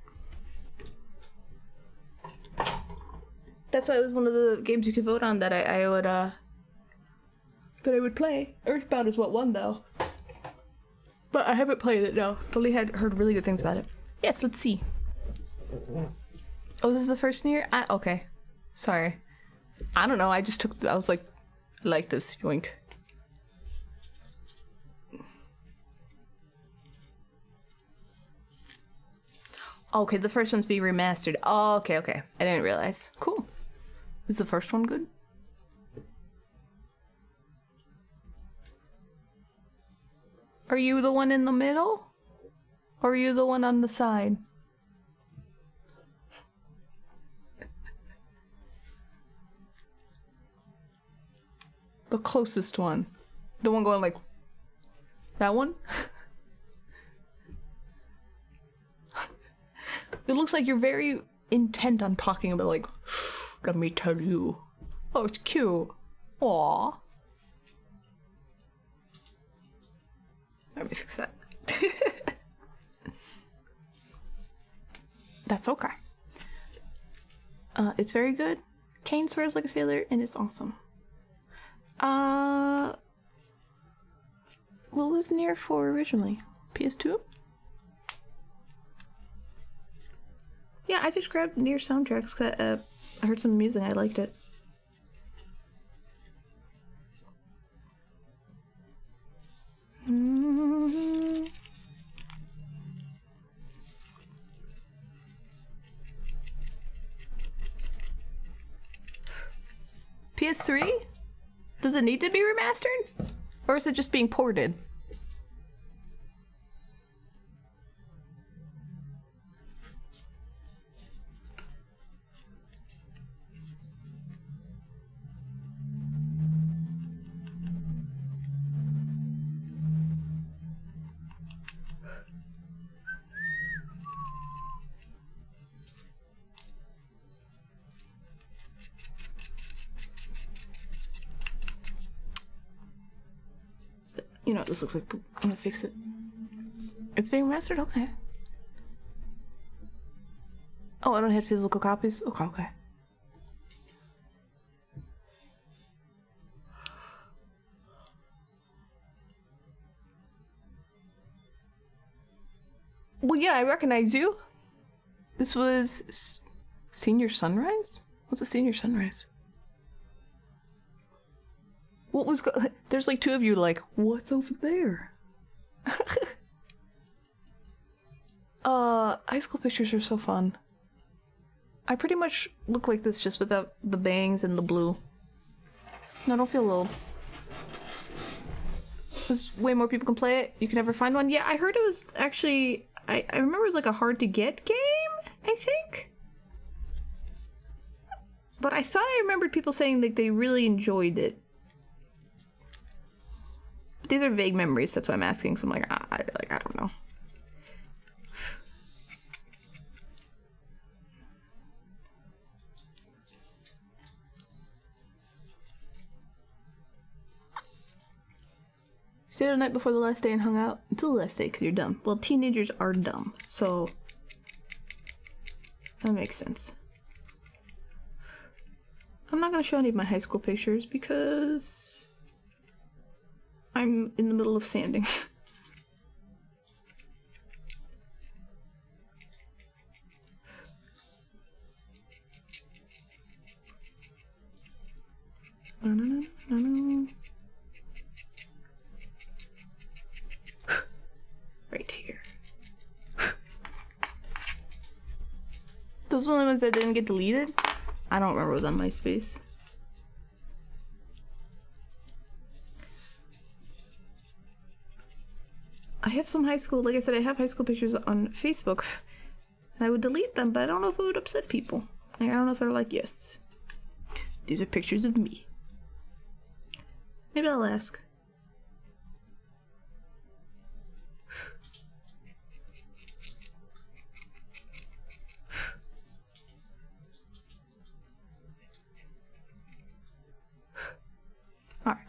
That's why it was one of the games you could vote on that I would play. Earthbound is what won though. But I haven't played it no. Only had heard really good things about it. Yes, let's see. Oh, this is the first Nier? Okay. Sorry. I don't know, I was like, I like this, yoink. Okay, the first one's being remastered. Oh, okay. I didn't realize. Cool. Is the first one good? Are you the one in the middle? Or are you the one on the side? The closest one. The one going like... That one? It looks like you're very intent on talking about like, let me tell you. Oh, it's cute. Aww. Let me fix that. That's okay. It's very good. Kane swears like a sailor and it's awesome. What was Nier for originally? PS2? Yeah, I just grabbed Nier soundtracks because I heard some music, I liked it. PS3? Does it need to be remastered? Or is it just being ported? You know what this looks like. I'm gonna fix it. It's being mastered? Okay. Oh, I don't have physical copies? Okay. Well, yeah, I recognize you. This was Senior Sunrise? What's a Senior Sunrise? What was there's like two of you like, what's over there? High school pictures are so fun. I pretty much look like this just without the bangs and the blue. No, I don't feel old. Because way more people can play it. You can never find one. Yeah, I heard it was actually... I remember it was like a hard to get game, I think? But I thought I remembered people saying like they really enjoyed it. These are vague memories, that's why I'm asking, so I'm like, I don't know. Stayed the night before the last day and hung out until the last day because you're dumb. Well, teenagers are dumb, so that makes sense. I'm not gonna show any of my high school pictures because I'm in the middle of sanding. Right here. Those are the only ones that didn't get deleted? I don't remember what was on MySpace. I have some high school, like I said, I have high school pictures on Facebook. And I would delete them, but I don't know if it would upset people. Like, I don't know if they're like, yes, these are pictures of me. Maybe I'll ask. Alright.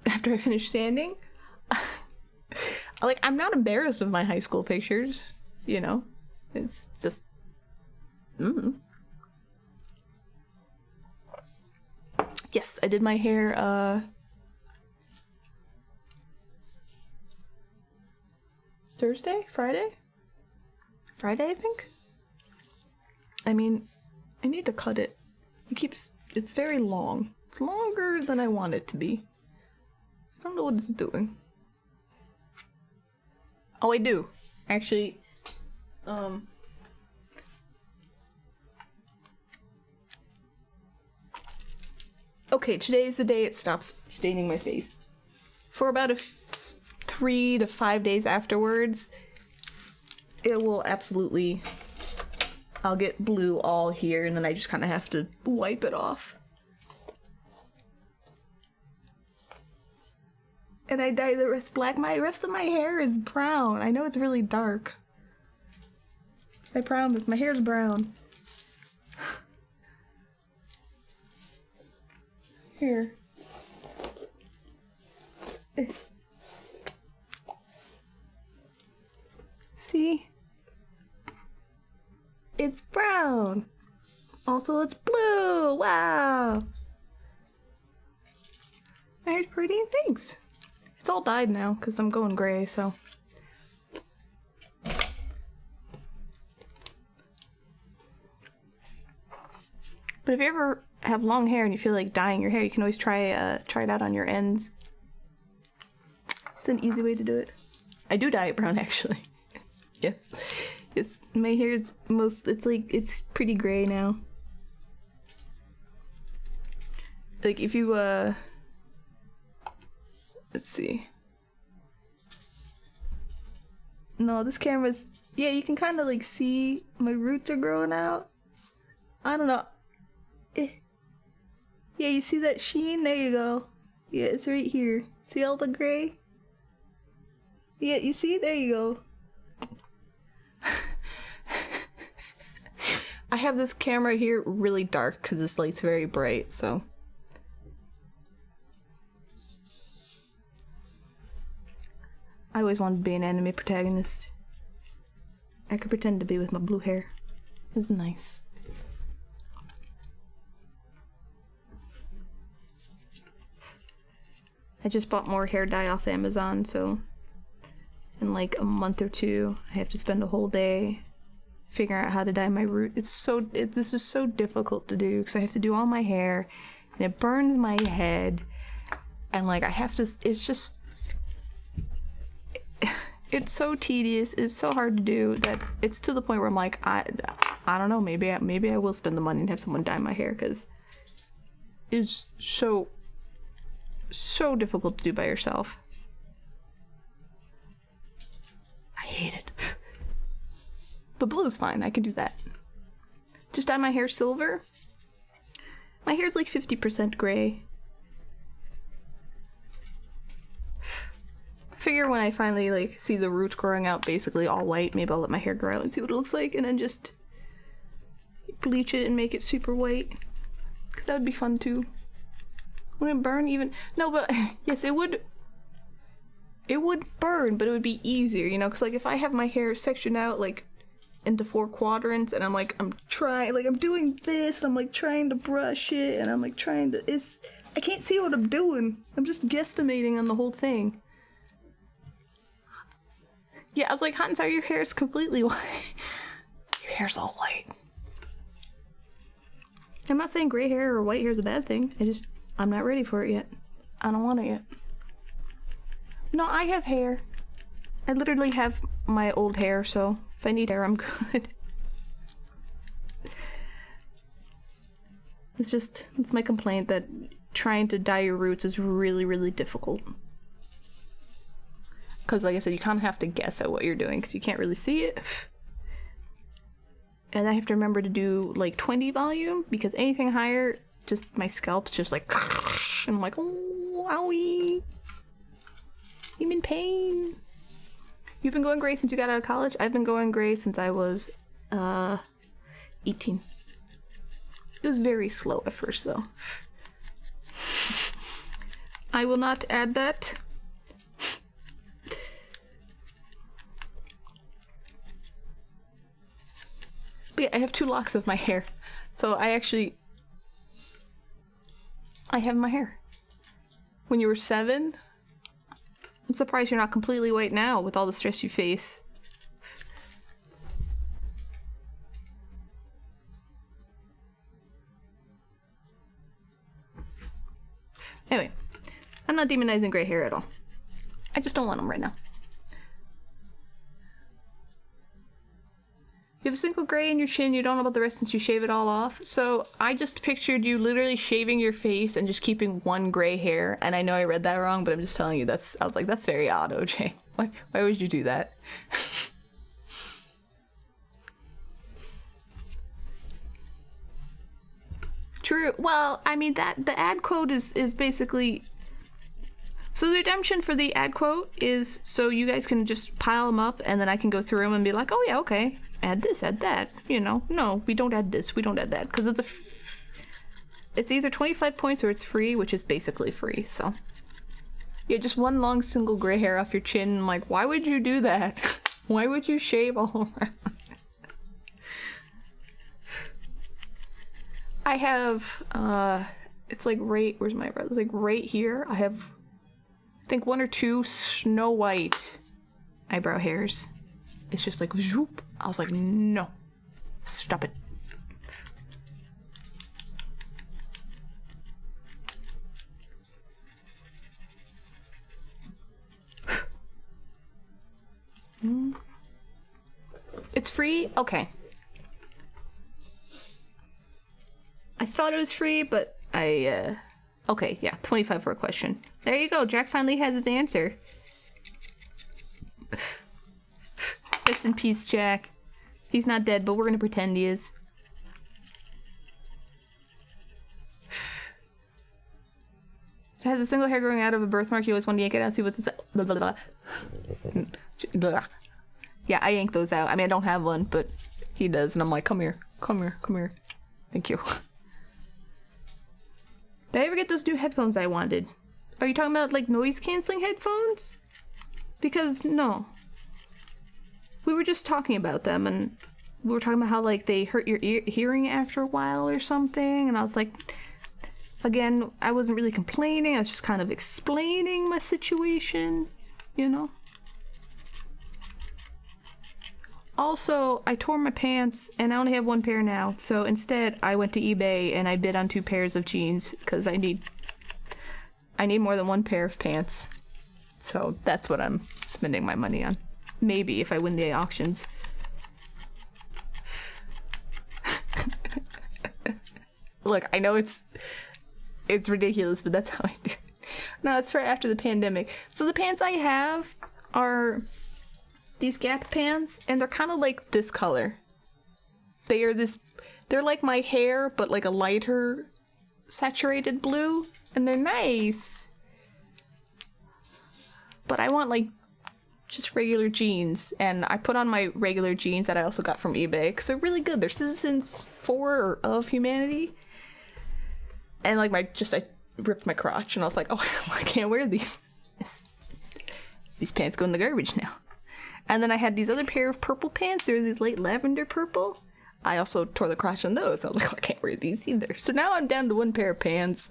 After I finish sanding, I'm not embarrassed of my high school pictures, you know? It's just... Yes, I did my hair, Thursday? Friday? Friday, I think? I mean, I need to cut it. It's very long. It's longer than I want it to be. I don't know what it's doing. Oh, I do. Actually, okay, today's the day it stops staining my face. For about 3 to 5 days afterwards, it will absolutely... I'll get blue all here, and then I just kind of have to wipe it off. And I dye the rest black. My rest of my hair is brown. I know it's really dark. I promise, my hair's brown. Here. See? It's brown. Also, it's blue. Wow. My hair's pretty, thanks. It's all dyed now because I'm going gray, so. But if you ever have long hair and you feel like dyeing your hair, you can always try it out on your ends. It's an easy way to do it. I do dye it brown, actually. Yes. My hair's it's pretty gray now. Like if you let's see. No, this camera's... Yeah, you can kind of like see my roots are growing out. I don't know. Yeah, you see that sheen? There you go. Yeah, it's right here. See all the gray? Yeah, you see? There you go. I have this camera here really dark because this light's very bright, so... I always wanted to be an anime protagonist. I could pretend to be with my blue hair. It's nice. I just bought more hair dye off Amazon, so in like a month or two, I have to spend a whole day figuring out how to dye my root. This is so difficult to do because I have to do all my hair, and it burns my head, and like I have to. It's just. It's so tedious, it's so hard to do that it's to the point where I'm like, I don't know, maybe I will spend the money and have someone dye my hair because it's so difficult to do by yourself. I hate it. The blue's fine, I can do that. Just dye my hair silver. My hair's like 50% gray. Figure when I finally like see the roots growing out basically all white, maybe I'll let my hair grow and see what it looks like, and then just bleach it and make it super white. Cause that would be fun too. Wouldn't it burn even? No, but yes, it would. It would burn, but it would be easier, you know? Cause like if I have my hair sectioned out like into 4 quadrants, and I'm doing this, and I'm like trying to brush it, and I'm like trying to. I can't see what I'm doing. I'm just guesstimating on the whole thing. Yeah, I was like, Hot and Sour, your hair is completely white. Your hair's all white. I'm not saying gray hair or white hair is a bad thing. I'm not ready for it yet. I don't want it yet. No, I have hair. I literally have my old hair, so if I need hair, I'm good. It's my complaint that trying to dye your roots is really, really difficult. Because like I said, you kind of have to guess at what you're doing because you can't really see it. And I have to remember to do like 20 volume because anything higher, just my scalp's just like, and I'm like, oh, owie. I'm in pain. You've been going gray since you got out of college? I've been going gray since I was 18. It was very slow at first though. I will not add that. But yeah, I have 2 locks of my hair. So I have my hair. When you were 7, I'm surprised you're not completely white now with all the stress you face. Anyway, I'm not demonizing gray hair at all. I just don't want them right now. You have a single gray in your chin, you don't know about the rest since you shave it all off. So I just pictured you literally shaving your face and just keeping 1 gray hair. And I know I read that wrong, but I'm just telling you I was like, that's very odd, OJ. Why would you do that? True. Well, I mean, the ad quote is basically... So the redemption for the ad quote is so you guys can just pile them up and then I can go through them and be like, oh yeah, okay, add this, add that, you know. No, we don't add this, we don't add that, because it's either 25 points or it's free, which is basically free, so. Yeah, just 1 long single gray hair off your chin. I'm like, why would you do that? Why would you shave all around? I have, it's like right, where's my brother? Like right here, I have, I think 1 or 2 snow white eyebrow hairs. It's just like, zoop. I was like, no, stop it. It's free? Okay. I thought it was free, but okay, yeah, 25 for a question. There you go, Jack finally has his answer. Rest in peace, Jack. He's not dead, but we're gonna pretend he is. It has a single hair growing out of a birthmark. You always want to yank it out, see what's inside. Blah, blah, blah. Blah. Yeah, I yank those out. I mean, I don't have one, but he does, and I'm like, come here, come here, come here. Thank you. Did I ever get those new headphones I wanted? Are you talking about, like, noise-canceling headphones? Because, no. We were just talking about them, and we were talking about how, like, they hurt your hearing after a while or something, and I was like, again, I wasn't really complaining, I was just kind of explaining my situation, you know? Also, I tore my pants, and I only have 1 pair now, so instead I went to eBay and I bid on 2 pairs of jeans, because I need more than 1 pair of pants. So that's what I'm spending my money on. Maybe, if I win the auctions. Look, I know it's ridiculous, but that's how I do it. No, it's for after the pandemic. So the pants I have are these Gap pants, and they're kind of like this color. They're like my hair, but like a lighter saturated blue, and they're nice. but I want like just regular jeans, and I put on my regular jeans that I also got from eBay because they're really good. They're Citizens for or of Humanity, and like I ripped my crotch, and I was like, oh, I can't wear these. These pants go in the garbage now. And then I had these other pair of purple pants. They were these light lavender purple. I also tore the crotch on those. I was like, oh, I can't wear these either. So now I'm down to one pair of pants,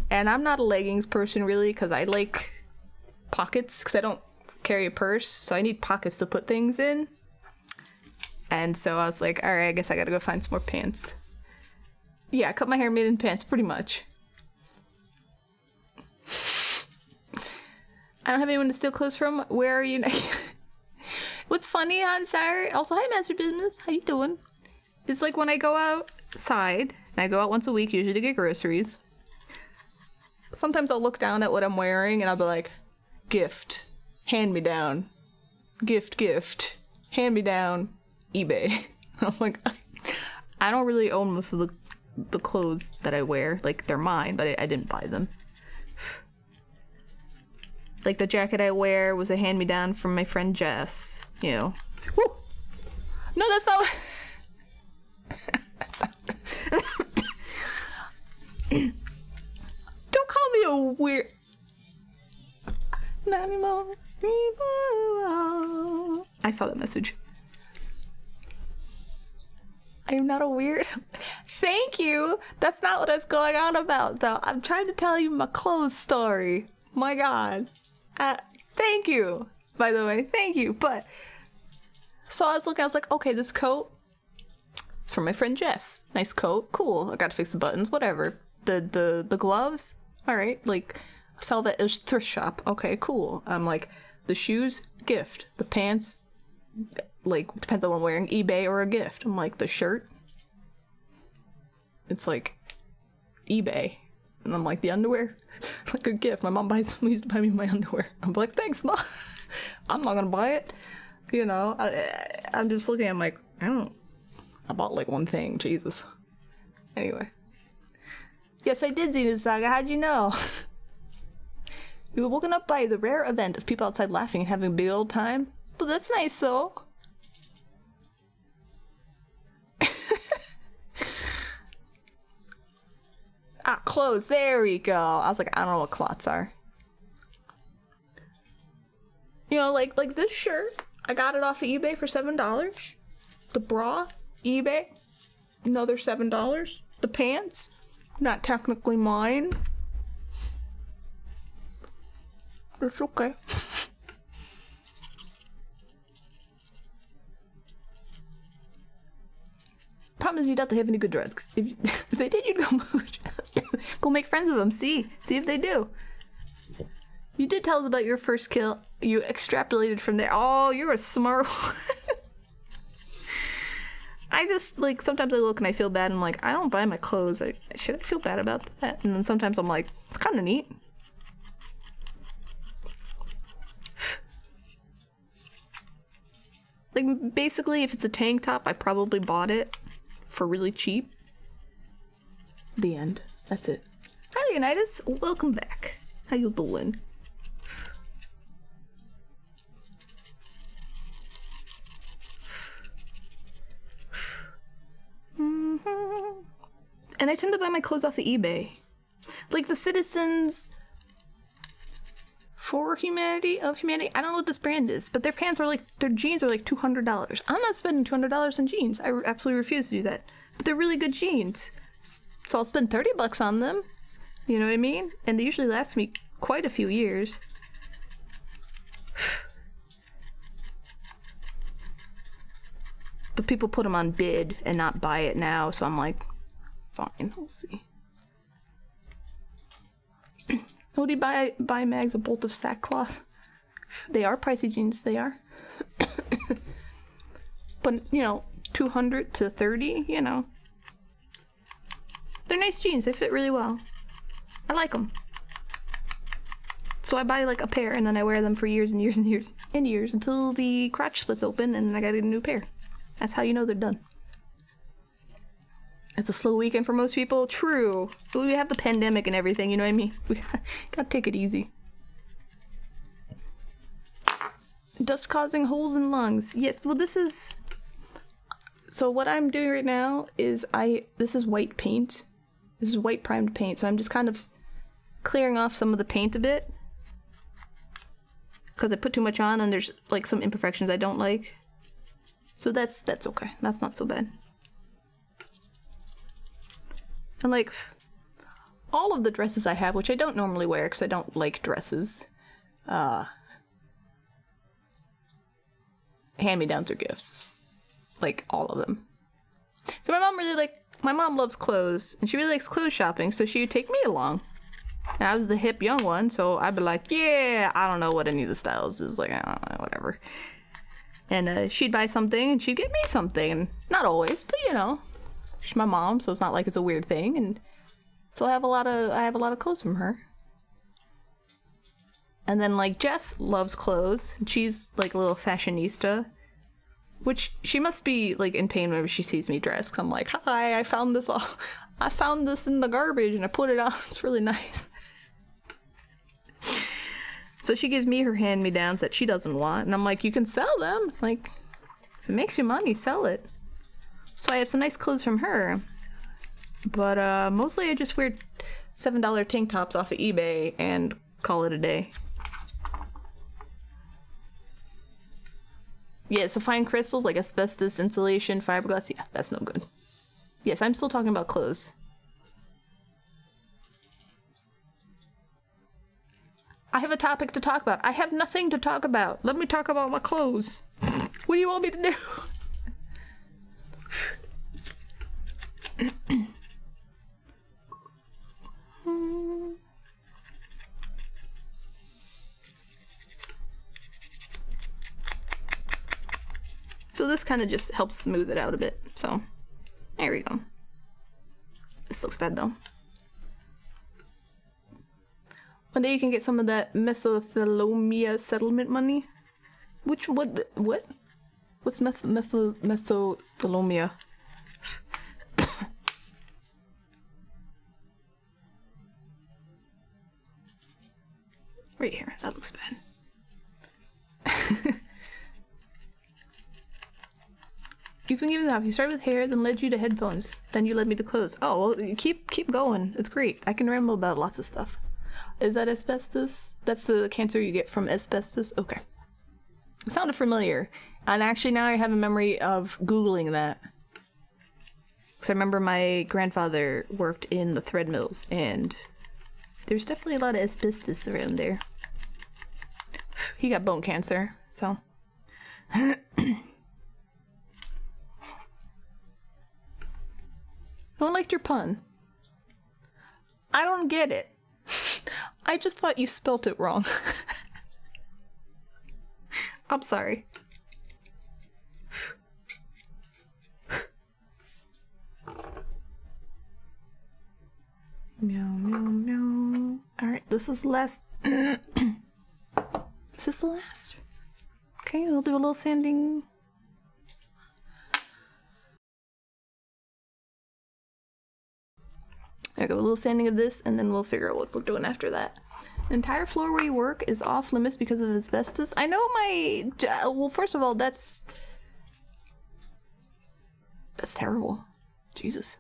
and I'm not a leggings person really because I like pockets because I don't carry a purse, so I need pockets to put things in. And so I was like, all right, I guess I gotta go find some more pants. Yeah, I cut my hair, made in pants, pretty much. I don't have anyone to steal clothes from. Where are you now? What's funny on Saturday, also, hi Master Business, how you doing? It's like when I go outside, and I go out once a week, usually to get groceries. Sometimes I'll look down at what I'm wearing, and I'll be like, gift, hand me down, gift, hand me down, eBay. I'm like, I don't really own most of the clothes that I wear. Like, they're mine, but I didn't buy them. Like, the jacket I wear was a hand-me-down from my friend Jess, you know. Woo! No, that's not... Don't call me a weird... Not anymore. I saw that message. I am not a weird... Thank you! That's not what I was going on about, though. I'm trying to tell you my clothes story. My god. Thank you, by the way, thank you. But so I was looking, I was like, okay, this coat, it's from my friend Jess. Nice coat, cool. I gotta fix the buttons, whatever. The gloves, all right, like sell that at a thrift shop. Okay, cool. I'm like, the shoes, gift. The pants, like depends on what I'm wearing, eBay or a gift. I'm like, the shirt, it's like eBay. And I'm like, the underwear? Like a gift. My mom used to buy me my underwear. I'm like, thanks, Mom. I'm not gonna buy it. You know, I'm just looking, I'm like, I bought like one thing, Jesus. Anyway. Yes, I did, Xena Saga, how'd you know? We were woken up by the rare event of people outside laughing and having a big old time. But that's nice, though. Ah, clothes. There we go. I was like, I don't know what clots are. You know, like this shirt. I got it off of eBay for $7. The bra, eBay, another $7. The pants, not technically mine. It's okay. Problem is, you doubt they have any good drugs. If they did, you'd go mooch. Go make friends with them. See if they do. You did tell us about your first kill. You extrapolated from there. Oh, you're a smart one. I just, like, sometimes I look and I feel bad and I'm like, I don't buy my clothes. Should I feel bad about that? And then sometimes I'm like, it's kind of neat. Like, basically, if it's a tank top, I probably bought it for really cheap. The end. That's it. Hi, Leonidas. Welcome back. How you doing? And I tend to buy my clothes off of eBay. Like the Citizens for Humanity, of Humanity. I don't know what this brand is, but their pants are like, their jeans are like $200. I'm not spending $200 on jeans. I absolutely refuse to do that. But they're really good jeans. So I'll spend $30 on them. You know what I mean? And they usually last me quite a few years. But people put them on bid and not buy it now, so I'm like, fine, we'll see. What do you buy Mags? A bolt of sackcloth? They are pricey jeans, they are. But, you know, 200 to 30, you know. They're nice jeans, they fit really well. I like them. So I buy like a pair and then I wear them for years and years and years and years until the crotch splits open and I gotta get a new pair. That's how you know they're done. It's a slow weekend for most people. True. But we have the pandemic and everything, you know what I mean? We gotta take it easy. Dust causing holes in lungs. Yes, well this is... So what I'm doing right now is this is white paint. This is white primed paint, so I'm just kind of clearing off some of the paint a bit. Because I put too much on and there's like some imperfections I don't like. So that's okay. That's not so bad. And like, all of the dresses I have, which I don't normally wear because I don't like dresses, hand-me-downs or gifts. Like, all of them. So my mom loves clothes, and she really likes clothes shopping, so she would take me along. And I was the hip young one, so I'd be like, yeah, I don't know what any of the styles is, like, I don't know, whatever. And she'd buy something, and she'd get me something, and not always, but you know, she's my mom, so it's not like it's a weird thing, and so I have a lot of clothes from her. And then like Jess loves clothes, and she's like a little fashionista, which she must be like in pain whenever she sees me dressed. 'Cause I'm like, hi, I found this in the garbage and I put it on. It's really nice. So she gives me her hand-me-downs that she doesn't want, and I'm like, you can sell them. Like, if it makes you money, sell it. So I have some nice clothes from her, but mostly I just wear $7 tank tops off of eBay and call it a day. Yeah, so fine crystals like asbestos, insulation, fiberglass, yeah, that's no good. Yes, I'm still talking about clothes. I have a topic to talk about. I have nothing to talk about. Let me talk about my clothes. What do you want me to do? So this kind of just helps smooth it out a bit. So there we go. This looks bad though. One day you can get some of that mesothelioma settlement money. What's mesothelioma? Right here. That looks bad. You've been given the option. You started with hair, then led you to headphones. Then you led me to clothes. Oh, well, you keep going. It's great. I can ramble about lots of stuff. Is that asbestos? That's the cancer you get from asbestos? Okay. It sounded familiar. And actually now I have a memory of Googling that. Because I remember my grandfather worked in the thread mills, and there's definitely a lot of asbestos around there. He got bone cancer, so... No one liked your pun. I don't get it. I just thought you spelt it wrong. I'm sorry. Meow, meow, meow. Alright, this is the last. Is this the last? Okay, we'll do a little sanding. There we go, a little sanding of this, and then we'll figure out what we're doing after that. The entire floor where you work is off limits because of asbestos. I know my... Well, first of all, that's terrible. Jesus.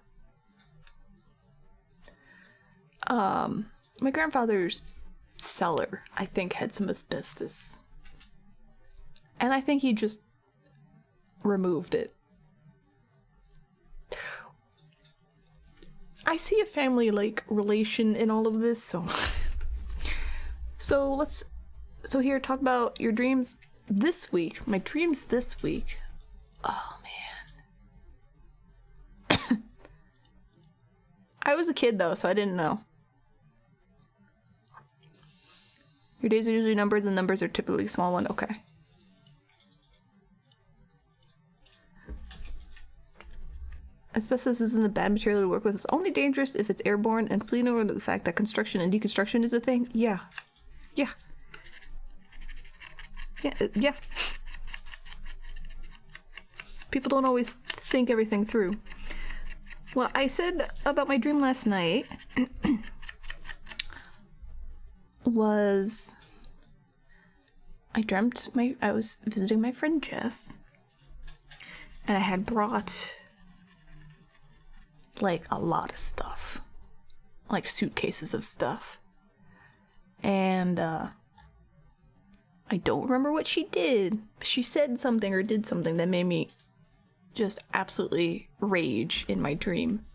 My grandfather's cellar, I think, had some asbestos. And I think he just removed it. I see a family, like, relation in all of this, so... So here, talk about your dreams this week. My dreams this week. Oh, man. I was a kid, though, so I didn't know. Your days are usually numbered, the numbers are typically a small one. Okay. Asbestos isn't a bad material to work with. It's only dangerous if it's airborne, and completely ignoring the fact that construction and deconstruction is a thing. Yeah. Yeah. Yeah. People don't always think everything through. What I said about my dream last night was I dreamt I was visiting my friend Jess, and I had brought like a lot of stuff, like suitcases of stuff, and I don't remember what she did. She said something or did something that made me just absolutely rage in my dream.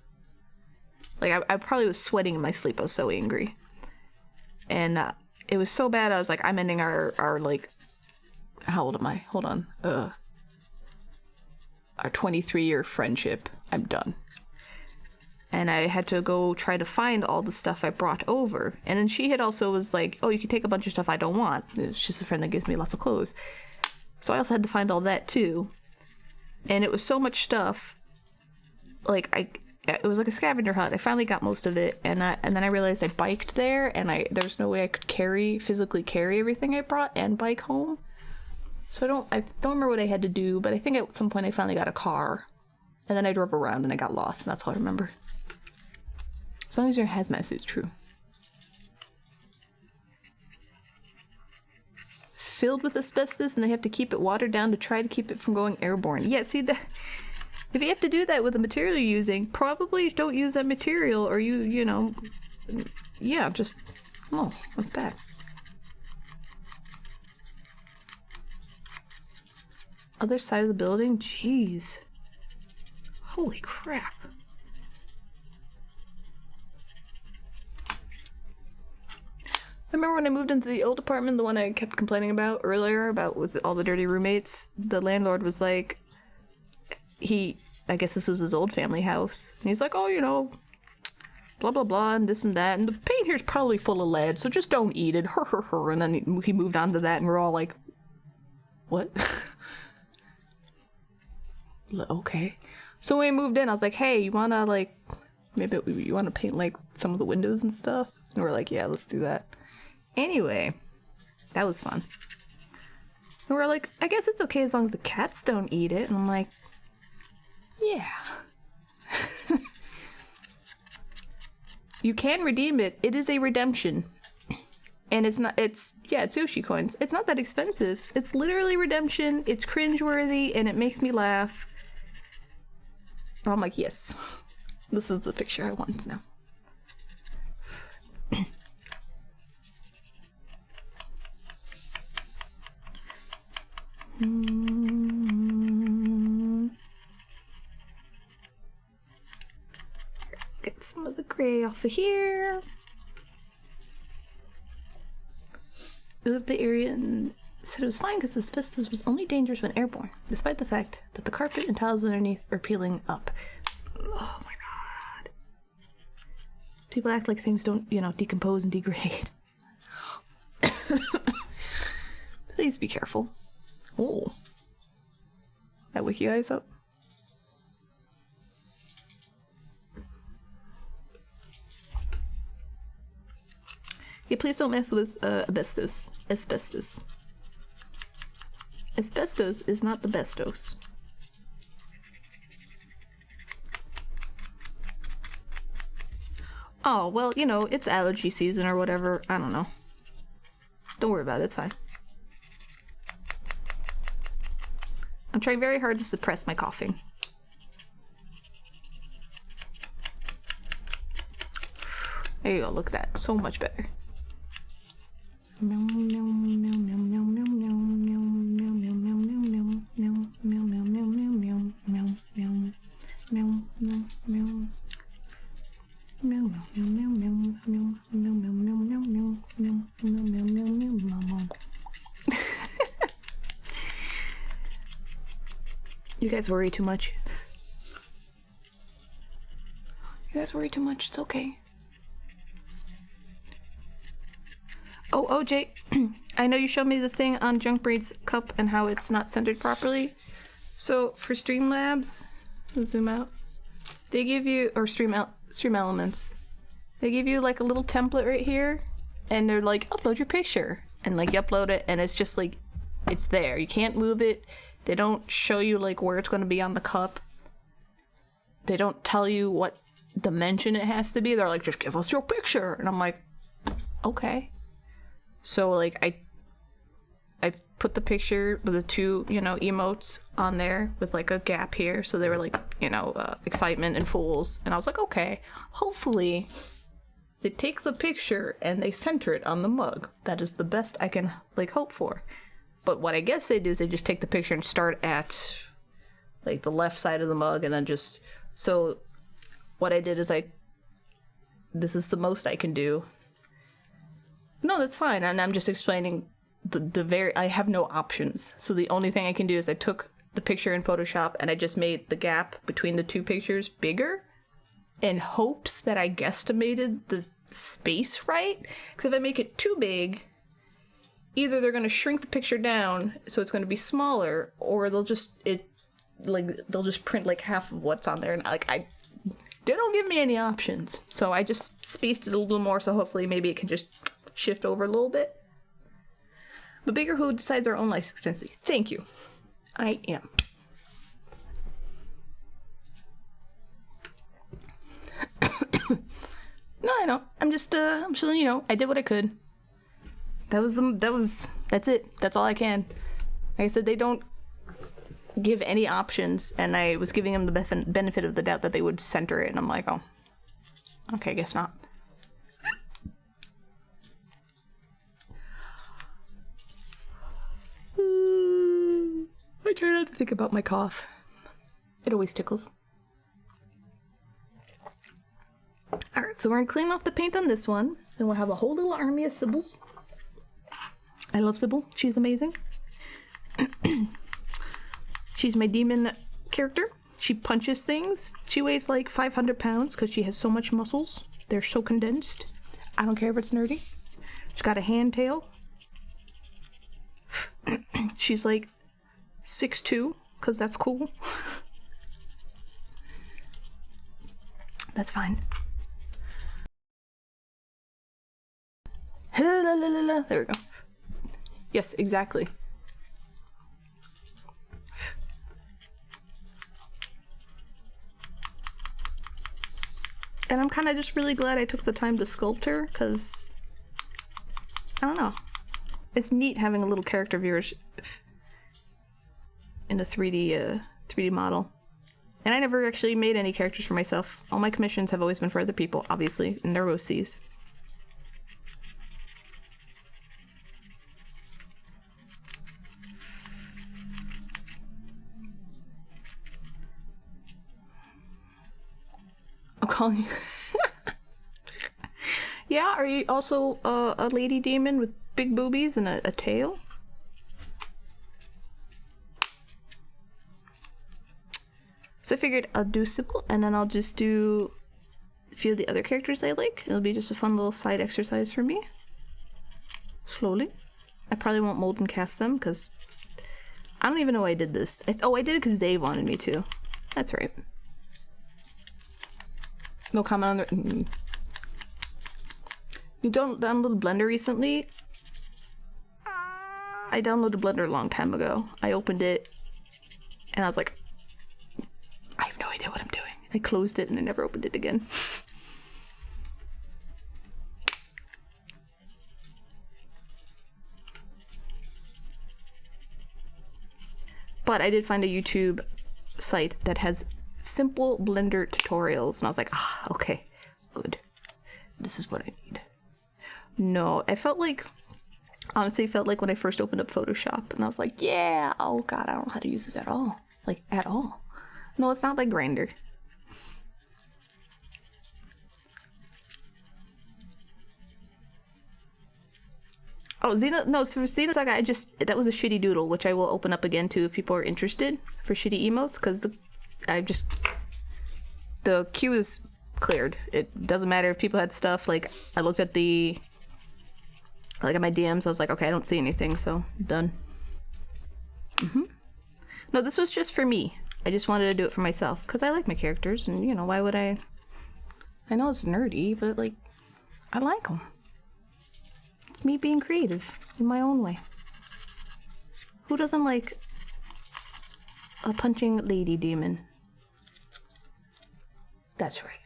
Like I probably was sweating in my sleep. I was so angry, and it was so bad. I was like, I'm ending our like, how old am I? Hold on. Our 23-year friendship. I'm done. And I had to go try to find all the stuff I brought over. And then she had also was like, oh, you can take a bunch of stuff I don't want. It's just a friend that gives me lots of clothes. So I also had to find all that too. And it was so much stuff. Like it was like a scavenger hunt. I finally got most of it, and then I realized I biked there, and there's no way I could physically carry everything I brought and bike home. So I don't remember what I had to do, but I think at some point I finally got a car, and then I drove around and I got lost, and that's all I remember. As long as your hazmat suit's true. It's filled with asbestos, and they have to keep it watered down to try to keep it from going airborne. Yeah, see that. If you have to do that with the material you're using, probably don't use that material, or you know, yeah, just, oh, that's bad. Other side of the building? Jeez. Holy crap. I remember when I moved into the old apartment, the one I kept complaining about earlier, about with all the dirty roommates, the landlord was like, I guess this was his old family house. And he's like, oh, you know, blah, blah, blah, and this and that. And the paint here's probably full of lead, so just don't eat it. And then he moved on to that, and we're all like, what? Okay. So when we moved in, I was like, hey, you wanna, like, maybe you wanna paint, like, some of the windows and stuff? And we're like, yeah, let's do that. Anyway, that was fun. And we're like, I guess it's okay as long as the cats don't eat it. And I'm like, yeah. You can redeem it. It is a redemption. And it's Yoshi coins. It's not that expensive. It's literally redemption. It's cringeworthy, and it makes me laugh. I'm like, yes. This is the picture I want now. Get some of the gray off of here. It looked at the area and said it was fine because asbestos was only dangerous when airborne, despite the fact that the carpet and tiles underneath are peeling up. Oh my god. People act like things don't, you know, decompose and degrade. Please be careful. Oh. That wiki eyes up. Yeah, please don't mess with asbestos. Asbestos. Asbestos is not the bestos. Oh, well, you know, it's allergy season or whatever. I don't know. Don't worry about it, it's fine. I'm trying very hard to suppress my coughing. There you go, look at that. So much better. You guys worry too much. You guys worry too much. It's okay. Oh, OJ, I know you showed me the thing on Junkbraid's cup and how it's not centered properly. So for Streamlabs, let's zoom out. They give you, or Stream Elements, they give you like a little template right here, and they're like, upload your picture, and like you upload it, and it's just like, it's there. You can't move it. They don't show you like where it's going to be on the cup. They don't tell you what dimension it has to be. They're like, just give us your picture, and I'm like, okay. So like I put the picture with the two, you know, emotes on there with like a gap here. So they were like, you know, excitement and fools. And I was like, okay, hopefully they take the picture and they center it on the mug. That is the best I can like hope for. But what I guess they do is they just take the picture and start at like the left side of the mug and then just, so what I did is this is the most I can do. No, that's fine. And I'm just explaining I have no options. So the only thing I can do is I took the picture in Photoshop and I just made the gap between the two pictures bigger in hopes that I guesstimated the space right. Because if I make it too big, either they're going to shrink the picture down so it's going to be smaller, or they'll just print like half of what's on there, and they don't give me any options. So I just spaced it a little more, so hopefully maybe it can just shift over a little bit. But bigger who decides their own life expectancy. Thank you. I am. No, I don't. I'm just you know, I did what I could. That's it. That's all I can. Like I said, they don't give any options, and I was giving them the benefit of the doubt that they would center it, and I'm like, oh, okay, I guess not. I try not to think about my cough. It always tickles. Alright, so we're gonna clean off the paint on this one, and we'll have a whole little army of Sybils. I love Sybil. She's amazing. She's my demon character. She punches things. She weighs like 500 pounds because she has so much muscles. They're so condensed. I don't care if it's nerdy. She's got a hand tail. She's like 6'2", because that's cool. That's fine. There we go. Yes, exactly. And I'm kind of just really glad I took the time to sculpt her, because I don't know. It's neat having a little character viewers in a 3D model. And I never actually made any characters for myself. All my commissions have always been for other people, obviously, and they're OCs. I'm calling you. Yeah, are you also a lady demon with big boobies and a tail? So I figured I'll do Sybil, and then I'll just do a few of the other characters I like. It'll be just a fun little side exercise for me. Slowly. I probably won't mold and cast them, because I don't even know why I did this. I did it because Dave wanted me to. That's right. No comment on the... You downloaded Blender recently? I downloaded Blender a long time ago. I opened it, and I was like, I have no idea what I'm doing. I closed it and I never opened it again. But I did find a YouTube site that has simple Blender tutorials, and I was like, ah, okay, good. This is what I need. No, I felt like, honestly, felt like when I first opened up Photoshop, and I was like, yeah, oh god, I don't know how to use this at all. Like, at all. No, it's not like Grindr. Oh, Xena, no, so for Xena Saga, that was a shitty doodle, which I will open up again too if people are interested for shitty emotes, because the queue is cleared. It doesn't matter if people had stuff, like, I looked at at my DMs, I was like, okay, I don't see anything, so, done. No, this was just for me. I just wanted to do it for myself, because I like my characters, and, you know, why would I know it's nerdy, but, like, I like them. It's me being creative in my own way. Who doesn't like a punching lady demon? That's right.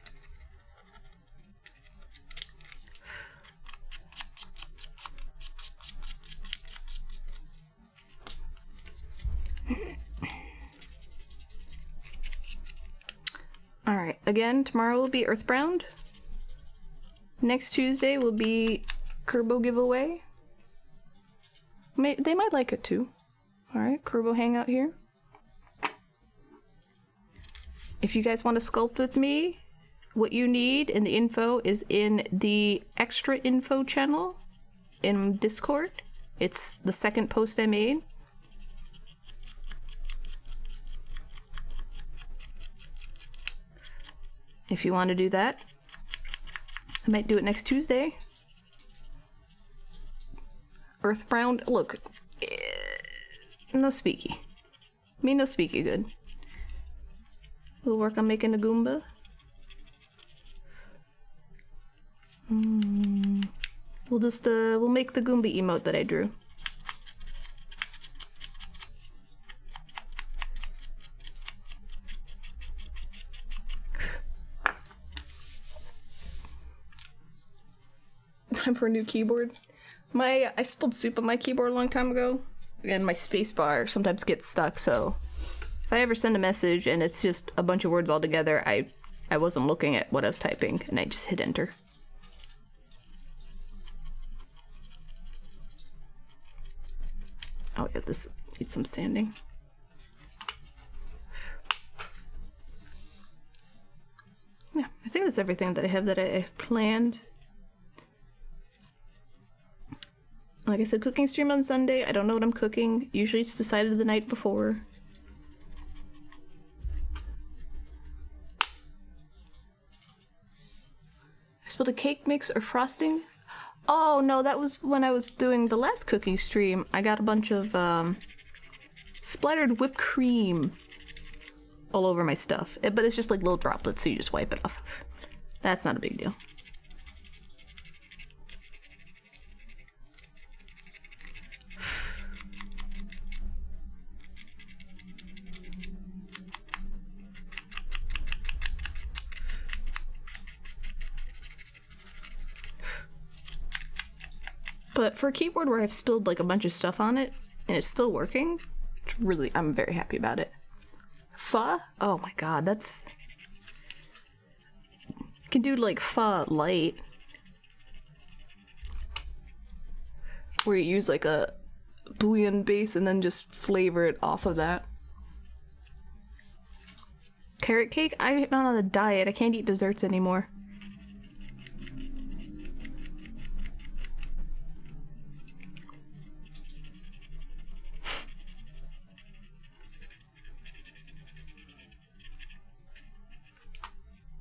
Alright, again, tomorrow will be Earthbound. Next Tuesday will be Kerbo giveaway. They might like it too. Alright, Kerbo hangout here. If you guys want to sculpt with me, what you need and the info is in the extra info channel in Discord. It's the second post I made. If you want to do that, I might do it next Tuesday. Earthbound, look, no speaky. Me no speaky good. We'll work on making a Goomba. We'll make the Goomba emote that I drew. Time for a new keyboard. I spilled soup on my keyboard a long time ago, and my spacebar sometimes gets stuck, so if I ever send a message and it's just a bunch of words all together, I wasn't looking at what I was typing, and I just hit enter. Oh yeah, this needs some sanding. Yeah, I think that's everything that I have that I planned. Like I said, cooking stream on Sunday. I don't know what I'm cooking. Usually it's decided the night before. I spilled a cake mix or frosting. Oh no, that was when I was doing the last cooking stream. I got a bunch of splattered whipped cream all over my stuff. But it's just like little droplets, so you just wipe it off. That's not a big deal. But for a keyboard where I've spilled like a bunch of stuff on it and it's still working, it's really, I'm very happy about it. Pho? Oh my god, that's... You can do like pho light, where you use like a bouillon base and then just flavor it off of that. Carrot cake? I'm not on a diet, I can't eat desserts anymore.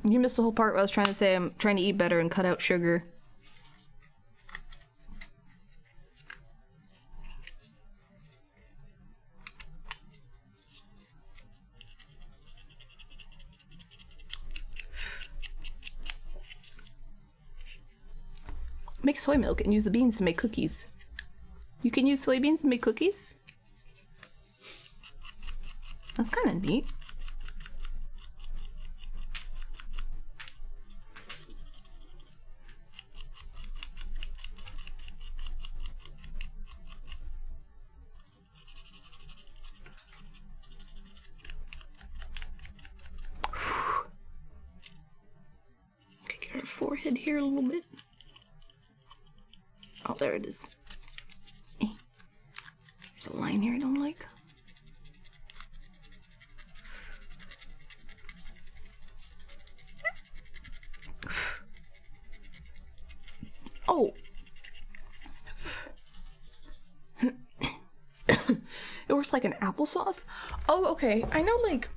You missed the whole part where I was trying to say I'm trying to eat better and cut out sugar. Make soy milk and use the beans to make cookies. You can use soybeans to make cookies? That's kind of neat. Forehead here a little bit. Oh, there it is. There's a line here I don't like. Oh. It works like an applesauce? Oh, okay. I know, like,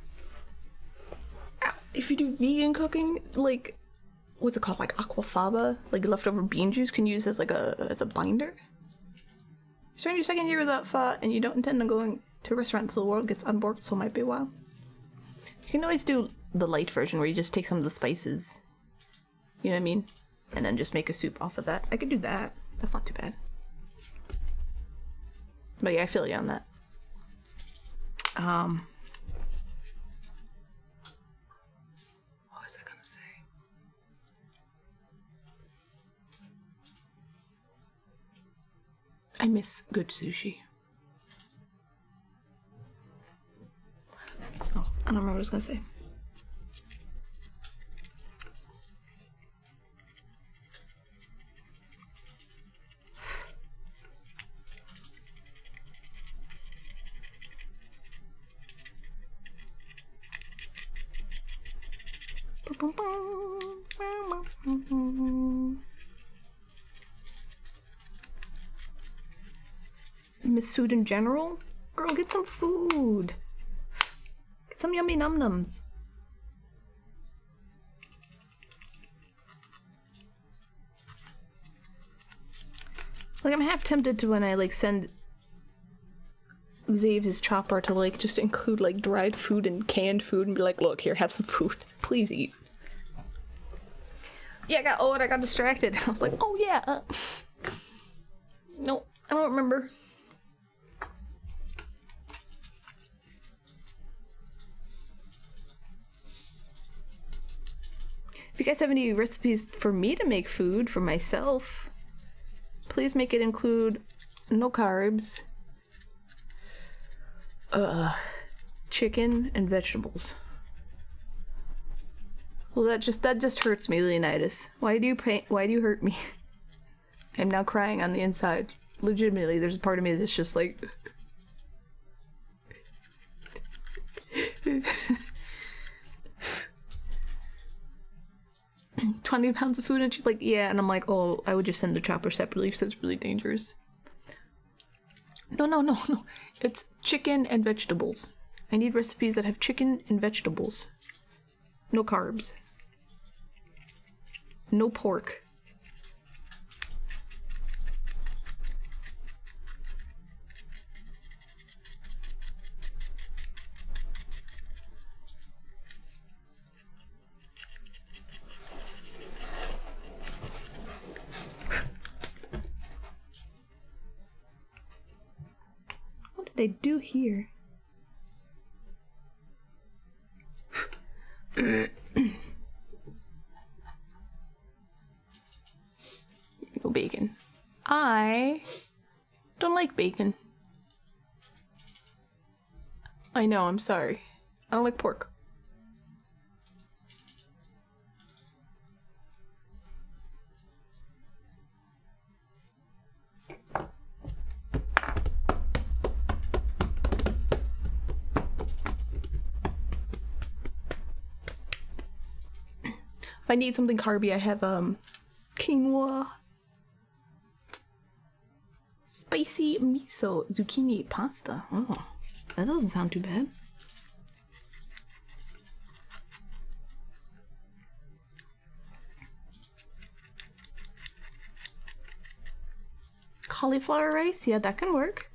if you do vegan cooking, like, what's it called, like aquafaba, like leftover bean juice can use as like as a binder. Starting your second year without pho and you don't intend on going to a restaurant until the world gets unborked, so it might be a while. You can always do the light version where you just take some of the spices, you know what I mean, and then just make a soup off of that. I could do that. That's not too bad. But yeah, I feel you on that. What was I gonna say? I miss good sushi. Oh, I don't remember what I was gonna say. Miss food in general? Girl, get some food. Get some yummy num-nums. Like, I'm half tempted to, when I, like, send Zave his chopper, to, like, just include, like, dried food and canned food and be like, look, here, have some food. Please eat. Yeah, I got distracted. I was like, oh yeah. No, I don't remember. If you guys have any recipes for me to make food for myself, please make it include no carbs, chicken and vegetables. Well, that just hurts me, Leonidas. Why do you hurt me? I'm now crying on the inside. Legitimately, there's a part of me that's just like 20 pounds of food, and she's like, yeah, and I'm like, oh, I would just send the chopper separately because it's really dangerous. No. It's chicken and vegetables. I need recipes that have chicken and vegetables. No carbs. No pork. What did I do here? No bacon. I don't like bacon. I know, I'm sorry. I don't like pork. If I need something carby, I have quinoa, spicy miso zucchini pasta. Oh, that doesn't sound too bad. Cauliflower rice, yeah, that can work.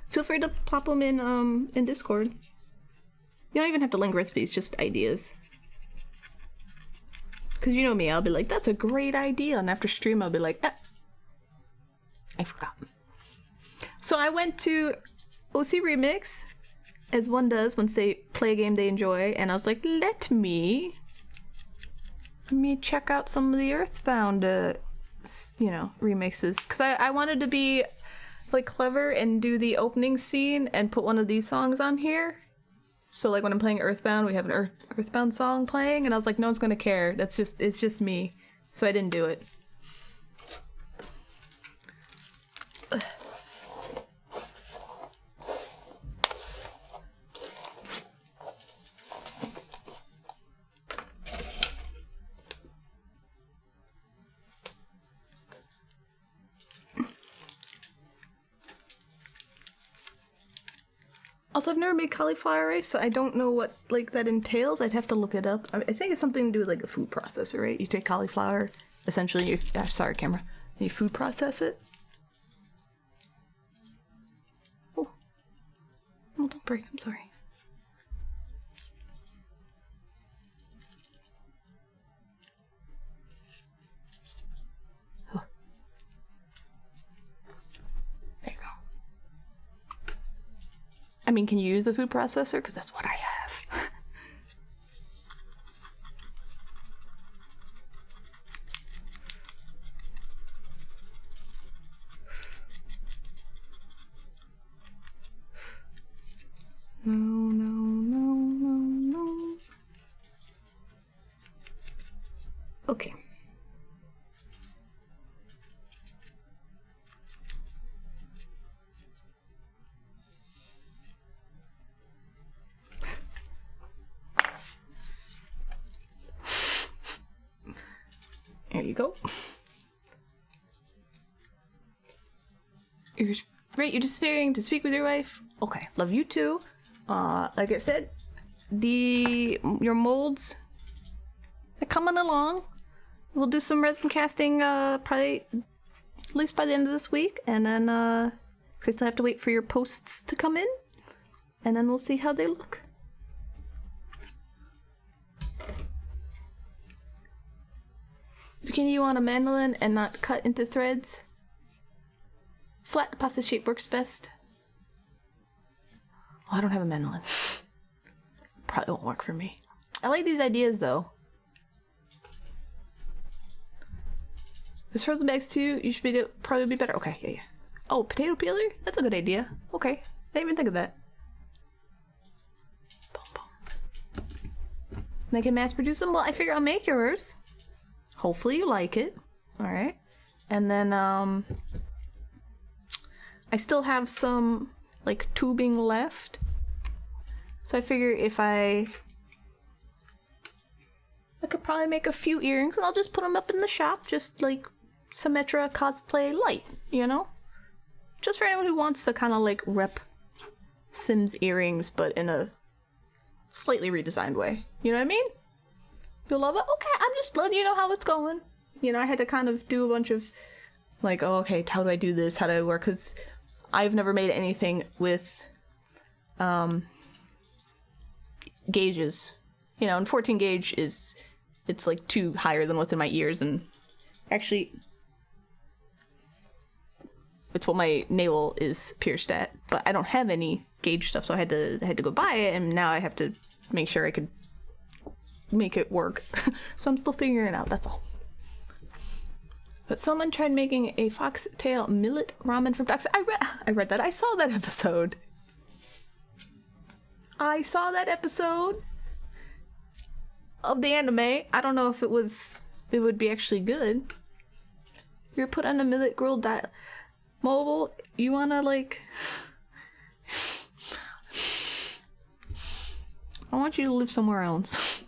Feel free to plop them in Discord. You don't even have to link recipes, just ideas. Cause you know me, I'll be like, that's a great idea, and after stream I'll be like, I forgot. So I went to OC Remix, as one does once they play a game they enjoy, and I was like, let me check out some of the Earthbound, remixes. Cause I wanted to be like clever and do the opening scene and put one of these songs on here. So like when I'm playing Earthbound, we have an Earthbound song playing, and I was like, no one's gonna care. It's just me. So I didn't do it. Also, I've never made cauliflower rice, so I don't know what like that entails. I'd have to look it up. I think it's something to do with like a food processor, right? You take cauliflower, essentially, sorry, camera. And you food process it. Oh, don't break. I'm sorry. Oh. There you go. I mean, can you use a food processor? Because that's what I have. No. Okay. Here you go. You're great. You're despairing to speak with your wife. Okay, love you too. Like I said, your molds are coming along. We'll do some resin casting probably at least by the end of this week, and then 'cause I still have to wait for your posts to come in, and then we'll see how they look. Zucchini, you want a mandolin and not cut into threads? Flat pasta shape works best. Oh, I don't have a mandolin. Probably won't work for me. I like these ideas though. There's frozen bags too. You should probably be better. Okay, yeah. Oh, potato peeler? That's a good idea. Okay, I didn't even think of that. Boom, boom. They can mass produce them. Well, I figure I'll make yours. Hopefully you like it. All right, and then I still have some like tubing left, so I figure if I could probably make a few earrings, and I'll just put them up in the shop, just like Symmetra cosplay light, you know? Just for anyone who wants to kind of like rep Sims earrings, but in a slightly redesigned way. You know what I mean? You'll love it? Okay, I'm just letting you know how it's going. You know, I had to kind of do a bunch of like, oh, okay, how do I do this? How do I work? Because I've never made anything with gauges. You know, and 14 gauge it's like 2 higher than what's in my ears, and actually it's what my navel is pierced at, but I don't have any gauge stuff, so I had to go buy it, and now I have to make sure I could make it work. So I'm still figuring it out, that's all. But someone tried making a foxtail millet ramen from ducks. I read that. I saw that episode. I saw that episode of the anime. I don't know if it would be actually good. You're put on a millet grilled diet. Mobile, you wanna like... I want you to live somewhere else.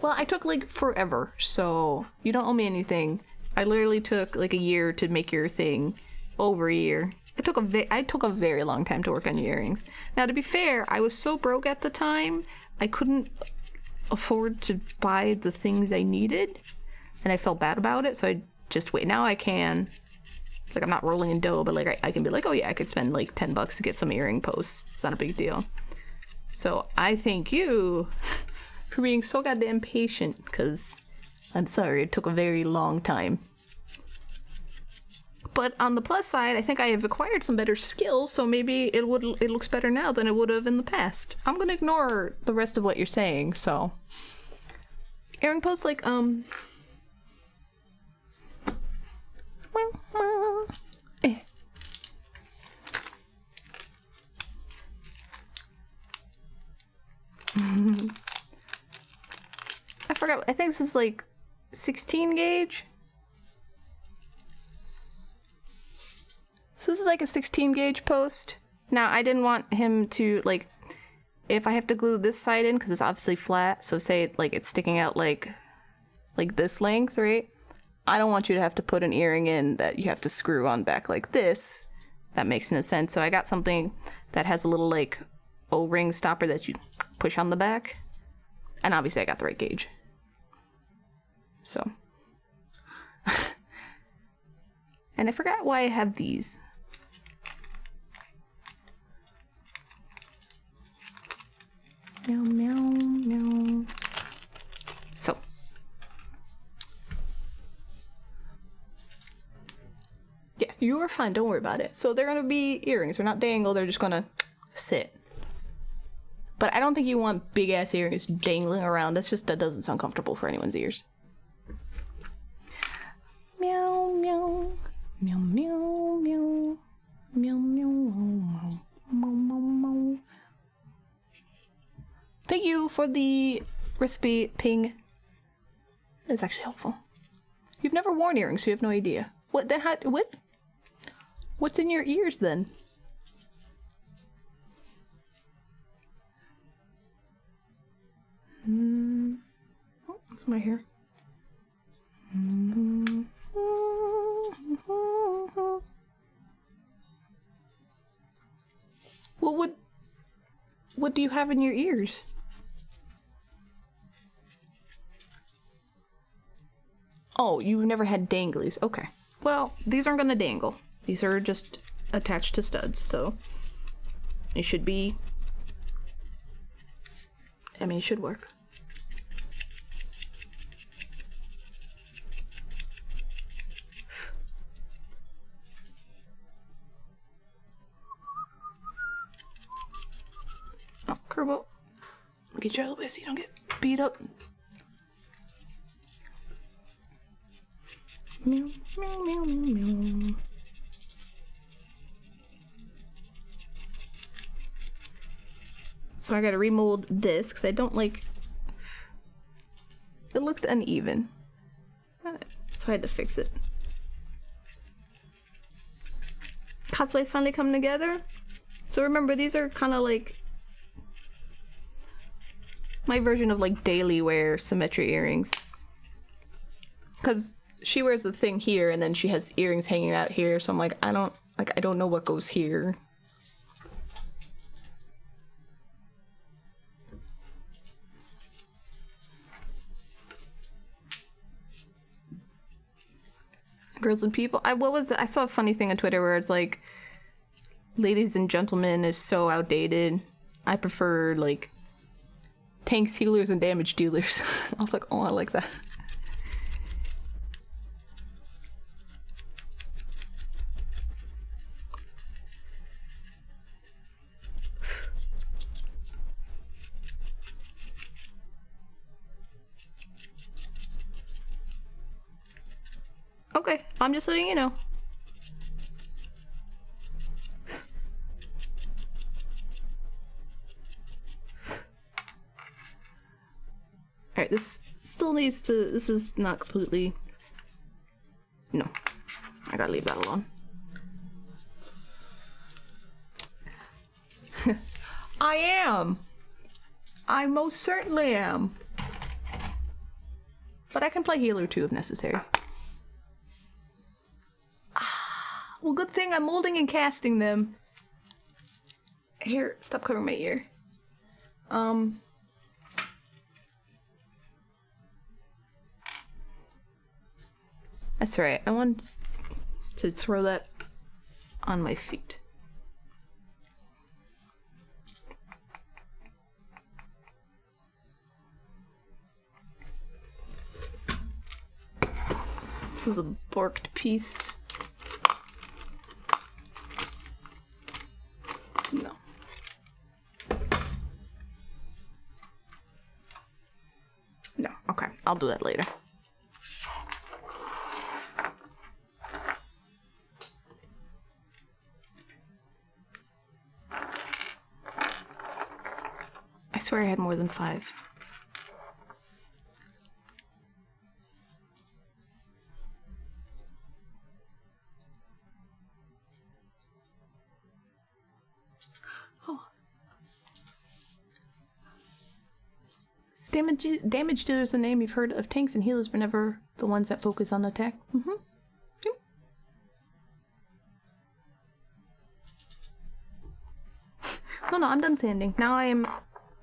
Well, I took like forever, so you don't owe me anything. I literally took like a year to make your thing. Over a year. I took a very long time to work on your earrings. Now, to be fair, I was so broke at the time, I couldn't afford to buy the things I needed, and I felt bad about it, so I just wait. Now I can. Like, I'm not rolling in dough, but like I can be like, oh yeah, I could spend like $10 to get some earring posts. It's not a big deal. So I thank you for being so goddamn patient, because I'm sorry, it took a very long time. But on the plus side, I think I have acquired some better skills, so maybe it looks better now than it would have in the past. I'm gonna ignore the rest of what you're saying, so. Earring posts, like, I forgot, I think this is like 16 gauge? So this is like a 16 gauge post. Now, I didn't want him to, like, if I have to glue this side in, because it's obviously flat, so say, like, it's sticking out like this length, right? I don't want you to have to put an earring in that you have to screw on back like this. That makes no sense. So I got something that has a little, like, O-ring stopper that you push on the back. And obviously I got the right gauge. So. And I forgot why I have these. Meow, meow, meow. So. Yeah, you are fine. Don't worry about it. So they're gonna be earrings. They're not dangle. They're just gonna sit. But I don't think you want big ass earrings dangling around. That doesn't sound comfortable for anyone's ears. Meow, meow. Meow, meow, meow. Meow, meow, meow, meow, meow, meow. Thank you for the recipe ping. That's actually helpful. You've never worn earrings, so you have no idea. What then? What's in your ears then? What's my hair? What do you have in your ears? Oh, you've never had danglies. Okay. Well, these aren't gonna dangle. These are just attached to studs, so it should be... I mean, it should work. Oh, Kerbo. Get you out of the way so you don't get beat up. Meow, meow, meow, meow, meow. So I gotta remold this because I don't like... It looked uneven. So I had to fix it. Cosplay's finally come together. So remember, these are kind of like my version of like daily wear symmetry earrings. Because she wears the thing here and then she has earrings hanging out here. So I'm like, I don't know what goes here. Girls and people. I saw a funny thing on Twitter where it's like, ladies and gentlemen is so outdated. I prefer like tanks, healers, and damage dealers. I was like, oh, I like that. Okay, I'm just letting you know. Alright, this still needs to... This is not completely... No. I gotta leave that alone. I am! I most certainly am. But I can play healer too if necessary. Well, good thing I'm molding and casting them. Here, stop covering my ear. That's right. I wanted to throw that on my feet. This is a borked piece. No. No, okay. I'll do that later. I swear I had more than 5. Damage dealer is a name you've heard of tanks and healers, but never the ones that focus on attack. Mm-hmm. Yep. No, I'm done sanding. Now I am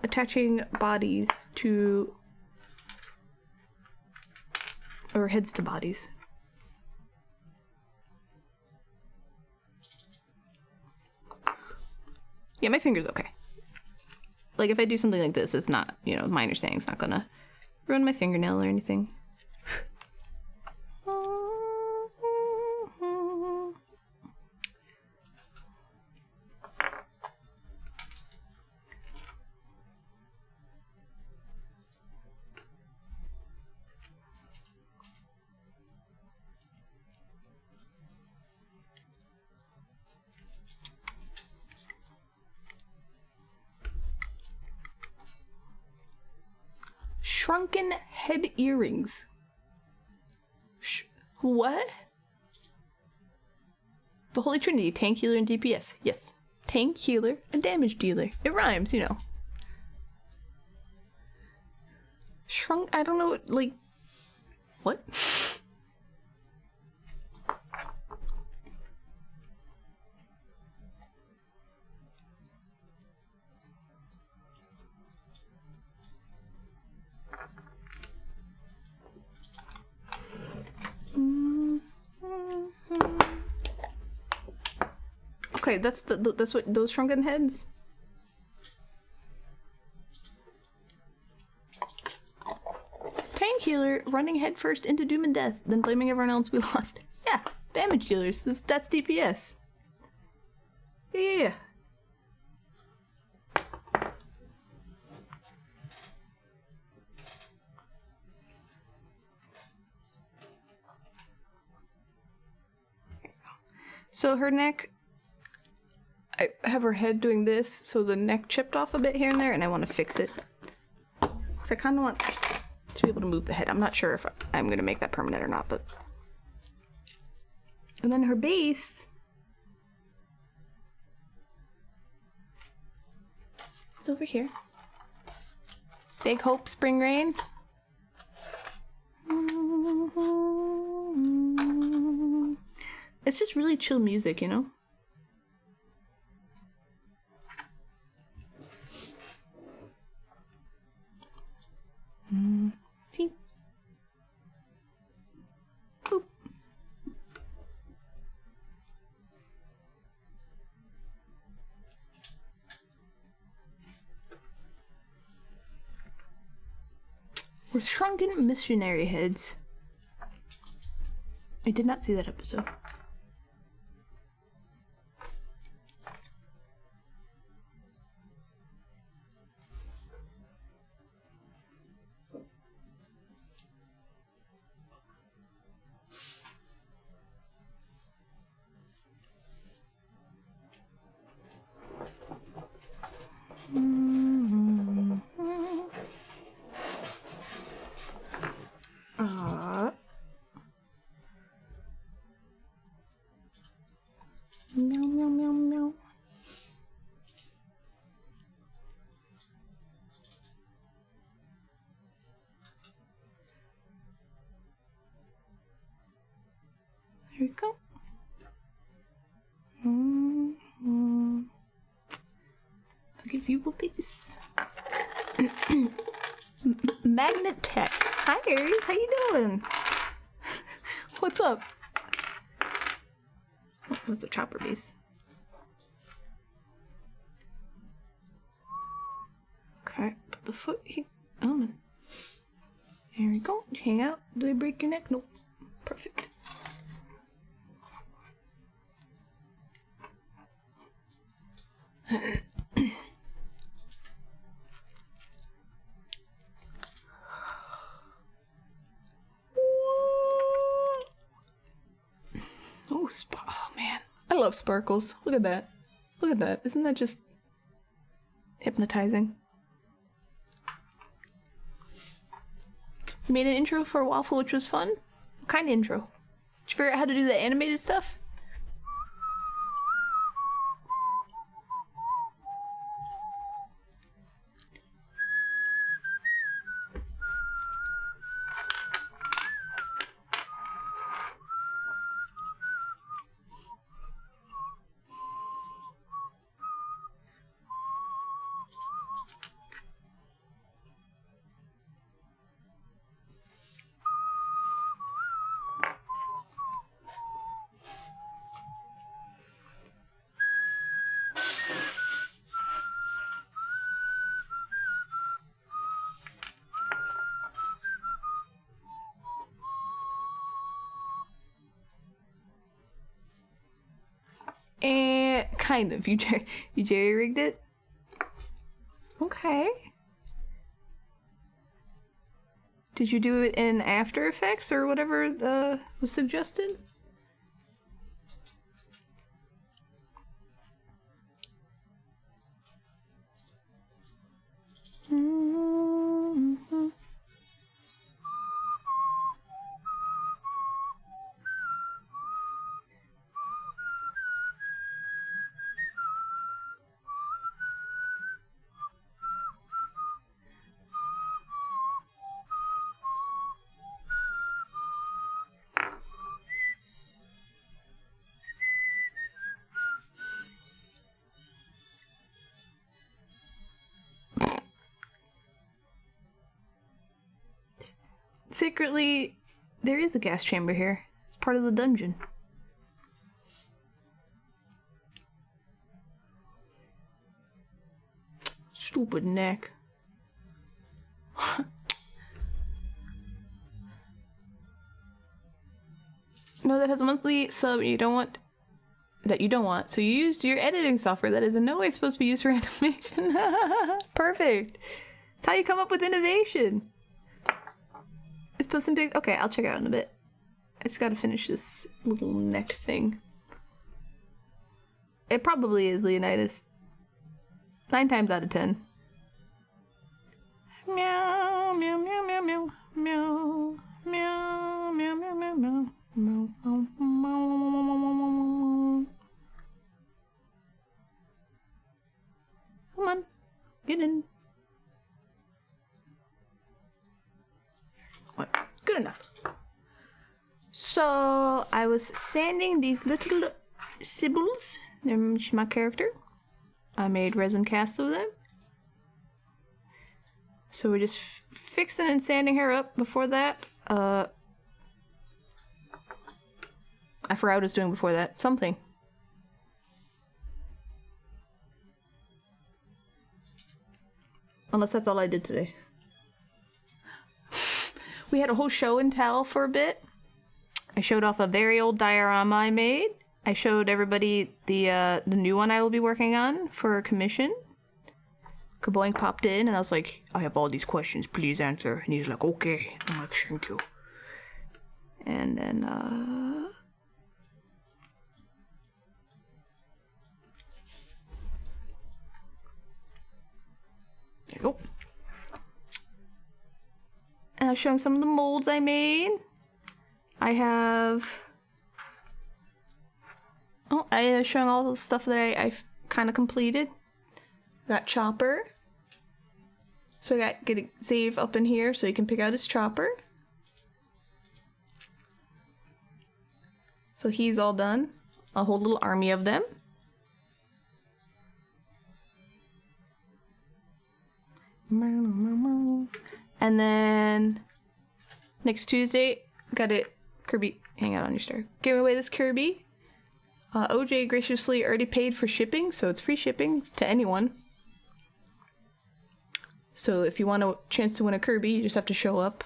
attaching bodies to... or heads to bodies. Yeah, my finger's okay. Like, if I do something like this, it's not, you know, minor sanding's not gonna ruin my fingernail or anything. Shrunken head earrings. What? The Holy Trinity, tank, healer, and DPS. Yes. Tank, healer, and damage dealer. It rhymes, you know. Shrunk, I don't know, like, what? Okay, that's what those shrunken heads. Tank healer running headfirst into doom and death, then blaming everyone else we lost. Yeah, damage dealers. That's DPS. Yeah. So her neck, I have her head doing this, so the neck chipped off a bit here and there, and I want to fix it. So I kind of want to be able to move the head. I'm not sure if I'm going to make that permanent or not, but... And then her base... It's over here. Big Hope Spring Rain. It's just really chill music, you know? See? Boop. We're shrunken missionary heads. I did not see that episode. Meow, meow, meow, meow. There we go. I'll give you a piece. Magnet Tech. Hi Aries, how you doing? What's up? Oh, that's a chopper piece. Okay, put the foot here. Oh, there we go. Hang out. Do I break your neck? Nope. Perfect. Oh man, I love sparkles. Look at that. Look at that. Isn't that just hypnotizing? We made an intro for Waffle, which was fun. What kind of intro? Did you figure out how to do the animated stuff? Kind of. You jerry-rigged it? Okay. Did you do it in After Effects or whatever was suggested? secretly, there is a gas chamber here. It's part of the dungeon. Stupid neck. No, that has a monthly sub you don't want. That you don't want. So you used your editing software that is in no way supposed to be used for animation. Perfect. That's how you come up with innovation. It's supposed to be. Okay, I'll check it out in a bit. I just gotta finish this little neck thing. It probably is Leonidas. 9 times out of 10. Meow, meow, meow, meow, meow, meow, meow, meow, meow, meow, meow, meow, meow, meow. Come on, get in. What? Good enough. So I was sanding these little sibbles. They're my character. I made resin casts of them. So we're just fixing and sanding her up. Before that, I forgot what I was doing before that. Something. Unless that's all I did today. We had a whole show and tell for a bit. I showed off a very old diorama I made. I showed everybody the new one I will be working on for a commission. Kaboing popped in and I was like, I have all these questions, please answer. And he's like, okay. I'm like, thank you. And then, there you go. And I was showing some of the molds I made. I have... Oh, I was showing all the stuff that I've kind of completed. Got Chopper. So I got get a save up in here so you can pick out his Chopper. So he's all done. A whole little army of them. And then next Tuesday, got it. Kirby, hang out on your star. Give away this Kirby. OJ graciously already paid for shipping, so it's free shipping to anyone. So if you want a chance to win a Kirby, you just have to show up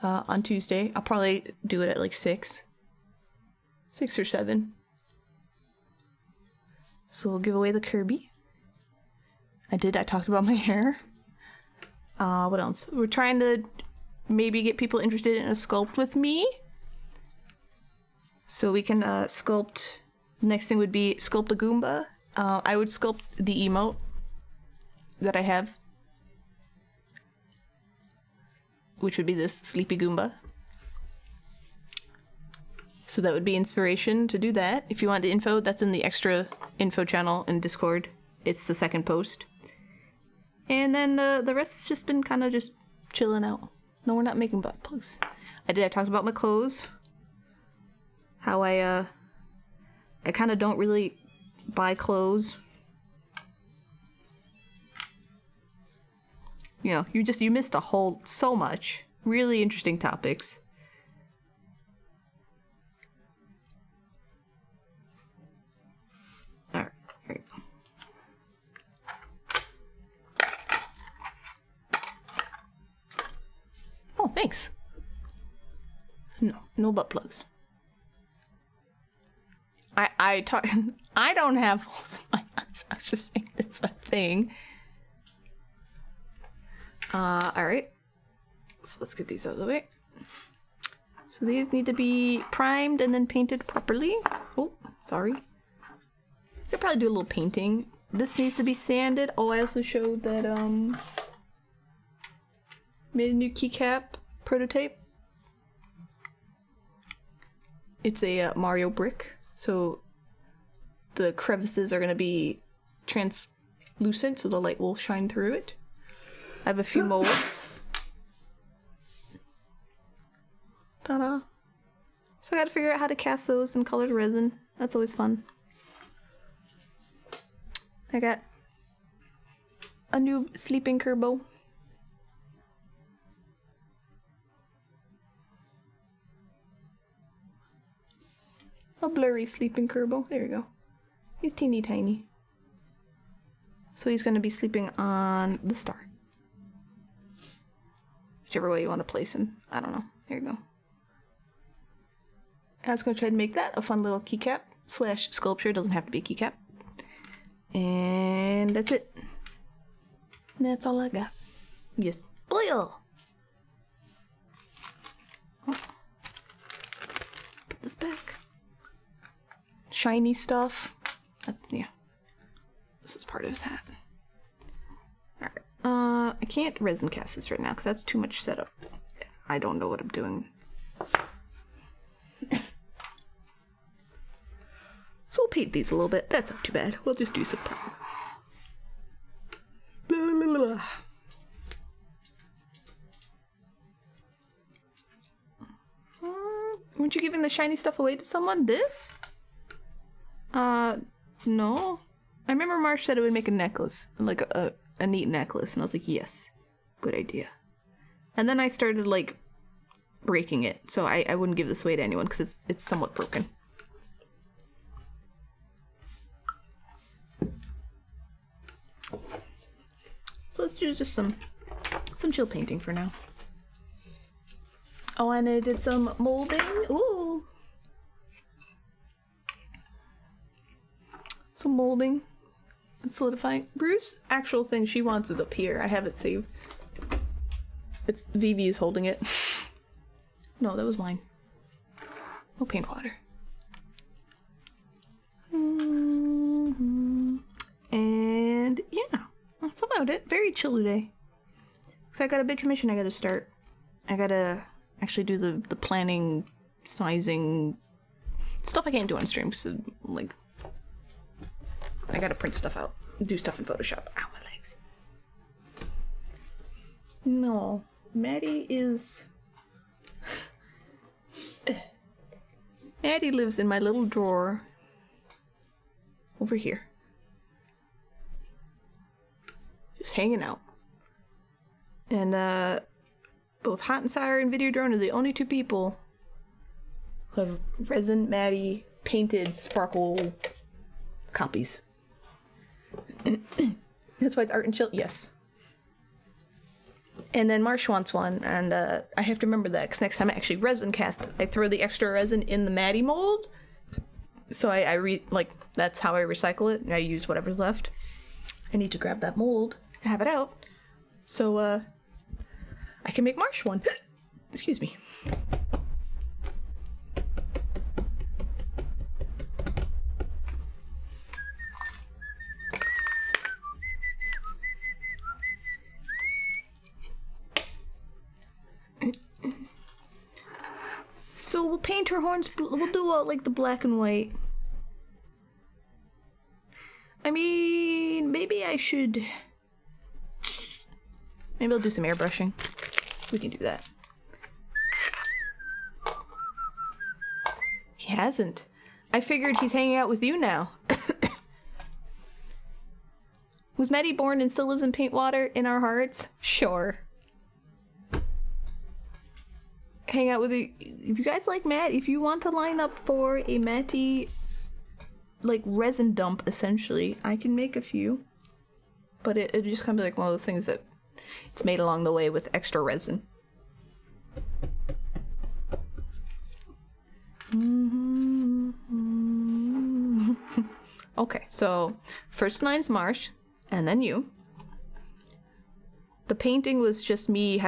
on Tuesday. I'll probably do it at like 6 or 7. So we'll give away the Kirby. I talked about my hair. What else? We're trying to maybe get people interested in a sculpt with me. So we can sculpt. The next thing would be sculpt a Goomba. I would sculpt the emote that I have, which would be this Sleepy Goomba. So that would be inspiration to do that. If you want the info, that's in the extra info channel in Discord. It's the second post. And then the rest has just been kind of just chilling out. No, we're not making butt plugs. I talked about my clothes. How I kind of don't really buy clothes. You know, you missed so much. Really interesting topics. Alright, here you go. Oh, thanks. No butt plugs. I don't have holes in my eyes. I was just saying it's a thing. Alright. So let's get these out of the way. So these need to be primed and then painted properly. Oh, sorry. I'll probably do a little painting. This needs to be sanded. Oh, I also showed that, made a new keycap prototype. It's a Mario brick. So the crevices are going to be translucent, so the light will shine through it. I have a few molds. Ta-da. So I gotta figure out how to cast those in colored resin. That's always fun. I got a new sleeping Kerbo. A blurry sleeping Kerbo. There you go. He's teeny tiny. So he's going to be sleeping on the star. Whichever way you want to place him. I don't know. There you go. I was going to try to make that a fun little keycap / sculpture. It doesn't have to be a keycap. And that's it. And that's all I got. Yes. Boil! Oh. Put this back. Shiny stuff. Yeah. This is part of his hat. Alright. I can't resin cast this right now because that's too much setup. I don't know what I'm doing. So we'll paint these a little bit. That's not too bad. We'll just do some time. Weren't you giving the shiny stuff away to someone? This? No. I remember Marsh said it would make a necklace. Like a neat necklace. And I was like, yes. Good idea. And then I started, like, breaking it. So I wouldn't give this away to anyone because it's somewhat broken. So let's do just some chill painting for now. Oh, and I did some molding. Ooh. Some molding and solidifying. Bruce's actual thing she wants is up here. I have it saved. It's Vivi is holding it. No, that was mine. Oh, paint water. And yeah, that's about it. Very chill today. So I got a big commission I gotta start. I gotta actually do the planning, sizing, stuff I can't do on stream because, like, I gotta print stuff out, do stuff in Photoshop. Ow, my legs. No, Maddie is... Maddie lives in my little drawer over here. Just hanging out. And, both Hot and Sour and Videodrone are the only two people who have Resin Maddie painted sparkle copies. That's why it's Art and Chill. Yes. And then Marsh wants one, and I have to remember that because next time I actually resin cast, I throw the extra resin in the Maddie mold. So that's how I recycle it. I use whatever's left. I need to grab that mold, have it out, so I can make Marsh one. Excuse me. So we'll paint her horns, we'll do like the black and white. I mean, maybe I should... Maybe I'll do some airbrushing. We can do that. He hasn't. I figured he's hanging out with you now. Was Maddie born and still lives in Paintwater in our hearts? Sure. Hang out with you. If you guys like Matt, if you want to line up for a Matty, like, resin dump, essentially, I can make a few. But it just kind of like one of those things that it's made along the way with extra resin. Okay, so first line's Marsh, and then you. The painting was just me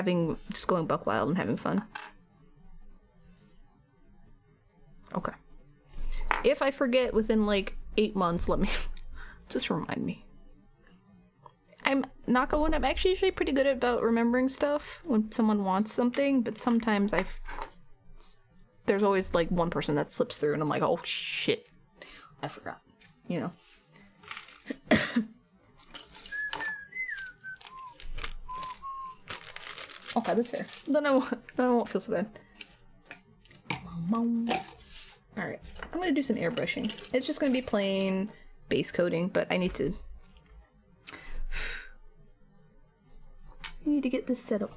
just going buck wild and having fun. Okay. If I forget within like 8 months, let me just remind me. I'm actually usually pretty good about remembering stuff when someone wants something, but sometimes there's always like one person that slips through and I'm like, oh shit, I forgot, you know. Okay, that's fair. Then I won't feel so bad. Alright, I'm gonna do some airbrushing. It's just gonna be plain base coating, but I need to get this set up.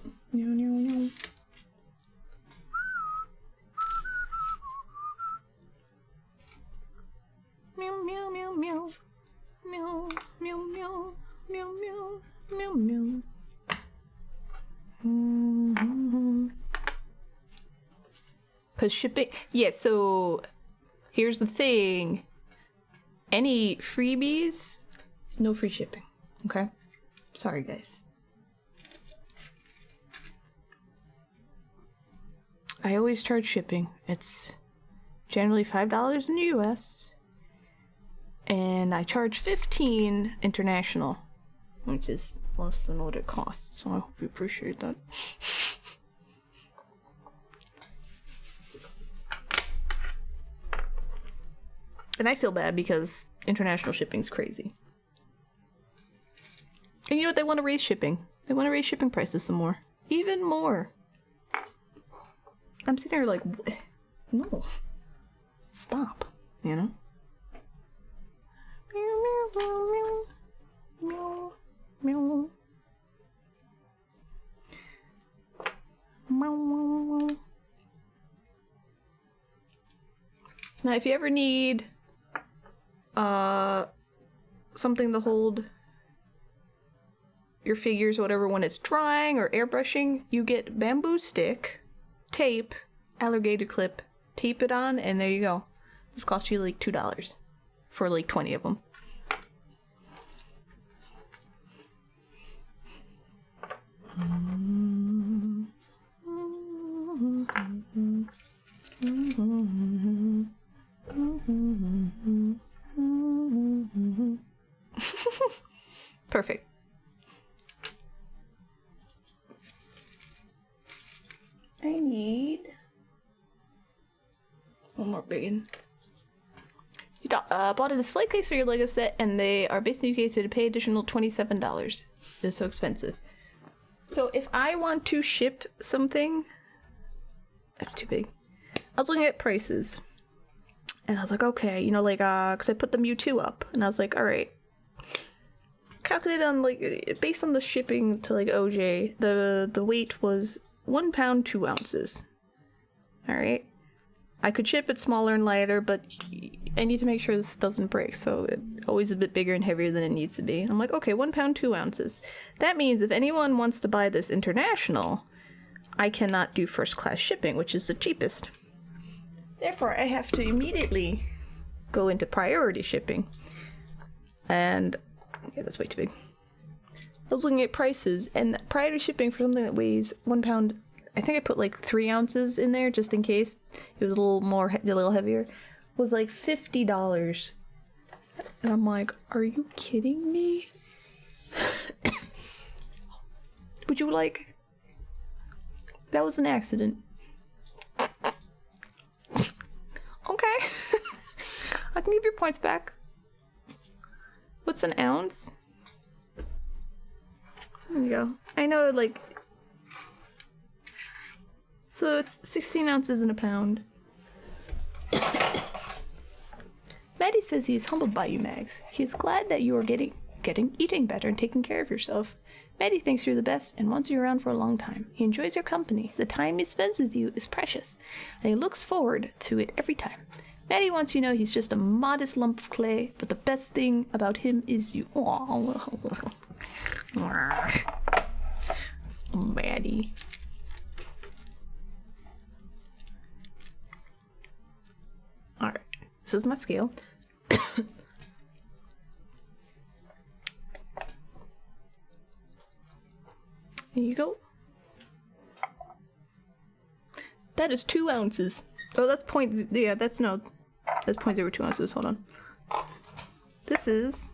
meow, meow, meow. Meow, meow, meow, meow, meow, meow, meow. Cause shipping, yeah, so here's the thing. Any freebies, no free shipping, okay? Sorry, guys. I always charge shipping. It's generally $5 in the US, and I charge $15 international, which is less than what it costs, so I hope you appreciate that. And I feel bad because international shipping's crazy. And you know what? They want to raise shipping. They want to raise shipping prices some more. Even more. I'm sitting here like, no. Stop. You know? Meow, meow, meow, meow, meow. Meow. Now, if you ever need something to hold your figures or whatever when it's drying or airbrushing, you get bamboo stick, tape, alligator clip, tape it on, and there you go. This costs you like $2 for like 20 of them. Perfect. I need one more big. You bought a display case for your Lego set, and they are based in the UK, so to pay additional $27. It's so expensive. So if I want to ship something, that's too big. I was looking at prices, and I was like, okay, you know, like, because I put the Mewtwo up, and I was like, all right. Calculated on, like, based on the shipping to, like, OJ, the weight was 1 pound, 2 ounces. Alright? I could ship it smaller and lighter, but I need to make sure this doesn't break, so it's always a bit bigger and heavier than it needs to be. I'm like, okay, 1 pound, 2 ounces. That means if anyone wants to buy this international, I cannot do first class shipping, which is the cheapest. Therefore, I have to immediately go into priority shipping. And yeah, that's way too big. I was looking at prices, and priority shipping for something that weighs 1 pound, I think I put like 3 ounces in there just in case it was a little heavier, was like $50. And I'm like, are you kidding me? Would you like... That was an accident. Okay. I can give your points back. What's an ounce? There you go. I know, like... So it's 16 ounces in a pound. Maddie says he is humbled by you, Mags. He is glad that you are eating better and taking care of yourself. Maddie thinks you're the best and wants you around for a long time. He enjoys your company. The time he spends with you is precious, and he looks forward to it every time. Maddie wants you to know he's just a modest lump of clay, but the best thing about him is you. Aww. Maddie. Alright, this is my scale. Here you go. That is 2 ounces. Oh, that's yeah, that's 0.02 ounces. Hold on. This is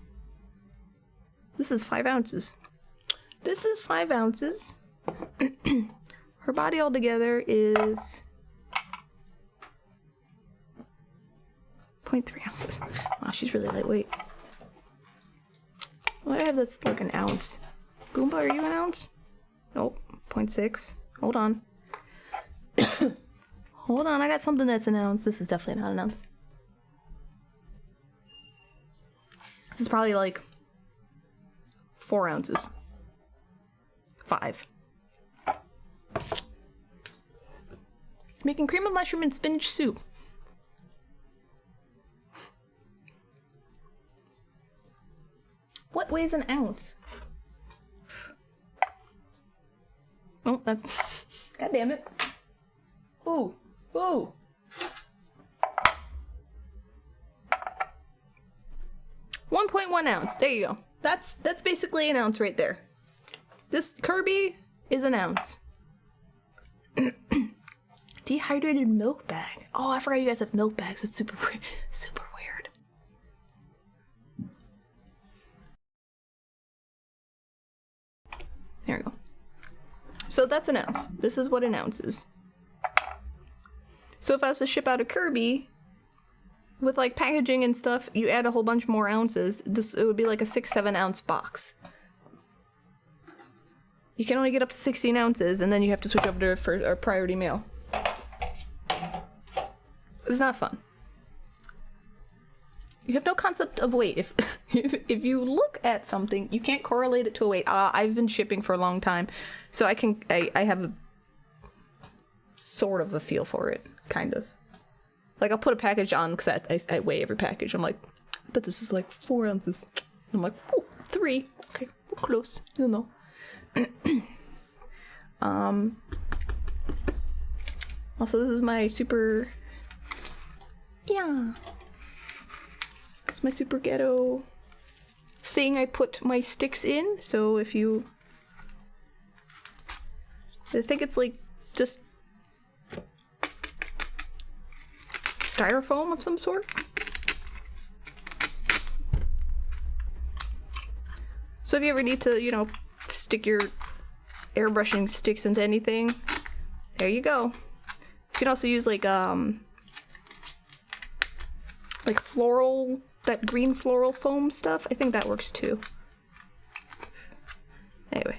5 ounces. This is 5 ounces. Her body altogether is 0.3 ounces. Wow, she's really lightweight. Well, I have that's like an ounce. Goomba, are you an ounce? Nope. 0.6. Hold on. Hold on, I got something that's an ounce. This is definitely not an ounce. This is probably like 4 ounces. 5. Making cream of mushroom and spinach soup. What weighs an ounce? Oh, that... God damn it. Ooh. Ooh. 1.1 ounce. There you go. That's basically an ounce right there. This Kirby is an ounce. Dehydrated milk bag. Oh, I forgot you guys have milk bags. That's super weird. There we go. So that's an ounce. This is what an ounce is. So if I was to ship out a Kirby with like packaging and stuff, you add a whole bunch more ounces. It would be like a 6-7 ounce box. You can only get up to 16 ounces, and then you have to switch over to a priority mail. It's not fun. You have no concept of weight. If you look at something, you can't correlate it to a weight. I've been shipping for a long time, so I have a sort of a feel for it, kind of. Like, I'll put a package on because I weigh every package. I'm like, but this is like 4 ounces. I'm like, oh, 3. Okay, we're close. You know. Also, this is my super. Yeah. It's my super ghetto thing I put my sticks in. So if you. I think it's like just styrofoam of some sort. So if you ever need to, you know, stick your airbrushing sticks into anything, there you go. You can also use like floral, that green floral foam stuff. I think that works too. Anyway.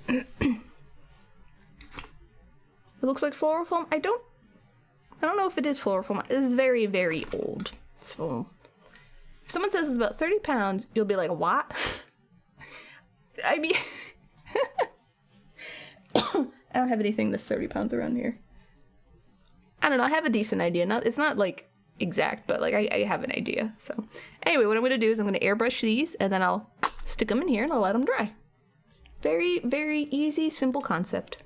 It looks like floral foam. I don't know if it is floral foam. This is very, very old. So if someone says it's about 30 pounds, you'll be like, what? I mean, I don't have anything that's 30 pounds around here. I don't know, I have a decent idea. It's not like exact, but like I have an idea. So anyway, what I'm gonna do is I'm gonna airbrush these and then I'll stick them in here and I'll let them dry. Very, very easy, simple concept.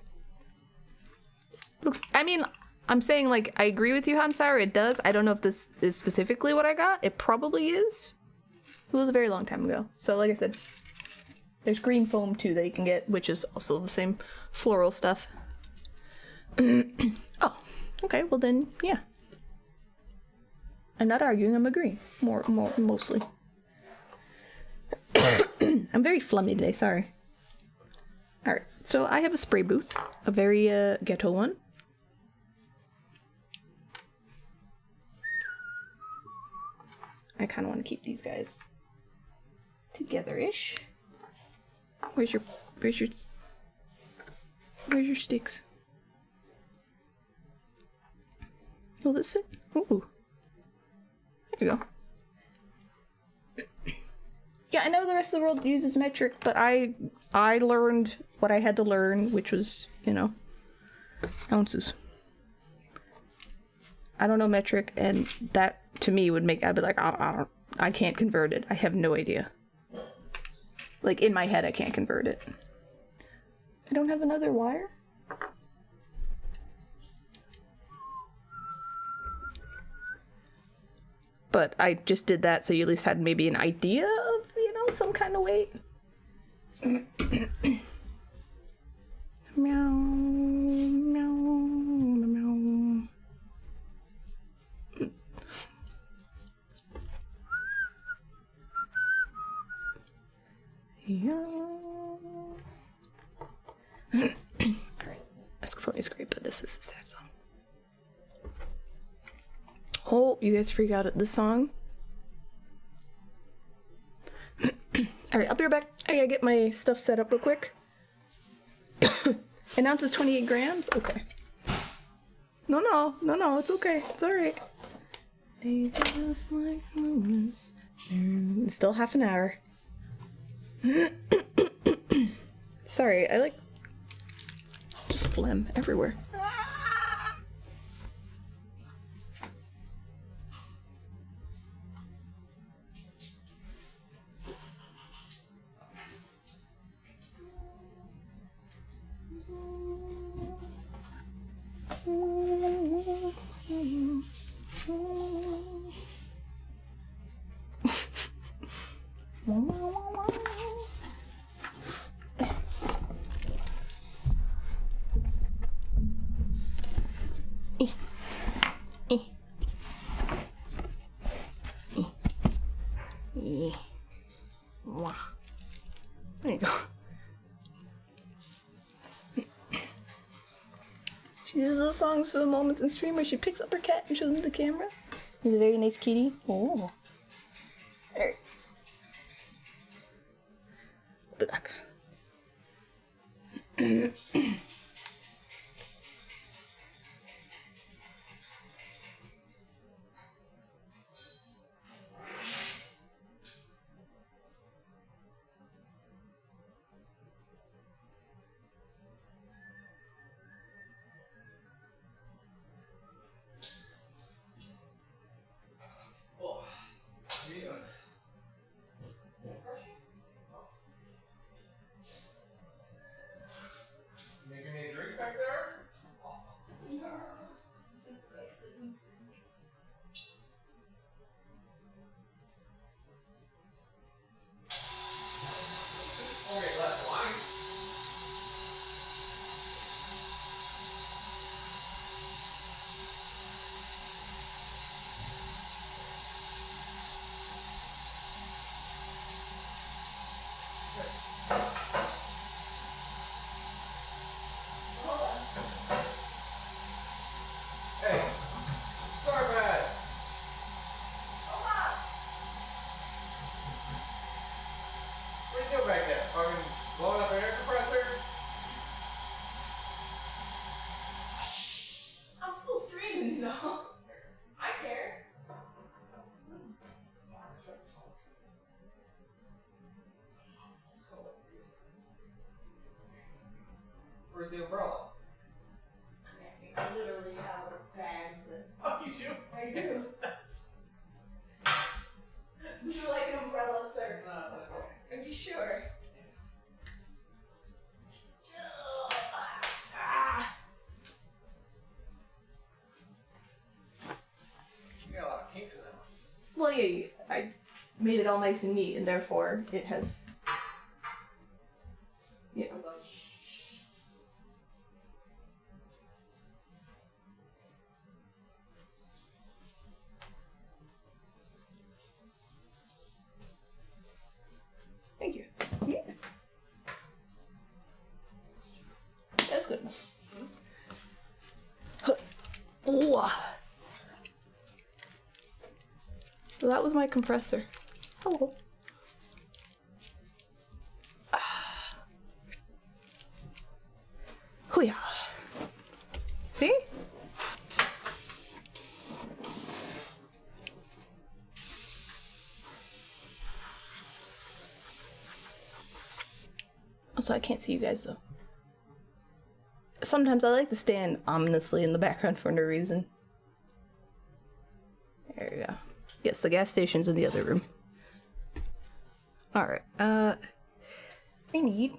Looks, I mean, I'm saying like, I agree with you, Hansauer, it does. I don't know if this is specifically what I got. It probably is. It was a very long time ago. So like I said, there's green foam too that you can get, which is also the same floral stuff. Oh, okay, well then, yeah. I'm not arguing, I'm agreeing. Mostly. I'm very flummy today, sorry. Alright, so I have a spray booth, a very ghetto one. I kind of want to keep these guys together-ish. Where's your sticks? Will this fit? Ooh. There you go. Yeah, I know the rest of the world uses metric, but I learned what I had to learn, which was, you know, ounces. I don't know metric, and that to me would make, I'd be like, I can't convert it. I have no idea. Like, in my head, I can't convert it. I don't have another wire? But I just did that so you at least had maybe an idea of, you know, some kind of weight. Meow, meow, meow. Yeah. Alright, Escaflowne is great, but this is a sad song. Oh, you guys freak out at this song? Alright, I'll be right back. I gotta get my stuff set up real quick. An ounce is 28 grams? Okay. No, it's okay. It's alright. Still half an hour. Sorry, I like just phlegm everywhere. There you go. She uses those songs for the moments in stream where she picks up her cat and shows him the camera. He's a very nice kitty. Oh. There. Be back. Making any drinks back there? Only a glass of wine. Hey, sorry, Bass. What are you doing back there? Fucking blowing up an air compressor? I'm still streaming, though. I care. Where's the umbrella? I literally have a bag that Oh, you do? I do. Would you like an umbrella, sir? No, it's okay. Are you sure? You got a lot of kinks in that one. Well, yeah, I made it all nice and neat, and therefore it has, you know. Thank you. Yeah. That's good enough. Ooh. So that was my compressor. Hello. Hoo-yah. See? Also, I can't see you guys though. Sometimes I like to stand ominously in the background for no reason. There we go. Yes, the gas station's in the other room. Alright, I need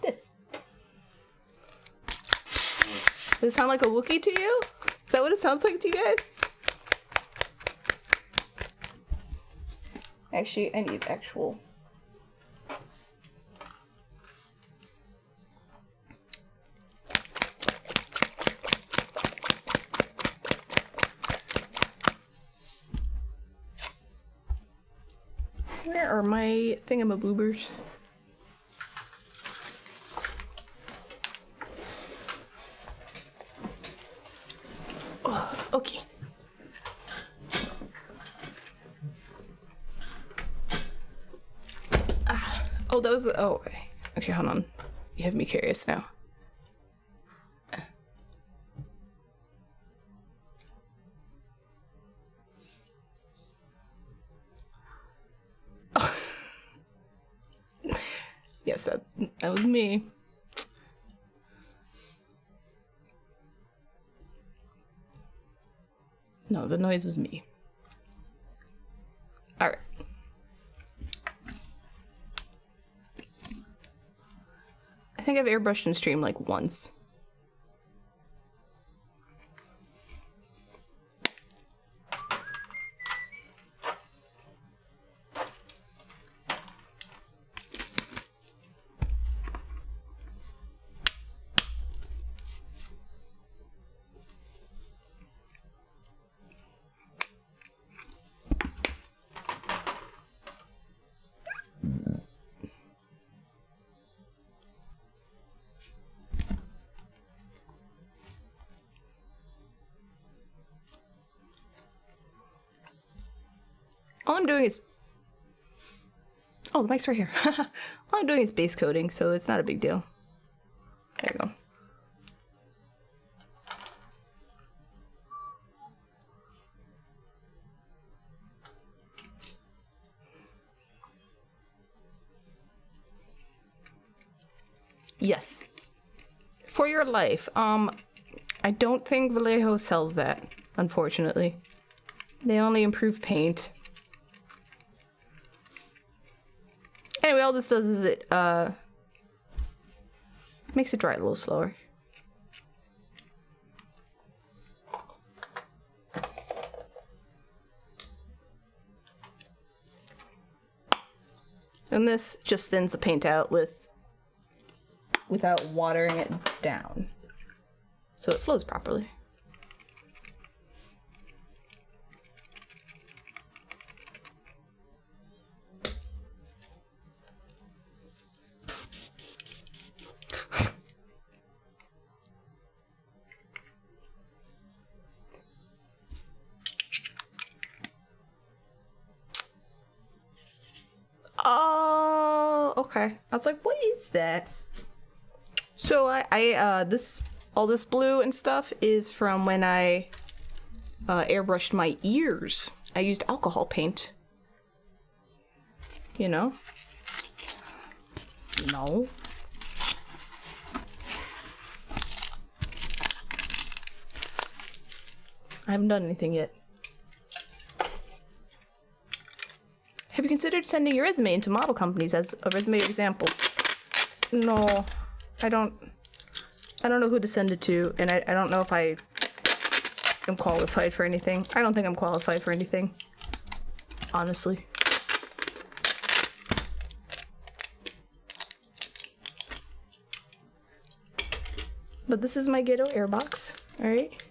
this. Does it sound like a Wookiee to you? Is that what it sounds like to you guys? Actually, I need actual. Where are my thingamaboobers? Oh, okay. Oh, that was. Oh, okay, hold on. You have me curious now. Yes, that was me. No, the noise was me. All right. I think I've airbrushed in stream like once. All I'm doing is... Oh, the mic's right here. All I'm doing is base coating, so it's not a big deal. There you go. Yes. For your life. I don't think Vallejo sells that, unfortunately. They only improve paint. Anyway, all this does is it makes it dry a little slower. And this just thins the paint out without watering it down, so it flows properly. Oh, okay. I was like, what is that? So all this blue and stuff is from when I airbrushed my ears. I used alcohol paint. You know? No. I haven't done anything yet. Have you considered sending your resume into model companies as a resume example? No, I don't know who to send it to, and I don't know if I am qualified for anything. I don't think I'm qualified for anything, honestly. But this is my ghetto airbox, alright?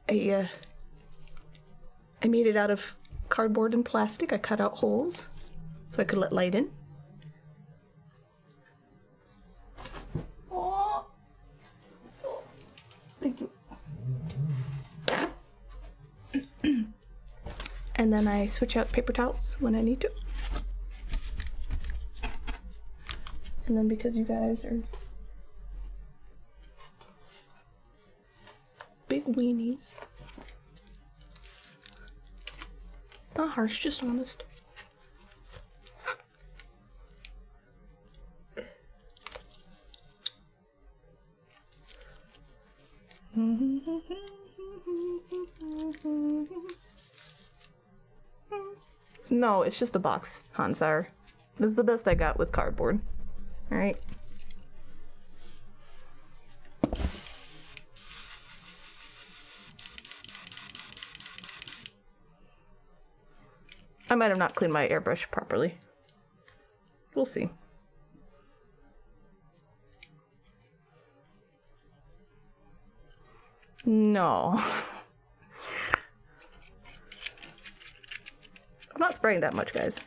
I made it out of cardboard and plastic. I cut out holes so I could let light in. Oh, thank you. And then I switch out paper towels when I need to. And then because you guys are big weenies. Not harsh, just honest. No, it's just a box, Hansar. This is the best I got with cardboard. Alright? I might have not cleaned my airbrush properly. We'll see. No. I'm not spraying that much, guys.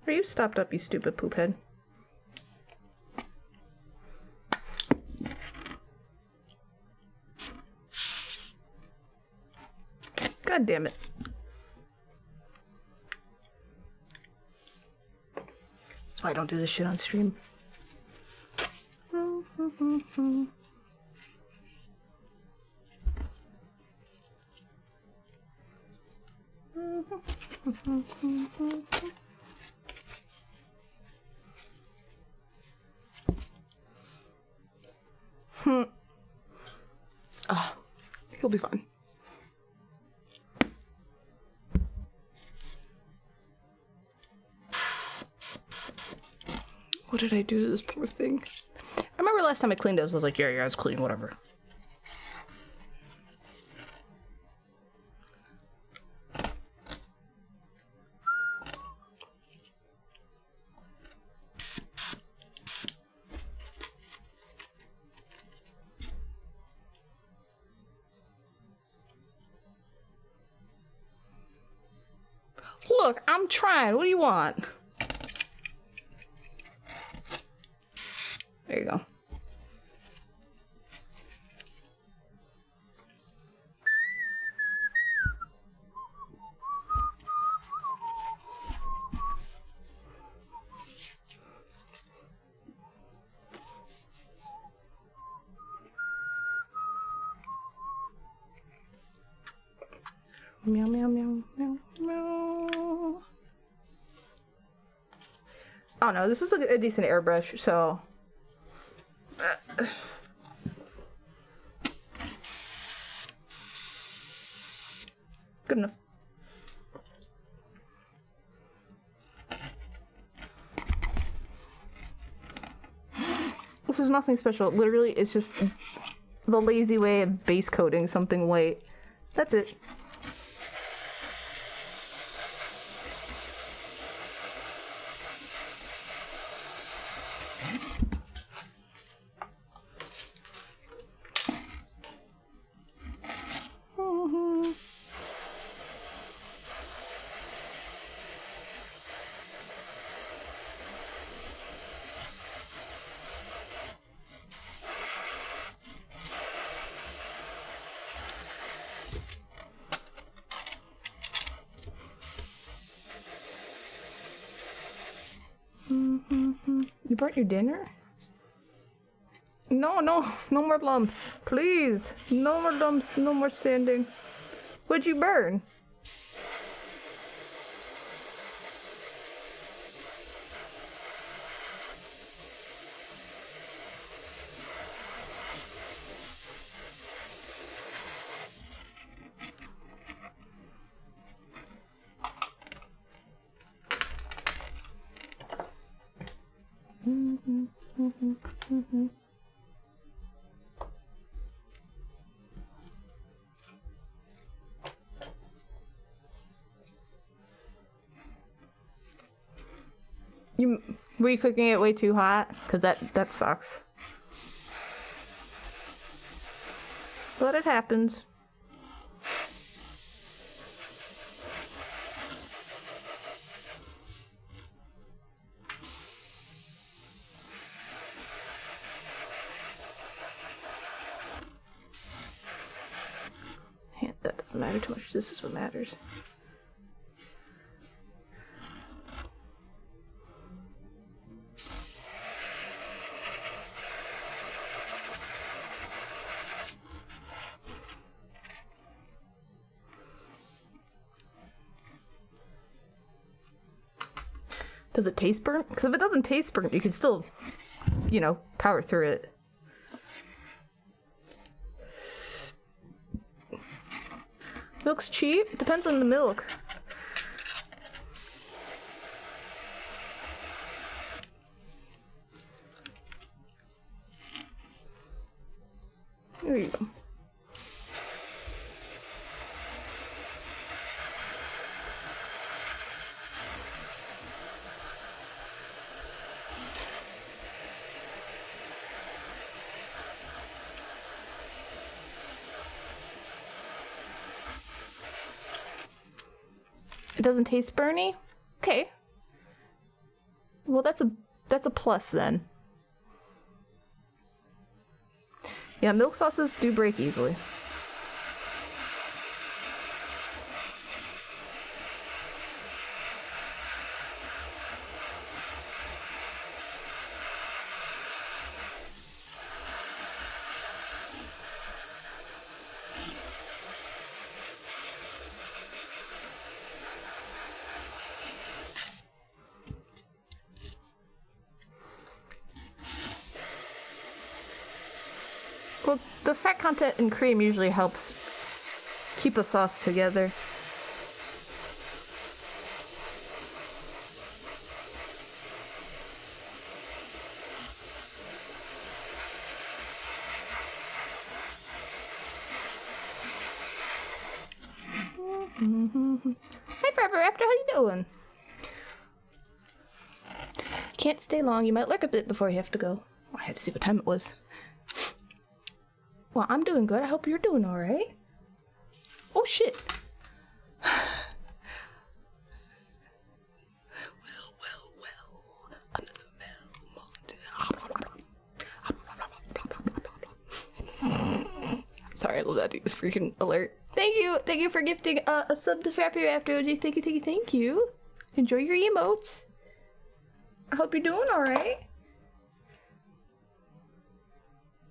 Are you stopped up, you stupid poop head? God damn it. That's why I don't do this shit on stream. He'll be fine. What did I do to this poor thing? I remember last time I cleaned it, I was like, yeah, it's clean, whatever. Look, I'm trying. What do you want? There you go. Meow, meow, meow, meow, meow. Oh no, this is a decent airbrush, so. Good enough. This is nothing special. Literally, it's just the lazy way of base coating something white. That's it. You burnt your dinner? No, no more lumps. Please. No more lumps, no more sanding. What'd you burn? Were you cooking it way too hot? Cause that sucks. But it happens. Yeah, that doesn't matter too much. This is what matters. Does it taste burnt? Because if it doesn't taste burnt, you can still, you know, power through it. Milk's cheap? Depends on the milk. There you go. It doesn't taste burny? Okay. Well, that's a plus then. Yeah, milk sauces do break easily. Well, the fat content in cream usually helps keep a sauce together. Hi, Forever Raptor, how you doing? Can't stay long. You might lurk a bit before you have to go. I had to see what time it was. Well, I'm doing good. I hope you're doing all right. Oh, shit. Well. Sorry, I love that. He was freaking alert. Thank you for gifting a sub to Frappy Raptor. Thank you. Enjoy your emotes. I hope you're doing all right.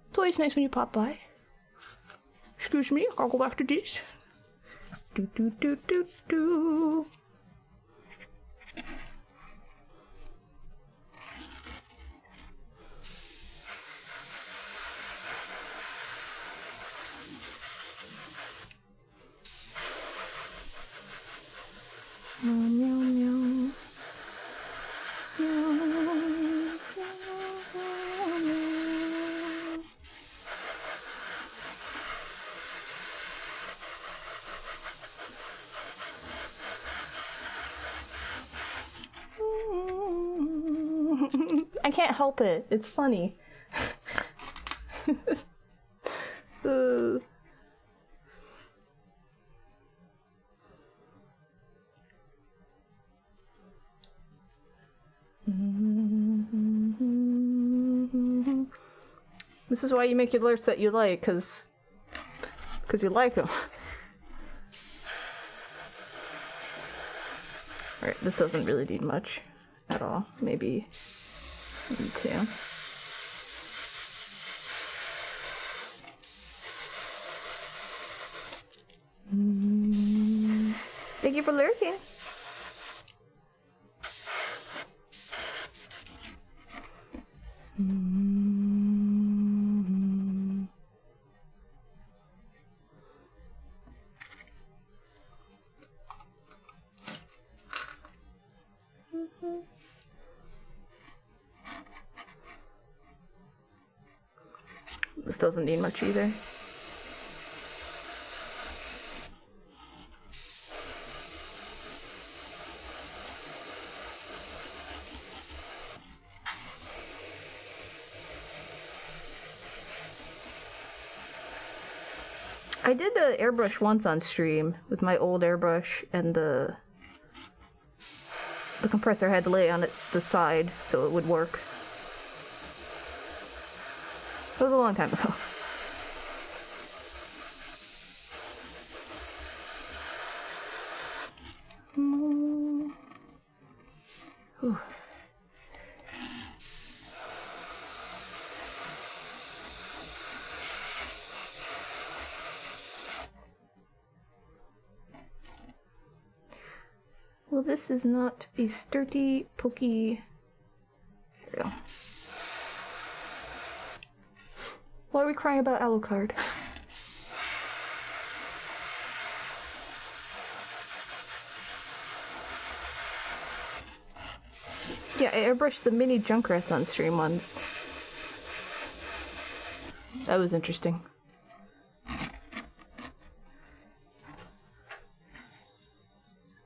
It's always nice when you pop by. Excuse me, I'll go back to this. Do do do do do. Meow, meow, meow. I can't help it. It's funny. This is why you make your alerts that you like, because you like them. Alright, this doesn't really need much at all. Maybe two. Thank you for lurking. This doesn't need much either. I did an airbrush once on stream with my old airbrush, and the compressor had to lay on the side so it would work. It was a long time ago. Whew. Well, this is not a sturdy, pokey. There we go. Why are we crying about Alucard? Yeah, I airbrushed the mini Junkrats on stream once. That was interesting.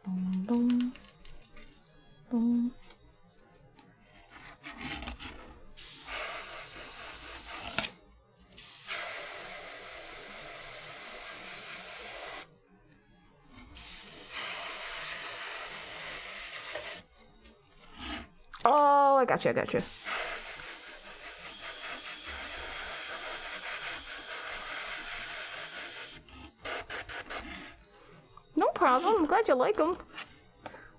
Boom, boom. Oh, I gotcha, I gotcha. No problem, I'm glad you like them.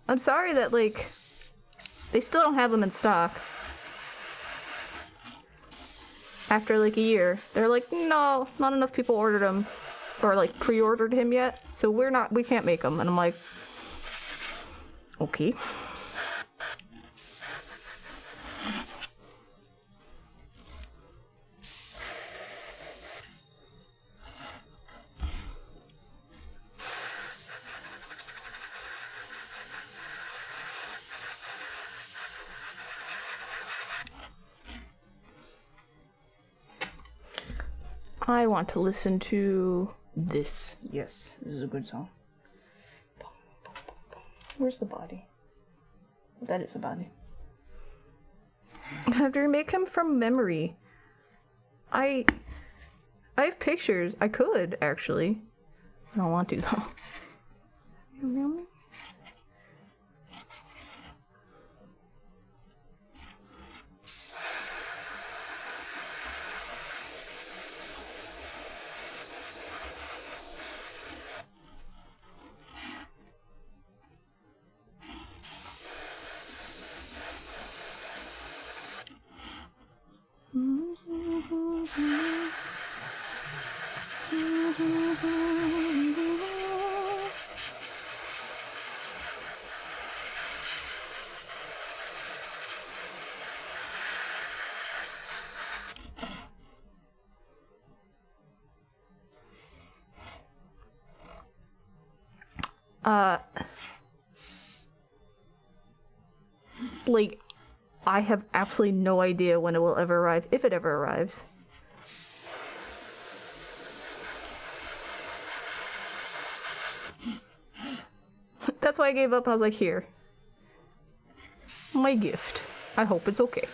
I'm sorry that, like, they still don't have them in stock. After, like, a year. They're like, no, not enough people ordered them. Or, like, pre-ordered him yet. So we can't make them. And I'm like, okay. I want to listen to this. Yes, this is a good song. Where's the body? That is the body. I have to remake him from memory. I have pictures. I could, actually. I don't want to, though. Really? Like, I have absolutely no idea when it will ever arrive, if it ever arrives. That's why I gave up. I was like, here. My gift. I hope it's okay.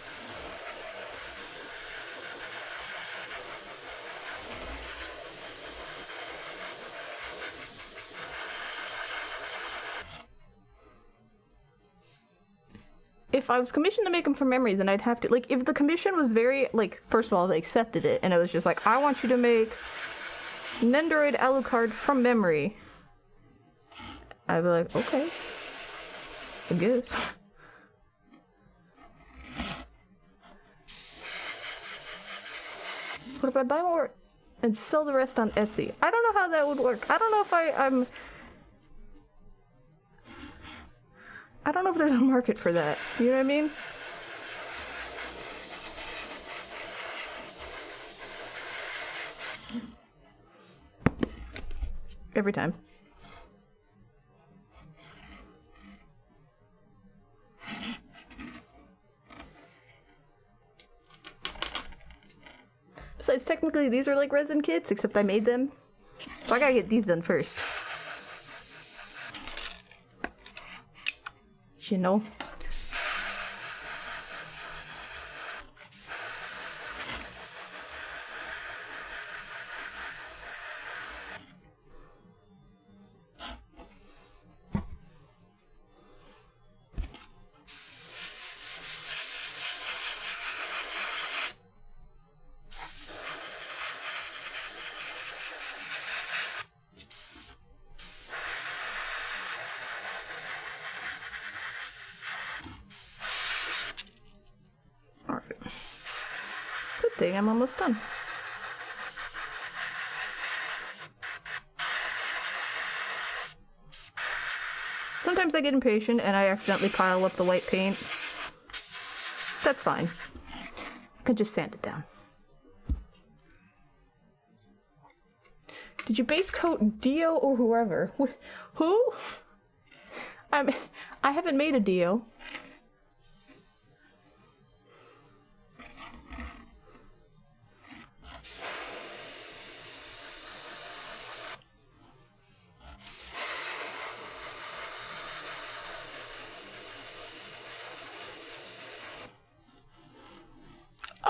If I was commissioned to make them from memory, then I'd have to, like, if the commission was very, like, first of all, they accepted it, and it was just like, I want you to make Nendoroid Alucard from memory. I'd be like, okay. I guess. What if I buy more and sell the rest on Etsy? I don't know how that would work. I don't know if I don't know if there's a market for that. You know what I mean? Every time. Besides, technically, these are like resin kits, except I made them. So I gotta get these done first. You know? Thing, I'm almost done. Sometimes I get impatient and I accidentally pile up the white paint. That's fine. I can just sand it down. Did you base coat Dio or whoever? Who? I haven't made a Dio.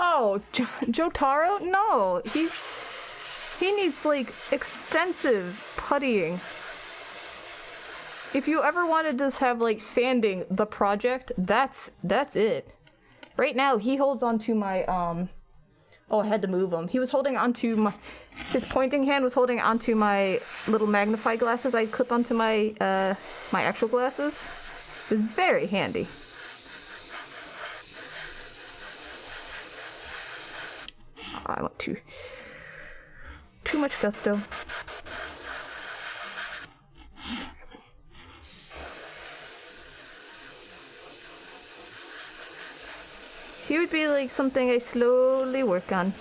Oh, Jotaro? No, he needs like extensive puttying. If you ever wanted to have like sanding the project, that's it. Right now he holds onto my oh, I had to move him. He was holding onto my, his pointing hand was holding onto my little magnifying glasses I clip onto my my actual glasses. It was very handy. I want too much gusto. He would be like something I slowly work on.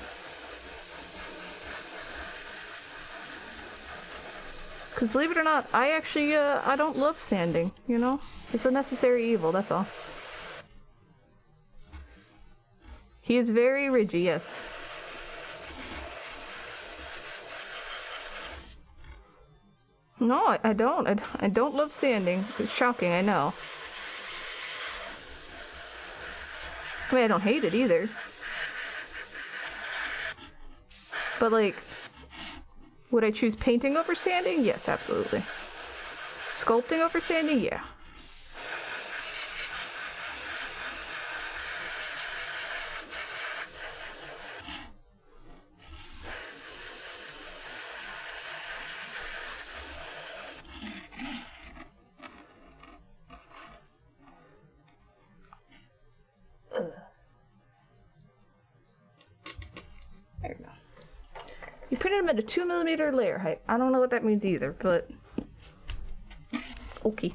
Because believe it or not, I actually, I don't love sanding, you know? It's a necessary evil, that's all. He is very rigid, yes. No, I don't. I don't love sanding. It's shocking, I know. I mean, I don't hate it either. But, like, would I choose painting over sanding? Yes, absolutely. Sculpting over sanding? Yeah. There we go. You printed them at a 2mm layer height. I don't know what that means either, but okay.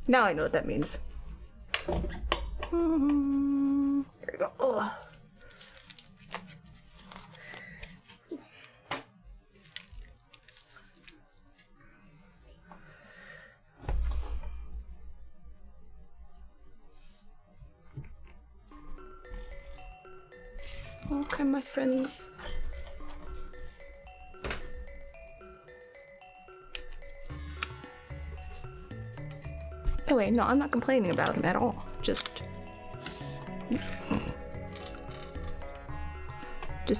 Now I know what that means. There we go. Ugh. Okay, my friends. Anyway, no, I'm not complaining about him at all. Just,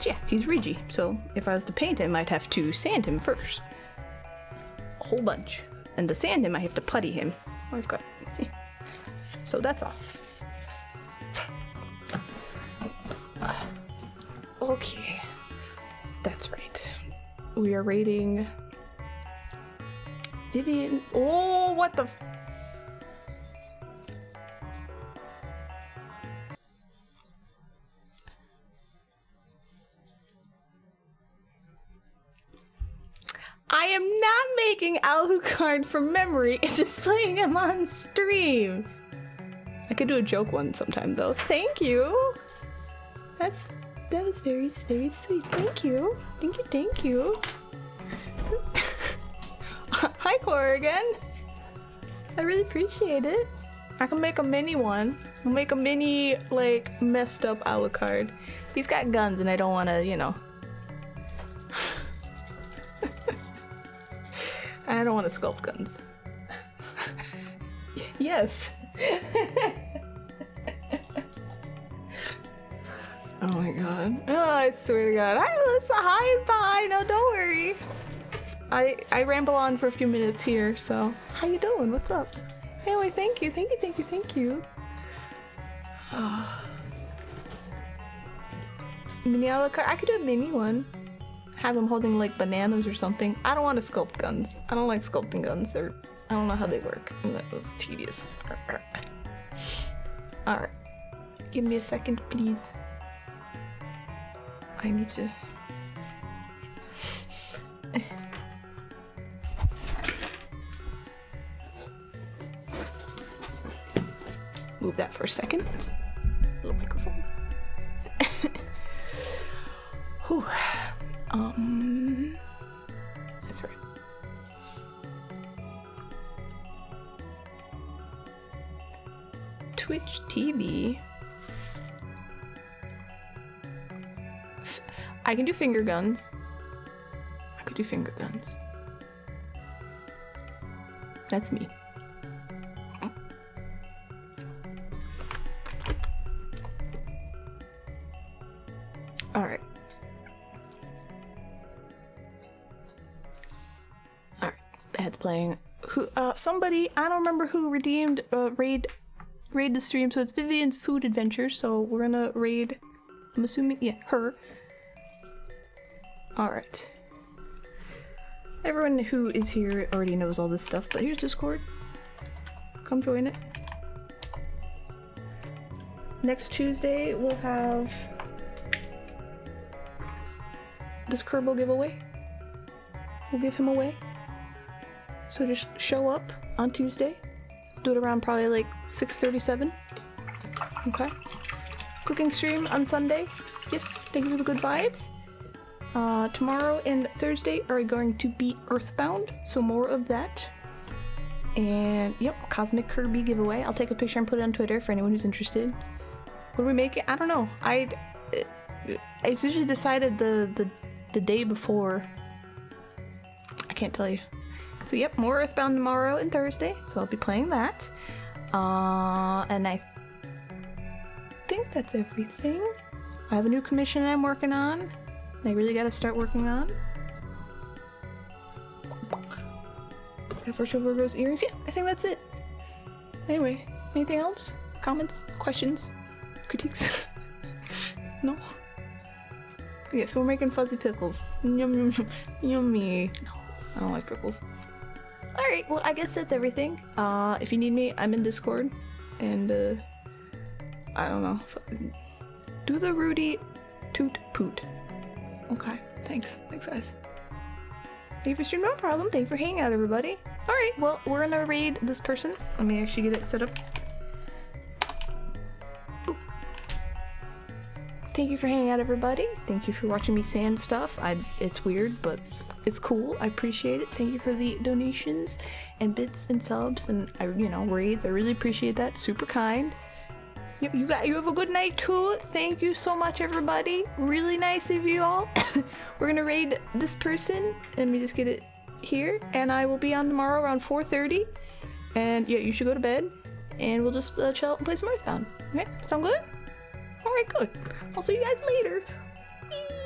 yeah, he's ridgy. So if I was to paint him, I'd have to sand him first. A whole bunch. And to sand him, I have to putty him. I've got... So that's all. Okay. That's right. We are rating... Vivian... Oh, what the... I am not making Alucard from memory and displaying him on stream. I could do a joke one sometime though. Thank you. That was very, very sweet. Thank you. Thank you, thank you. Hi, Corrigan. I really appreciate it. I can make a mini one. I'll make a mini, like, messed up Alucard. He's got guns and I don't want to, you know. I don't want to sculpt guns. Yes. Oh my god. Oh, I swear to god. Hi, Melissa. Hi, bye. No, don't worry. I ramble on for a few minutes here, so. How you doing? What's up? Anyway, thank you. Thank you, thank you, thank you. Oh. Mini Alucard. I could do a mini one. Have him holding like bananas or something. I don't want to sculpt guns. I don't like sculpting guns. I don't know how they work. And that was tedious. Alright. Give me a second, please. I need to... Move that for a second. Little microphone. Whew. That's right. Twitch TV. I can do finger guns. I could do finger guns. That's me. Alright. Head's playing. Who? Somebody, I don't remember who redeemed raid the stream. So it's Vivian's food adventure. So we're gonna raid. I'm assuming, yeah, her. All right. Everyone who is here already knows all this stuff, but here's Discord. Come join it. Next Tuesday we'll have this Kerbo giveaway. We'll give him away. So just show up on Tuesday. Do it around probably like 6:37. Okay. Cooking stream on Sunday. Yes, thank you for the good vibes. Tomorrow and Thursday are going to be Earthbound, so more of that. And yep, Cosmic Kirby giveaway. I'll take a picture and put it on Twitter for anyone who's interested. What do we make it? I don't know. It's usually decided the day before. I can't tell you. So yep, more Earthbound tomorrow and Thursday, so I'll be playing that. And I think that's everything. I have a new commission I'm working on. I really gotta start working on. Got Virtual Virgo's earrings. Yeah, I think that's it. Anyway, anything else? Comments? Questions? Critiques? No? Yeah, so we're making fuzzy pickles. Yum, yum, yum, yummy. No, I don't like pickles. Alright, well, I guess that's everything. If you need me, I'm in Discord. And, I don't know. Do the Rudy toot poot. Okay, thanks. Thanks, guys. Thank you for streaming, no problem. Thank you for hanging out, everybody. Alright, well, we're gonna raid this person. Let me actually get it set up. Ooh. Thank you for hanging out, everybody. Thank you for watching me sand stuff. It's weird, but it's cool. I appreciate it. Thank you for the donations and bits and subs and, raids. I really appreciate that. Super kind. You have a good night too. Thank you so much, everybody. Really nice of you all. We're gonna raid this person. Let me just get it here, and I will be on tomorrow around 4:30. And yeah, you should go to bed, and we'll just chill out and play some Earthbound. Okay, sound good? All right, good. I'll see you guys later. Whee!